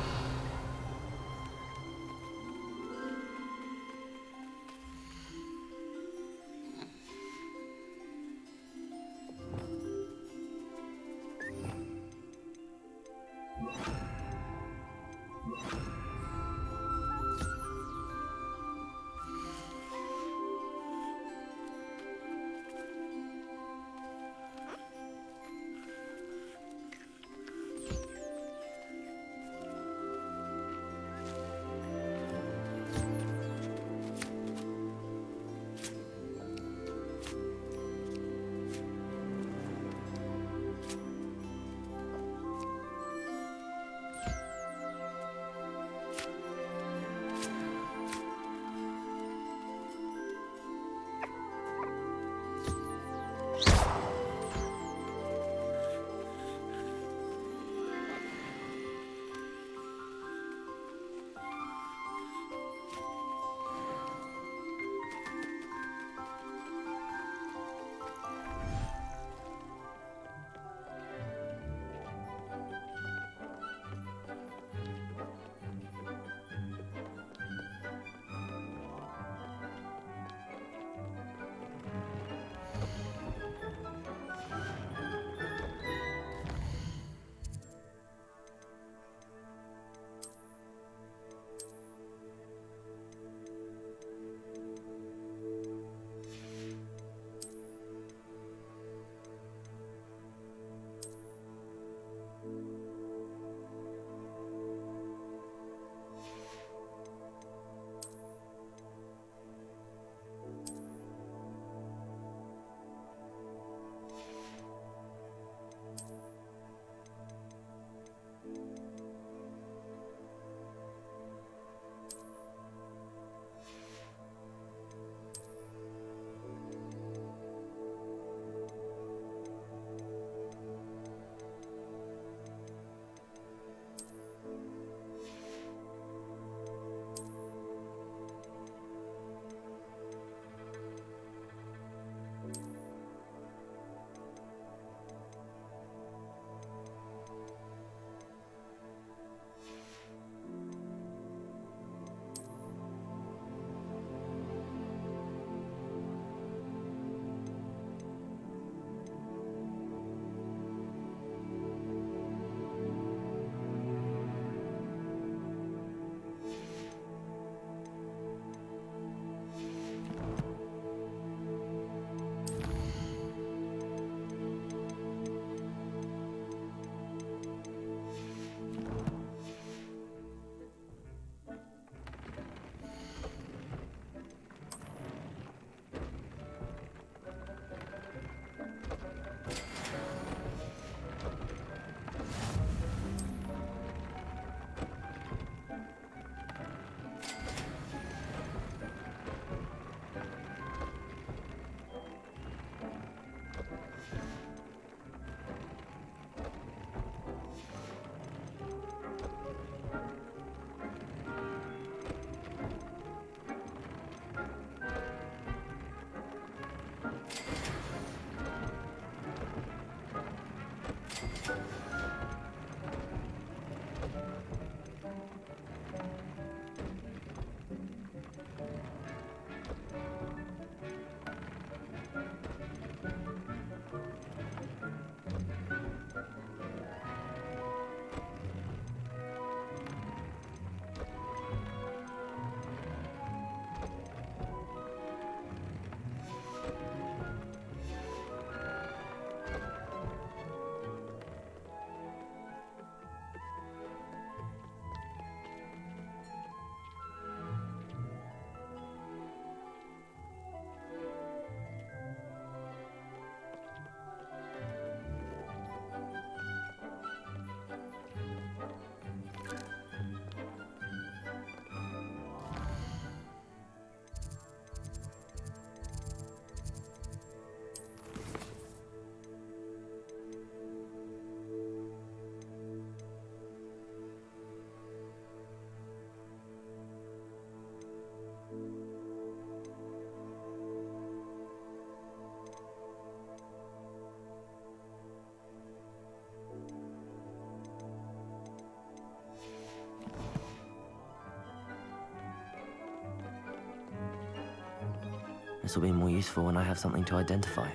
This will be more useful when I have something to identify.